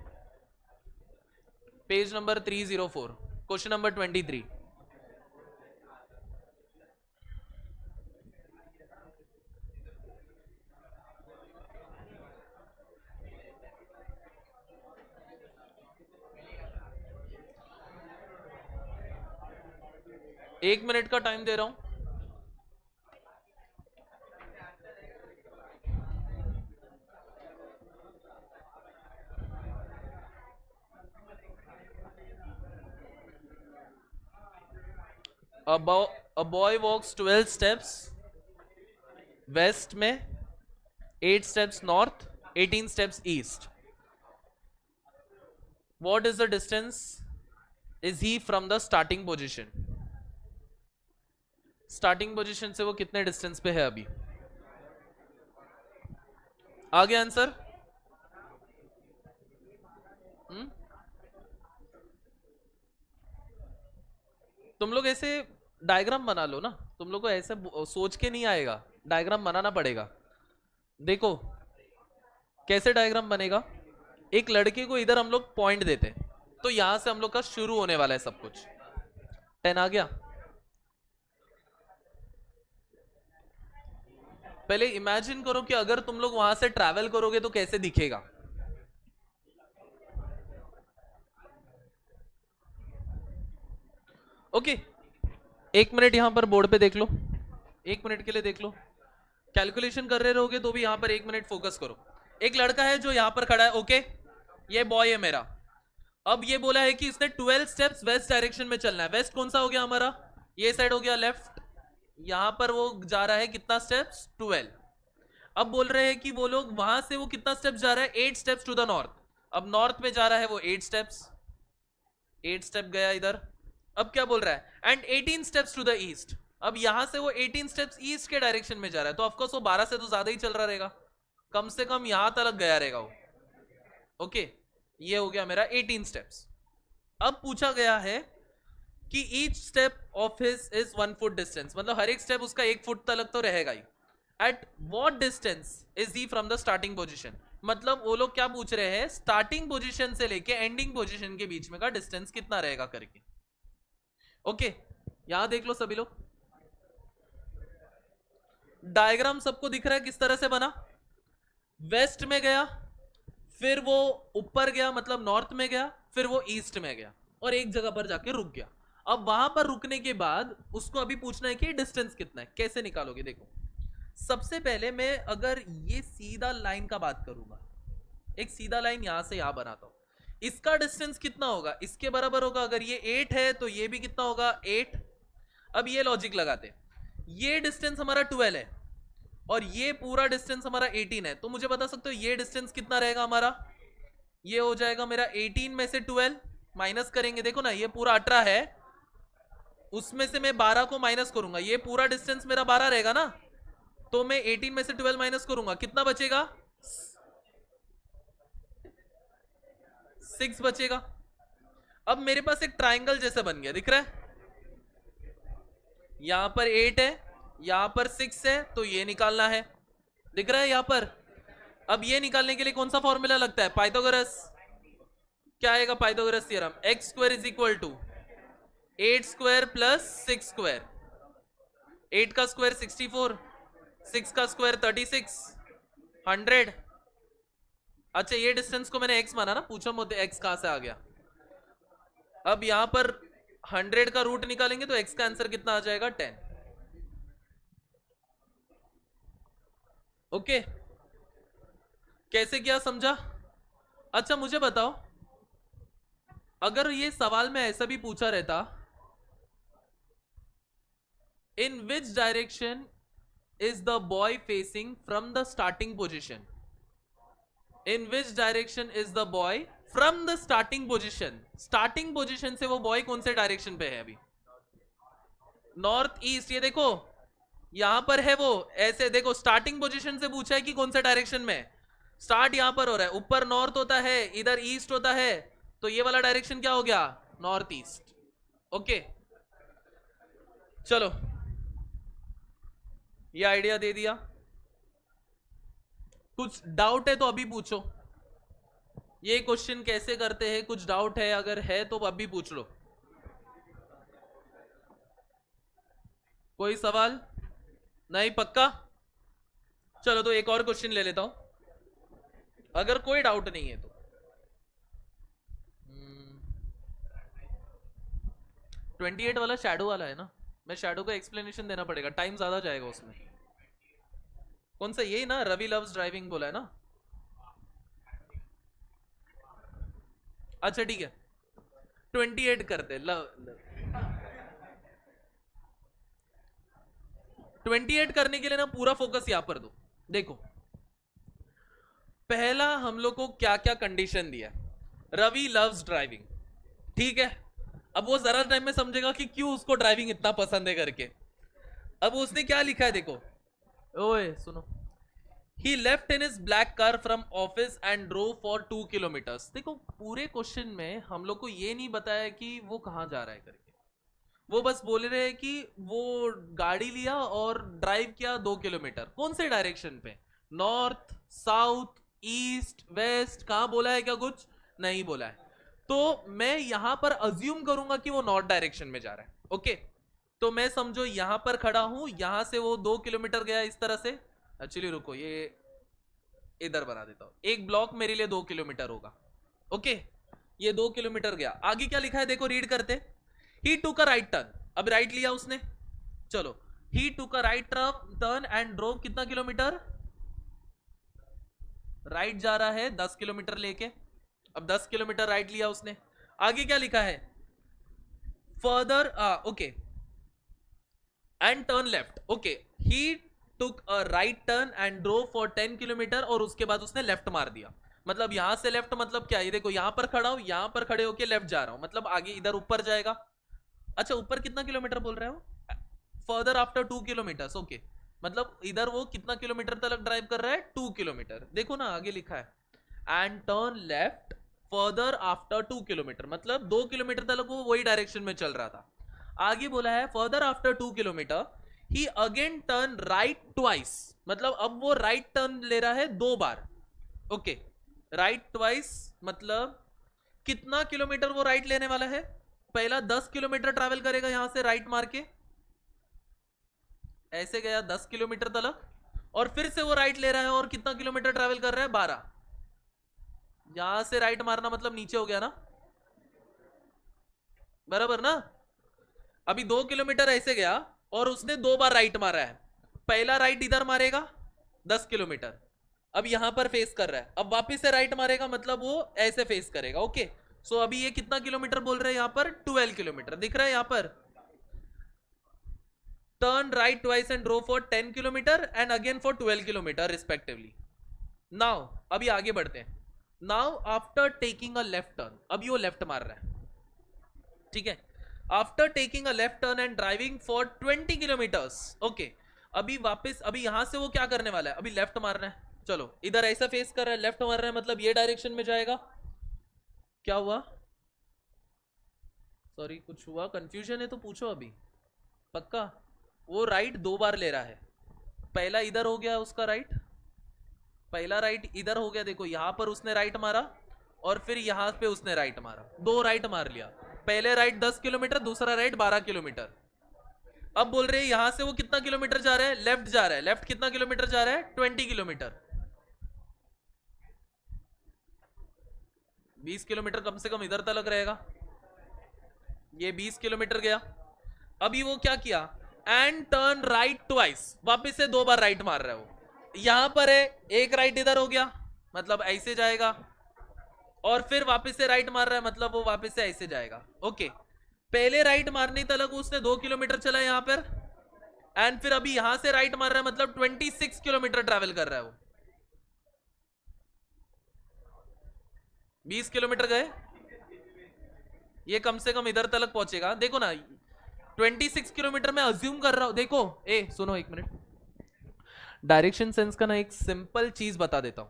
पेज नंबर 304, क्वेश्चन नंबर 23। एक मिनट का टाइम दे रहा हूं। A boy walks 12 steps west में, 8 steps north, 18 steps east. What is the distance is he from the starting position? Starting position से वो कितने डिस्टेंस पे है अभी? आगे आंसर? तुम लोग ऐसे डायग्राम बना लो ना, तुम लोग को ऐसे सोच के नहीं आएगा, डायग्राम बनाना पड़ेगा. देखो कैसे डायग्राम बनेगा. एक लड़के को इधर हम लोग पॉइंट देते हैं, तो यहां से हम लोग का शुरू होने वाला है सब कुछ. 10 आ गया. पहले इमेजिन करो कि अगर तुम लोग वहां से ट्रैवल करोगे तो कैसे दिखेगा. ओके, 1 मिनट यहां पर बोर्ड पे देख लो, 1 मिनट के लिए देख लो. कैलकुलेशन कर रहे रहोगे तो भी यहां पर 1 मिनट फोकस करो. एक लड़का है जो यहां पर खड़ा है. ओके, ये बॉय है मेरा. अब ये बोला है कि इसने 12 स्टेप्स वेस्ट डायरेक्शन में चलना है. वेस्ट कौन सा हो गया हमारा? ये साइड हो गया लेफ्ट. यहां पर वो जा रहा है कितना स्टेप्स? 12. अब बोल रहे हैं कि वो लोग वहां से वो कितना स्टेप्स जा रहा है? 8 स्टेप्स टू द नॉर्थ. अब नॉर्थ में जा रहा है वो 8 स्टेप्स, 8 स्टेप गया इधर. अब क्या बोल रहा है? And 18 steps to the east. अब यहां से वो 18 स्टेप्स ईस्ट के डायरेक्शन में जा रहा है, तो ऑफकोर्स वो 12 से तो ज्यादा ही चल रहा रहेगा, कम से कम यहां तक गया रहेगा वो. ओके, ये हो गया मेरा 18 स्टेप्स. अब पूछा गया है कि each step of his is 1 foot distance, मतलब हर एक स्टेप उसका 1 फुट तक तो रहेगा ही. At what distance is he from the starting position, मतलब वो लोग क्या पूछ रहे हैं, स्टार्टिंग पोजीशन से लेके एंडिंग पोजीशन के बीच में का डिस्टेंस कितना रहेगा करके. ओके, यहां देख लो सभी लोग. डायग्राम सबको दिख रहा है किस तरह से बना? वेस्ट में गया, फिर वो ऊपर गया मतलब नॉर्थ में गया, फिर वो ईस्ट में गया और एक जगह पर जाके रुक गया. अब वहां पर रुकने के बाद उसको अभी पूछना है कि डिस्टेंस कितना है. कैसे निकालोगे? देखो, सबसे पहले मैं अगर ये सीधा लाइन का बात करूंगा, एक सीधा लाइन यहां से यहां बनाता हूं, इसका डिस्टेंस कितना होगा? इसके बराबर होगा. अगर ये 8 है तो ये भी कितना होगा? 8. अब ये लॉजिक लगाते, ये डिस्टेंस हमारा 12 है और ये पूरा डिस्टेंस हमारा 18 है, तो मुझे बता सकते हो ये डिस्टेंस कितना रहेगा हमारा? ये हो जाएगा मेरा 18 में से 12 माइनस करेंगे. देखो ना, ये पूरा 18 है, उसमें से मैं 12 को माइनस करूंगा, ये पूरा डिस्टेंस मेरा 12 रहेगा ना, तो मैं 18 में से 12 माइनस करूंगा, कितना बचेगा? 6 बचेगा. अब मेरे पास एक ट्राइंगल जैसा बन गया, दिख रहा है? यहां पर 8 है, यहां पर 6 है, तो ये निकालना है, दिख रहा है यहां पर? अब ये निकालने के लिए कौन सा फॉर्मूला लगता है? पाइथागोरस. क्या आएगा Pythagoras theorem? X square is equal to 8 square plus 6 square. 8 का स्क्वायर 64, 6 का स्क्वायर 36, 100. अच्छा, ये डिस्टेंस को मैंने x माना ना, पूछो मुझे x कहां से आ गया. अब यहां पर 100 का रूट निकालेंगे तो x का आंसर कितना आ जाएगा? 10. ओके, कैसे किया समझा? अच्छा मुझे बताओ, अगर ये सवाल में ऐसा भी पूछा रहता, in which direction is the boy facing from the starting position, in which direction is the boy from the starting position, starting position से वो बॉय कौन से डायरेक्शन पे है अभी? North east. ये देखो यहां पर है वो, ऐसे देखो, स्टार्टिंग पोजीशन से पूछा है कि कौन से डायरेक्शन में. स्टार्ट यहां पर हो रहा है, ऊपर नॉर्थ होता है, इधर ईस्ट होता है, तो ये वाला डायरेक्शन क्या हो गया? North east. ओके, चलो ये आइडिया दे दिया. कुछ डाउट है तो अभी पूछो. ये क्वेश्चन कैसे करते हैं, कुछ डाउट है? अगर है तो अभी पूछ लो. कोई सवाल नहीं? पक्का? चलो तो एक और क्वेश्चन ले लेता हूं, अगर कोई डाउट नहीं है तो. 28 वाला शैडो वाला है ना, मैं शैडो का एक्सप्लेनेशन देना पड़ेगा, टाइम ज्यादा जाएगा उसमें. कौन सा? यही ना, रवि लव्स ड्राइविंग बोला है ना? अच्छा ठीक है, 28 करते. लव 28 करने के लिए ना पूरा फोकस यहां पर दो। देखो पहला हम लोग को क्या क्या कंडीशन दिया, रवि लव्स ड्राइविंग, ठीक है। अब वो जरा टाइम में समझेगा कि क्यों उसको ड्राइविंग इतना पसंद है करके। अब उसने क्या लिखा है देखो, ओए सुनो, he left in his black car from office and drove for 2 kilometres. देखो पूरे क्वेश्चन में हम लोग को ये नहीं बताया कि वो कहां जा रहा है करके, वो बस बोल रहे हैं कि वो गाड़ी लिया और ड्राइव किया 2 किलोमीटर। कौन से डायरेक्शन पे, नॉर्थ साउथ ईस्ट वेस्ट, कहां बोला है क्या, कुछ नहीं बोला है। तो मैं यहां पर अज्यूम करूंगा कि वो नॉर्थ डायरेक्शन में जा रहा है, ओके। तो मैं समझो यहां पर खड़ा हूं, यहां से वो 2 किलोमीटर गया इस तरह से। एक्चुअली रुको ये इधर बना देता हूं, एक ब्लॉक मेरे लिए 2 किलोमीटर होगा, ओके। ये 2 किलोमीटर गया, आगे क्या लिखा है देखो, रीड करते। He took a right turn, अब राइट लिया उसने, चलो he took a right turn and drove कितना किलोमीटर, राइट जा रहा है 10 किलोमीटर लेके। अब 10 किलोमीटर राइट लिया उसने, आगे क्या लिखा है, further okay and turn left, okay. He took a right turn and drove for 10 kilometre, और उसके बाद उसने लेफ्ट मार दिया। मतलब यहां से लेफ्ट मतलब क्या, ये देखो यहां पर खड़ा हूं, यहां पर खड़े होके लेफ्ट जा रहा हूं, मतलब आगे इधर ऊपर जाएगा। अच्छा ऊपर कितना किलोमीटर बोल रहे हो, फर्दर आफ्टर 2 किलोमीटर, ओके। मतलब इधर वो कितना किलोमीटर तक ड्राइव कर रहा है, 2 किलोमीटर। देखो ना आगे लिखा है and turn left further after 2 kilometre, मतलब 2 किलोमीटर तक वो वही डायरेक्शन में चल रहा था। आगे बोला है फर्दर आफ्टर 2 किलोमीटर ही अगेन टर्न राइट ट्वाइस, मतलब अब वो राइट टर्न ले रहा है 2 बार, ओके। राइट ट्वाइस मतलब कितना किलोमीटर वो राइट लेने वाला है, पहला 10 किलोमीटर ट्रैवल करेगा यहां से राइट मार के, ऐसे गया 10 किलोमीटर तक, और फिर से वो राइट ले रहा है और कितना किलोमीटर ट्रैवल कर रहा है, 12। यहां से राइट मारना मतलब नीचे हो गया ना, बराबर ना। अभी 2 किलोमीटर ऐसे गया और उसने 2 बार राइट मारा है, पहला राइट इधर मारेगा 10 किलोमीटर, अब यहां पर फेस कर रहा है, अब वापिस से राइट मारेगा मतलब वो ऐसे फेस करेगा, ओके। सो अभी ये कितना किलोमीटर बोल रहे हैं यहां पर, 12 किलोमीटर दिख रहा है यहां पर। Turn right twice and drove for 10 kilometre and again for 12 kilometre respectively. Now अभी आगे बढ़ते हैं। Now after taking a left turn, अभी वो लेफ्ट मार रहा है, ठीक है। After taking a left turn and driving for 20 kilometres, okay. अभी वापस, अभी यहां से वो क्या करने वाला है, अभी लेफ्ट मारना है, चलो इधर ऐसा फेस कर रहा है, लेफ्ट मार रहा है मतलब ये डायरेक्शन में जाएगा। क्या हुआ, सॉरी कुछ हुआ, कंफ्यूजन है तो पूछो अभी, पक्का। वो राइट 2 बार ले रहा है, पहला इधर हो गया उसका राइट, पहला राइट इधर हो गया, देखो यहां पर उसने राइट मारा और फिर यहां पे उसने राइट मारा, 2 राइट मार लिया। पहले राइट 10 किलोमीटर, दूसरा राइट 12 किलोमीटर। अब बोल रहे हैं यहां से वो कितना किलोमीटर जा रहा है, लेफ्ट जा रहा है, लेफ्ट कितना किलोमीटर जा रहा है, 20 किलोमीटर। 20 किलोमीटर कम से कम इधर तक रहेगा, ये 20 किलोमीटर गया। अभी वो क्या किया, एंड टर्न राइट ट्वाइस, वापिस से 2 बार राइट मार रहा है वो, यहां पर है एक राइट इधर हो गया मतलब ऐसे जाएगा, और फिर वापस से राइट मार रहा है मतलब वो वापस से ऐसे जाएगा, ओके। पहले राइट मारने तक उसने 2 किलोमीटर चला यहां पर, एंड फिर अभी यहां से राइट मार रहा है मतलब 26 किलोमीटर ट्रैवल कर रहा है वो। 20 किलोमीटर गए, ये कम से कम इधर तक पहुंचेगा, देखो ना 26 किलोमीटर में अज्यूम कर रहा हूं। देखो ए सुनो एक मिनट, डायरेक्शन सेंस का ना एक सिंपल चीज बता देता हूं।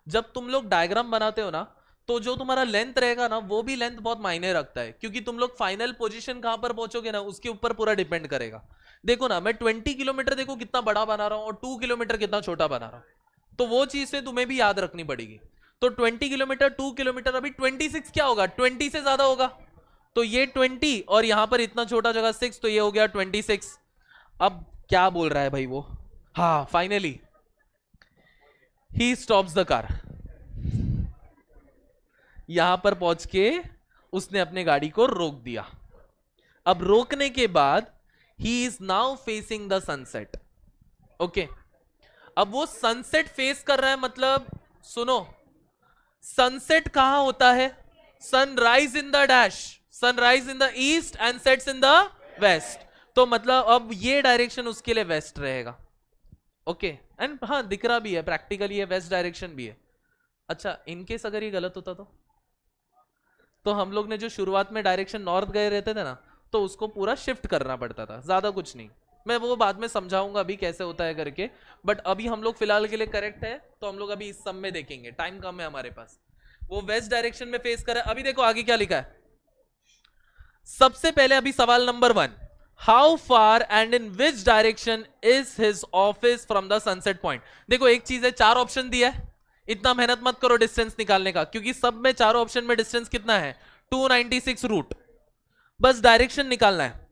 जब तुम लोग डायग्राम बनाते हो ना, तो जो तुम्हारा लेंथ रहेगा ना, वो भी लेंथ बहुत मायने रखता है, क्योंकि तुम लोग फाइनल पोजीशन कहां पर पहुंचोगे ना, उसके ऊपर पूरा डिपेंड करेगा। देखो ना मैं 20 किलोमीटर देखो कितना बड़ा बना रहा हूं और 2 किलोमीटर कितना छोटा बना रहा हूं, तो वो चीज से तुम्हें भी याद रखनी पड़ेगी। तो 20 किलोमीटर 2 किलोमीटर, अभी 26 क्या होगा, 20 से ज्यादा होगा, तो ये 20 और यहां पर इतना छोटा जगह 6, तो ये हो गया 26। अब क्या बोल रहा है भाई वो, हाँ finally he stops the car, यहां पर पहुंच के उसने अपने गाड़ी को रोक दिया। अब रोकने के बाद he is now facing the sunset, okay. अब वो सनसेट फेस कर रहा है, मतलब सुनो सनसेट कहां होता है, sunrise in the dash, sunrise in the east and sets in the west. तो मतलब अब ये डायरेक्शन उसके लिए वेस्ट रहेगा, ओके एंड हाँ दिख रहा भी है प्रैक्टिकली, ये वेस्ट डायरेक्शन भी है। अच्छा इनकेस अगर ये गलत होता तो हम लोग ने जो शुरुआत में डायरेक्शन नॉर्थ गए रहते थे ना, तो उसको पूरा शिफ्ट करना पड़ता था, ज्यादा कुछ नहीं। मैं वो बाद में समझाऊंगा अभी कैसे होता है करके, बट अभी हम लोग फिलहाल के लिए करेक्ट है, तो हम लोग अभी इस सम में देखेंगे, टाइम कम है हमारे पास। वो वेस्ट डायरेक्शन में फेस कर रहा है। अभी देखो आगे क्या लिखा है। सबसे पहले अभी सवाल number 1, how far and in which direction is his office from the sunset point. देखो एक चीज है, 4 ऑप्शन दिया है, इतना मेहनत मत करो डिस्टेंस निकालने का, क्योंकि सब में चारों ऑप्शन में डिस्टेंस कितना है 296 रूट, बस डायरेक्शन निकालना है।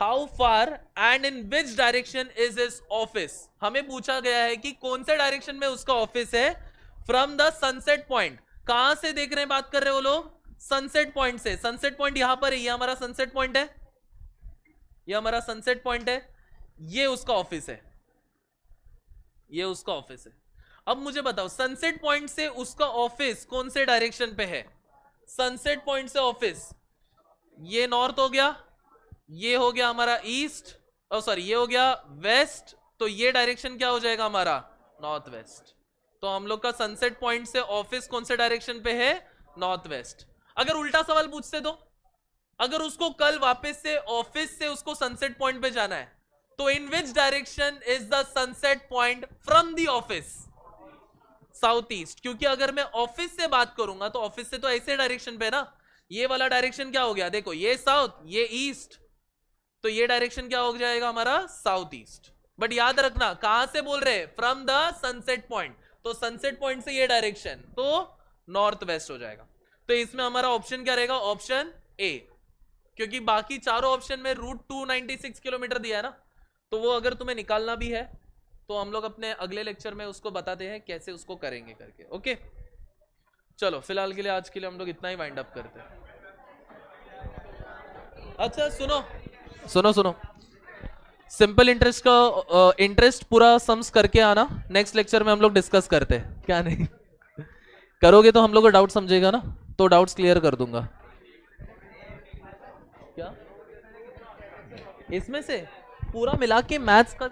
How far and in which direction is his office, हमें पूछा गया है कि कौन से डायरेक्शन में उसका ऑफिस है फ्रॉम द सनसेट पॉइंट। कहां से देख रहे हैं, बात कर रहे हो लोग सनसेट पॉइंट से। सनसेट पॉइंट यहां पर है, ये हमारा सनसेट पॉइंट है, ये हमारा सनसेट पॉइंट है, ये उसका ऑफिस है, ये उसका ऑफिस है। अब मुझे बताओ सनसेट पॉइंट से उसका ऑफिस कौन से डायरेक्शन पे है। सनसेट पॉइंट से ऑफिस, ये नॉर्थ हो गया, ये हो गया हमारा ईस्ट, और सॉरी ये हो गया वेस्ट, तो ये डायरेक्शन क्या हो जाएगा हमारा नॉर्थ वेस्ट। तो हम लोग का सनसेट पॉइंट से ऑफिस कौन से डायरेक्शन पे है, नॉर्थ वेस्ट। अगर उल्टा सवाल पूछते तो, अगर उसको कल वापस से ऑफिस से उसको सनसेट पॉइंट पे जाना है, तो in which direction is the sunset point from the office, south east. क्योंकि अगर मैं ऑफिस से बात करूंगा तो ऑफिस से तो ऐसे डायरेक्शन पे ना, ये वाला डायरेक्शन क्या हो गया, देखो ये साउथ ये ईस्ट, तो ये डायरेक्शन क्या हो जाएगा हमारा साउथ ईस्ट। बट याद रखना कहां से बोल रहे हैं, फ्रॉम द सनसेट पॉइंट, तो सनसेट पॉइंट से ये डायरेक्शन तो नॉर्थ वेस्ट हो जाएगा। तो इसमें हमारा ऑप्शन क्या रहेगा, ऑप्शन ए, क्योंकि बाकी चारों ऑप्शन में रूट 296 किलोमीटर दिया है ना, तो वो अगर तुम्हें निकालना भी है तो हम लोग अपने अगले लेक्चर में उसको बताते हैं कैसे उसको करेंगे करके, ओके। चलो फिलहाल के लिए आज के लिए हम लोग इतना ही वाइंड अप करते हैं। अच्छा सुनो सुनो सुनो, सिंपल इंटरेस्ट का इंटरेस्ट पूरा सम्स करके आना, नेक्स्ट लेक्चर में हम लोग डिस्कस करते हैं, क्या नहीं करोगे तो हम लोग को डाउट समझेगा ना, तो डाउट्स क्लियर कर दूंगा। क्या इसमें से पूरा मिला के मैथ्स का